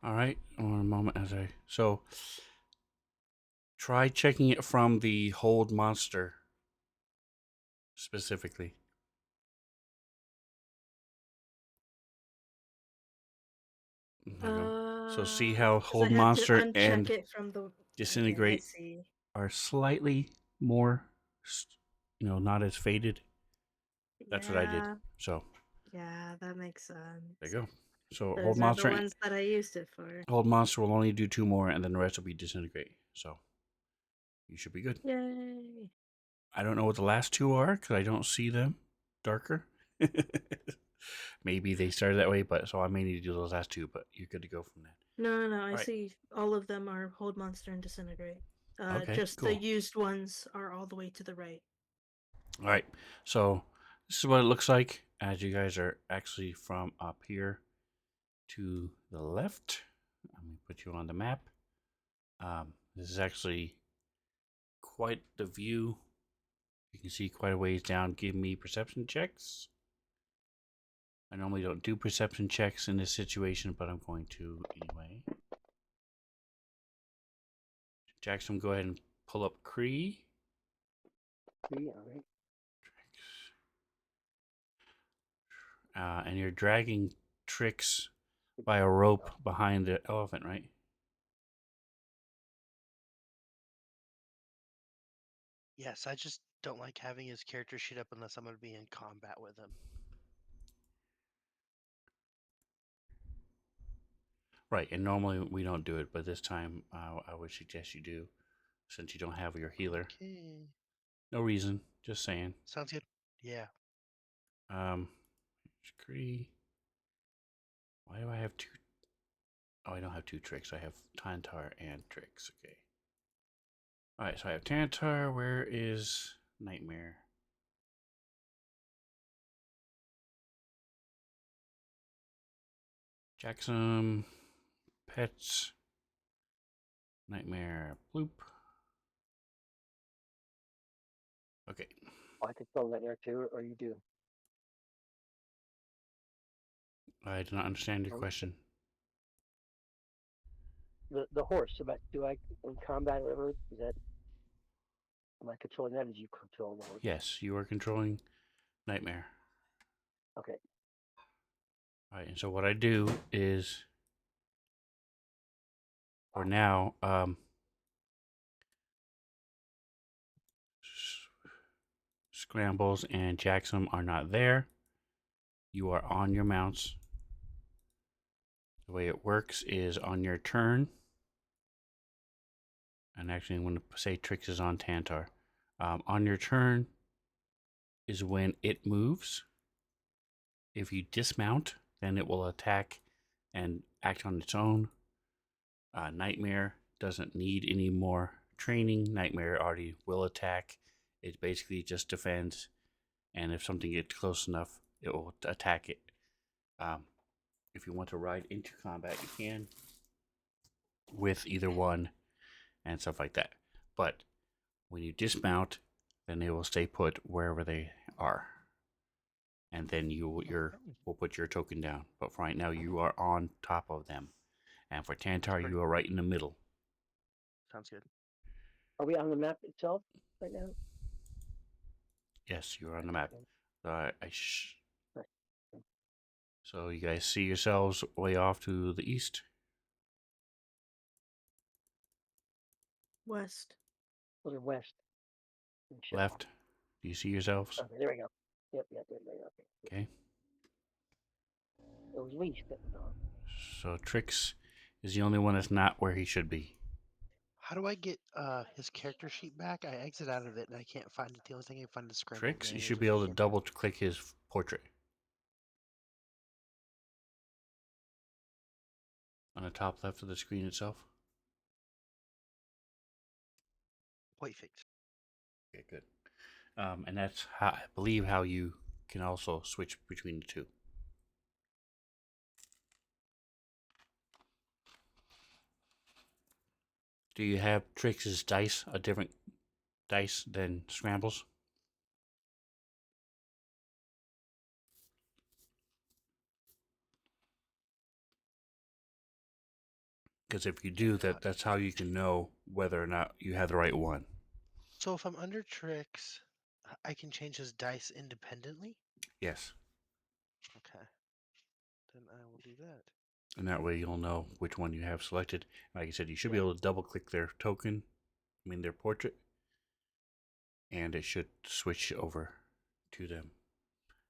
All right, one moment as I try checking it from the hold monster specifically. There you go. So see how 'Cause I hold had to monster uncheck and it from the. Okay, I disintegrate see. are slightly more, not as faded. That's what I did. Yeah, So yeah, that makes sense. there you go. So Those hold are monster, the ones that I used it for. hold monster will only do 2 more, and then the rest will be disintegrate. So you should be good. Yay! I don't know what the last 2 are because I don't see them darker. Maybe they started that way, but so I may need to do those last 2. But you're good to go from that. No, I Right. see all of them are hold monster and disintegrate. Okay, Just cool. the used ones are all the way to the right. All right, so this is what it looks like as you guys are actually from up here to the left. I'm going to put you on the map. This is actually quite the view. You can see quite a ways down. Give me perception checks. I normally don't do perception checks in this situation, but I'm going to anyway. Jackson, go ahead and pull up Cree. Three, all right. And you're dragging Trix by a rope behind the elephant, right? Yes, I just don't like having his character sheet up unless I'm going to be in combat with him. Right, and normally we don't do it, but this time I would suggest you do, since you don't have your healer. Okay. No reason, just saying. Sounds good. Yeah. Cree. Why do I have two? Oh, I don't have two Tricks. I have Tantar and Tricks. Okay. All right, so I have Tantar. Where is Nightmare? Jackson. Pets. Nightmare. Bloop. Okay. I could throw that there too, or you do. I did not understand your question. The horse. About do I in combat or whatever? Is that am I controlling that? Or do you control the horse? Yes, you are controlling Nightmare. Okay. All right, and so what I do is, for now, Scrambles and Jackson are not there. You are on your mounts. The way it works is on your turn. And actually, I'm going to say Trix is on Tantar. On your turn is when it moves. If you dismount, then it will attack and act on its own. Nightmare doesn't need any more training. Nightmare already will attack. It basically just defends. And if something gets close enough, it will attack it. If you want to ride into combat, you can with either one and stuff like that. But when you dismount, then they will stay put wherever they are. And then you will put your token down. But for right now, you are on top of them. And for Tantar, you are right in the middle. Sounds good. Are we on the map itself right now? Yes, you are on the map. Okay. So, so you guys see yourselves way off to the east? West. Was it west? Left? Do you see yourselves? Okay, there we go. Yep, there we go. Okay. It was least. So Trix is the only one that's not where he should be. How do I get his character sheet back? I exit out of it and I can't find it. The only thing I can find is Scramble. Trix, you should be able to double click his portrait. On the top left of the screen itself. Perfect. Okay, good. And that's how, I believe how you can also switch between the two. Do you have Trix's dice, a different dice than Scrambles? Because if you do, that's how you can know whether or not you have the right one. So if I'm under Trix, I can change his dice independently? Yes. Okay. Then I will do that. And that way you'll know which one you have selected. Like I said, you should be able to double click their token, their portrait, and it should switch over to them.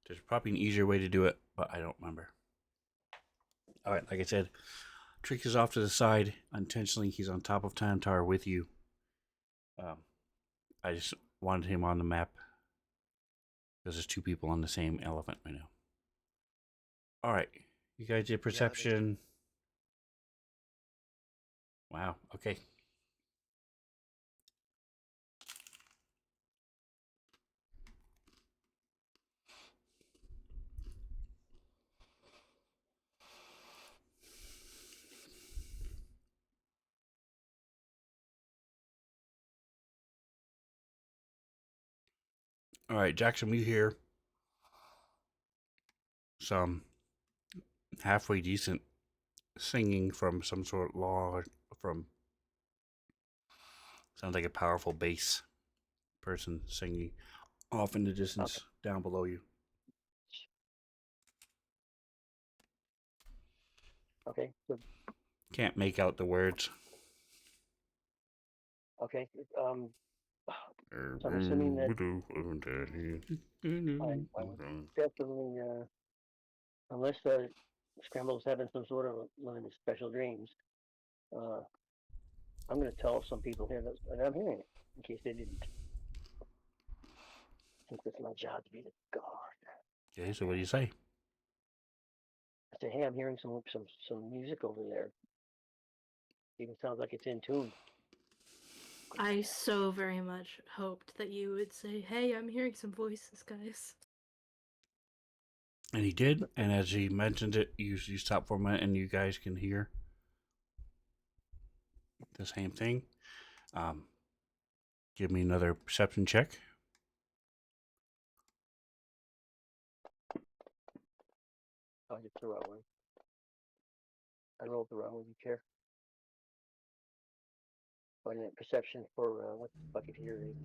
There's probably an easier way to do it, but I don't remember. All right, like I said, Trix is off to the side. Intentionally, he's on top of Tantar with you. I just wanted him on the map because there's two people on the same elephant right now. All right, you guys did perception. Wow, okay. All right, Jackson, we hear some halfway decent singing from some sort of law from Sounds like a powerful bass person singing off in the distance down below you. Okay. So, Can't make out the words. okay. So I'm assuming that I'm definitely, unless Scramble's having some sort of one of his special dreams, uh, I'm going to tell some people here that I'm hearing it in case they didn't. Since it's my job to be the guard. Okay, so what do you say? I say, hey, I'm hearing some music over there. Even sounds like it's in tune. I so very much hoped that you would say, "Hey, I'm hearing some voices, guys." And he did, and as he mentioned it, you stop for a minute and you guys can hear the same thing. Give me another perception check. I just threw out one. I rolled the wrong one. You care? Finding that perception for what the bucket here is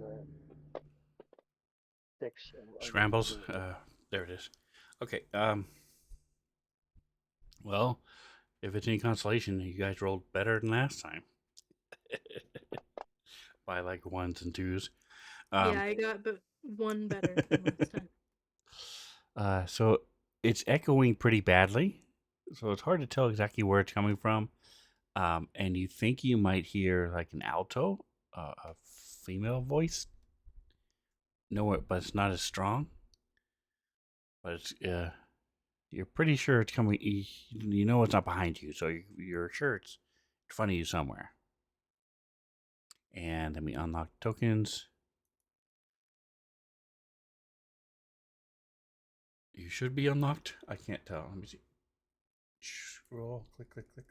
6. Scrambles. There it is. Okay. Well, if it's any consolation, you guys rolled better than last time. By like ones and twos. Yeah, I got but one better than last time. So it's echoing pretty badly. So it's hard to tell exactly where it's coming from. And you think you might hear like an alto, a female voice. No, but it's not as strong. But it's you're pretty sure it's coming. You know it's not behind you, so you're sure it's in front of you somewhere. And let me unlock tokens. You should be unlocked. I can't tell. Let me see. Scroll. Click, click, click.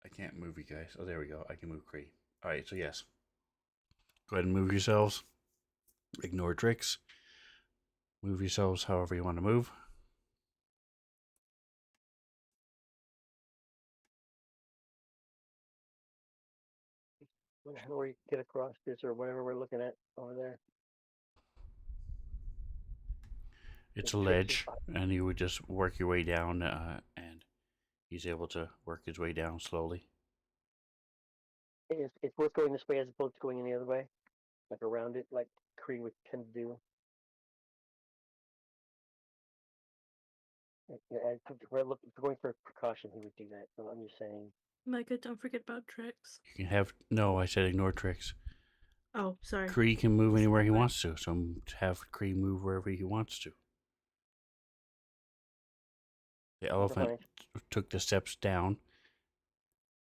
I can't move you guys. Oh, there we go. I can move Cree. All right, so yes. Go ahead and move yourselves. Ignore tricks. Move yourselves however you want to move. How do we get across this or whatever we're looking at over there? It's a ledge, and you would just work your way down, and he's able to work his way down slowly. It's worth going this way as opposed to going any other way, like around it, like Kree would tend to do. If we're going for precaution, he would do that. So I'm just saying. Micah, don't forget about tricks. You can have no. I said ignore tricks. Oh, sorry. Kree can move anywhere he wants to, so have Kree move wherever he wants to. The elephant took the steps down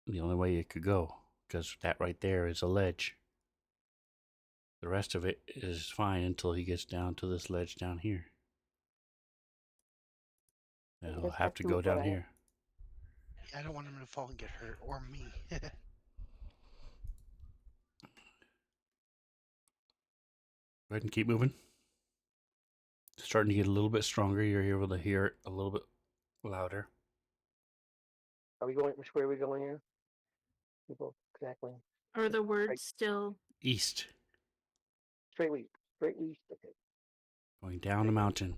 the only way it could go, because that right there is a ledge. The rest of it is fine until he gets down to this ledge down here. And he'll have to go down here. I don't want him to fall and get hurt, or me. Go ahead and keep moving. It's starting to get a little bit stronger. You're able to hear it a little bit louder. Are we going? Which way are we going here? People, exactly. Are the words still east? Straight east. Straight east. Okay. Going down the mountain.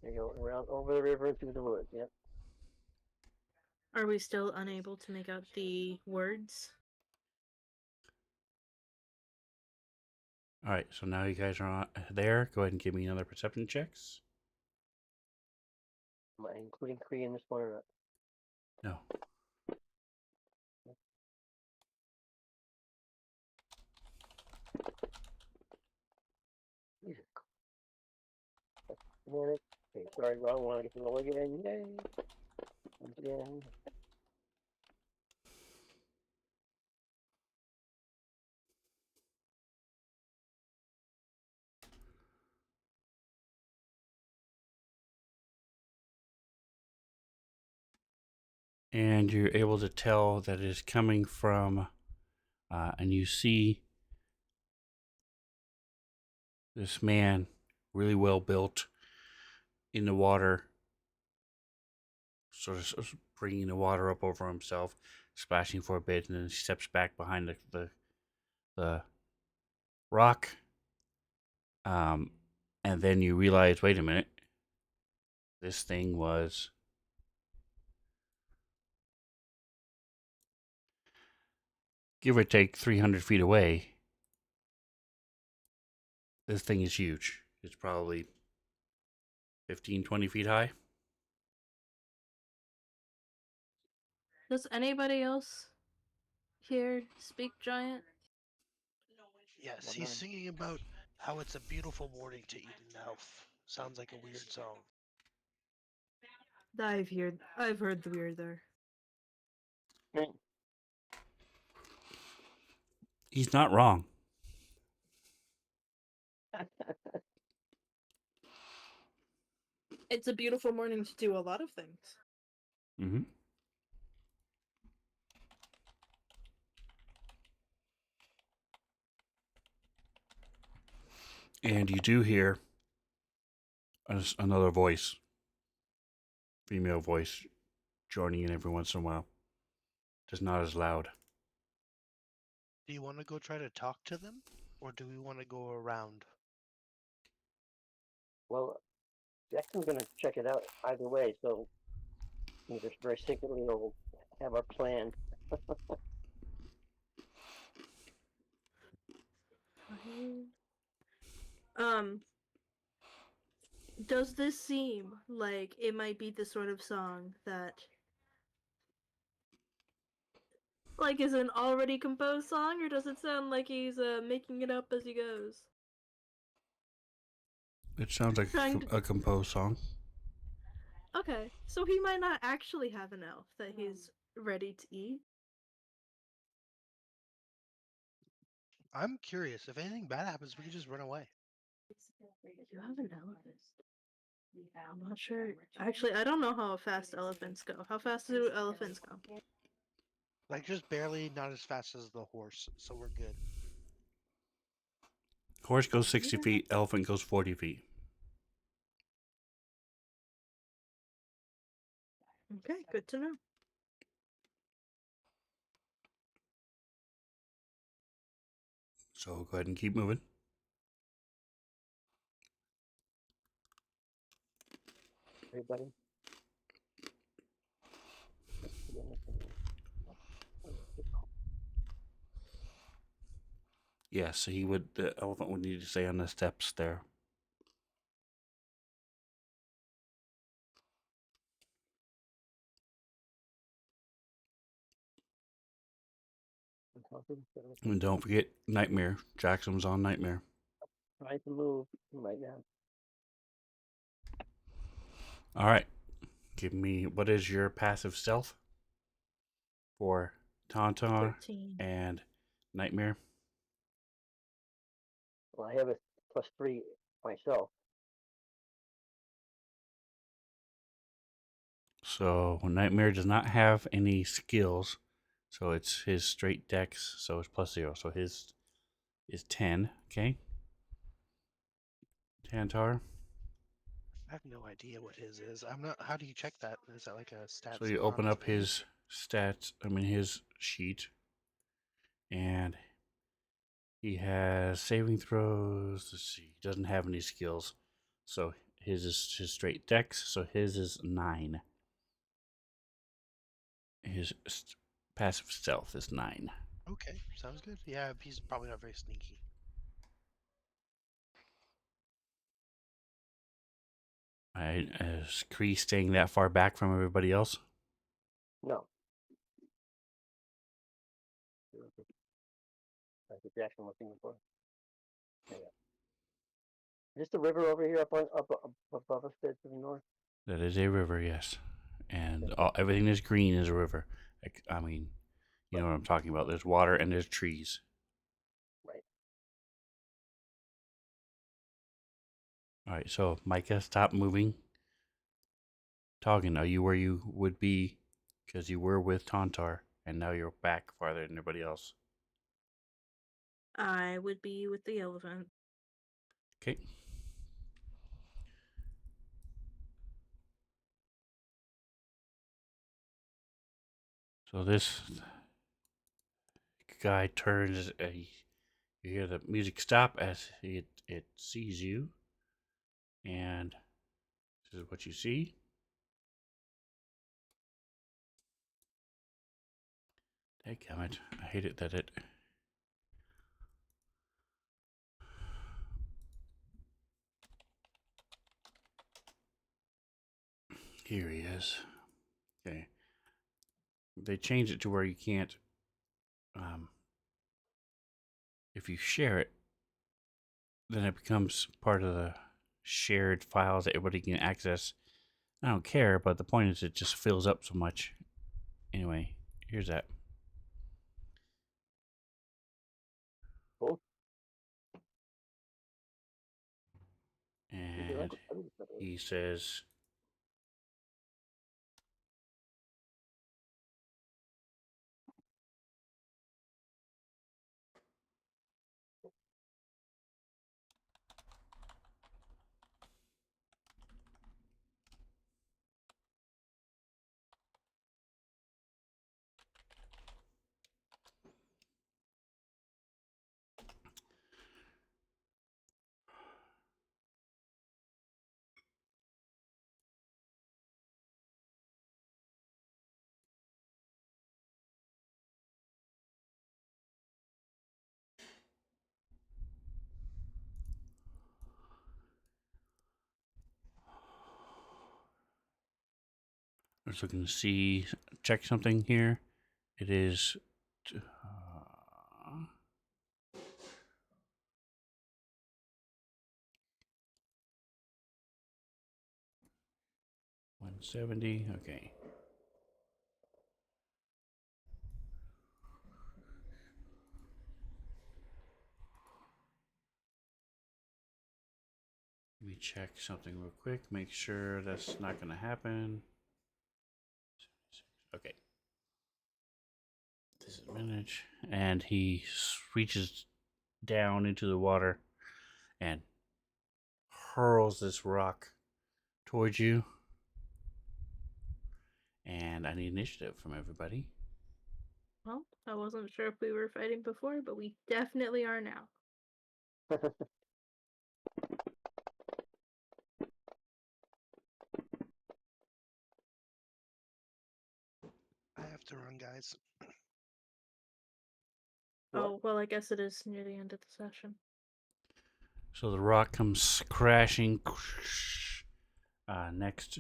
There you go. Around over the river through the woods. Yep. Are we still unable to make out the words? All right, so now you guys are there. Go ahead and give me another perception checks. Am I including Kree in this one or not? No. Jesus. Okay, sorry, wrong one. I get to roll again. Yay. Once again. And you're able to tell that it is coming from, and you see this man, really well built, in the water, sort of bringing the water up over himself, splashing for a bit, and then he steps back behind the rock. And then you realize, wait a minute, this thing was give or take 300 feet away. This thing is huge. It's probably 15, 20 feet high. Does anybody else here speak giant? Yes, Well, he's none. singing about how it's a beautiful morning to eat an elf. Sounds like a weird song. I've heard the weird there. Hmm. He's not wrong. It's a beautiful morning to do a lot of things. Mm-hmm. And you do hear another voice, female voice, joining in every once in a while. Just not as loud. Do you want to go try to talk to them? Or do we want to go around? Well, Jackson's gonna check it out either way, so either very secretly or we'll have our plan. Um, does this seem like it might be the sort of song that like is an already composed song, or does it sound like he's making it up as he goes? It sounds like Trying to... a composed song. Okay, so he might not actually have an elf that he's ready to eat. I'm curious. If anything bad happens, we can just run away. You have an elephant. I'm not sure. Actually, I don't know how fast elephants go. How fast do elephants go? Like, just barely not as fast as the horse, so we're good. Horse goes 60 feet, elephant goes 40 feet. Okay, good to know. So go ahead and keep moving. Everybody. Yes, the elephant would need to stay on the steps there. And don't forget Nightmare. Jackson's on Nightmare. Trying to move right now. All right. Give me, what is your passive stealth for Tauntaun 13. and Nightmare? Well, I have a +3 myself. So Nightmare does not have any skills. So it's his straight dex. So it's +0. So his is 10. Okay. Tantar. I have no idea what his is. I'm not. How do you check that? Is that like a stats? So you on open his up page? his stats, his sheet, and he has saving throws. Let's see, he doesn't have any skills. So his is his straight dex, so his is 9. His passive stealth is 9. Okay, sounds good. Yeah, he's probably not very sneaky. Alright, is Kree staying that far back from everybody else? No. That's what Jackson was looking for. Yeah. Is this the river over here up above us there to the north? That is a river, yes. And Okay. everything that's green is a river. I mean, you know what I'm talking about. There's water and there's trees. Right. Alright, so Micah, stop moving. Toggin, are you where you would be? Because you were with Tauntar, and now you're back farther than everybody else. I would be with the elephant. Okay. So this guy turns. You hear the music stop as it sees you, and this is what you see. Dadgummit, I hate it that it. Here he is. Okay. They changed it to where you can't. If you share it, then it becomes part of the shared files that everybody can access. I don't care, but the point is it just fills up so much. Anyway, here's that. Cool. And he says, I was looking to see, check something here. It is 170. Okay. Let me check something real quick. Make sure that's not going to happen. Okay. This is manage, and he reaches down into the water and hurls this rock towards you. And I need initiative from everybody. Well, I wasn't sure if we were fighting before, but we definitely are now. I have to run, guys. Oh, well, I guess it is near the end of the session. So the rock comes crashing next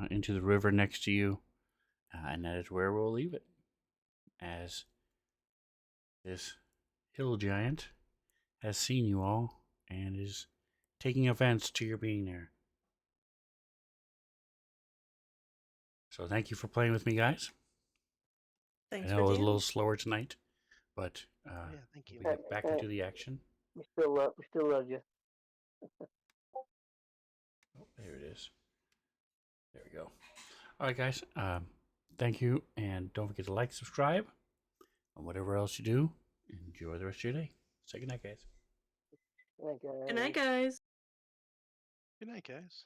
into the river next to you, and that is where we'll leave it. As this hill giant has seen you all and is taking offense to your being there. So thank you for playing with me, guys. Thanks I for know it was a doing little slower tonight, but Yeah, thank you. we get back into the action. We still love you. Oh, there it is. There we go. All right, guys. Thank you, and don't forget to like, subscribe, and whatever else you do. Enjoy the rest of your day. Say good night, guys. Like, Good night, guys. Good night, guys.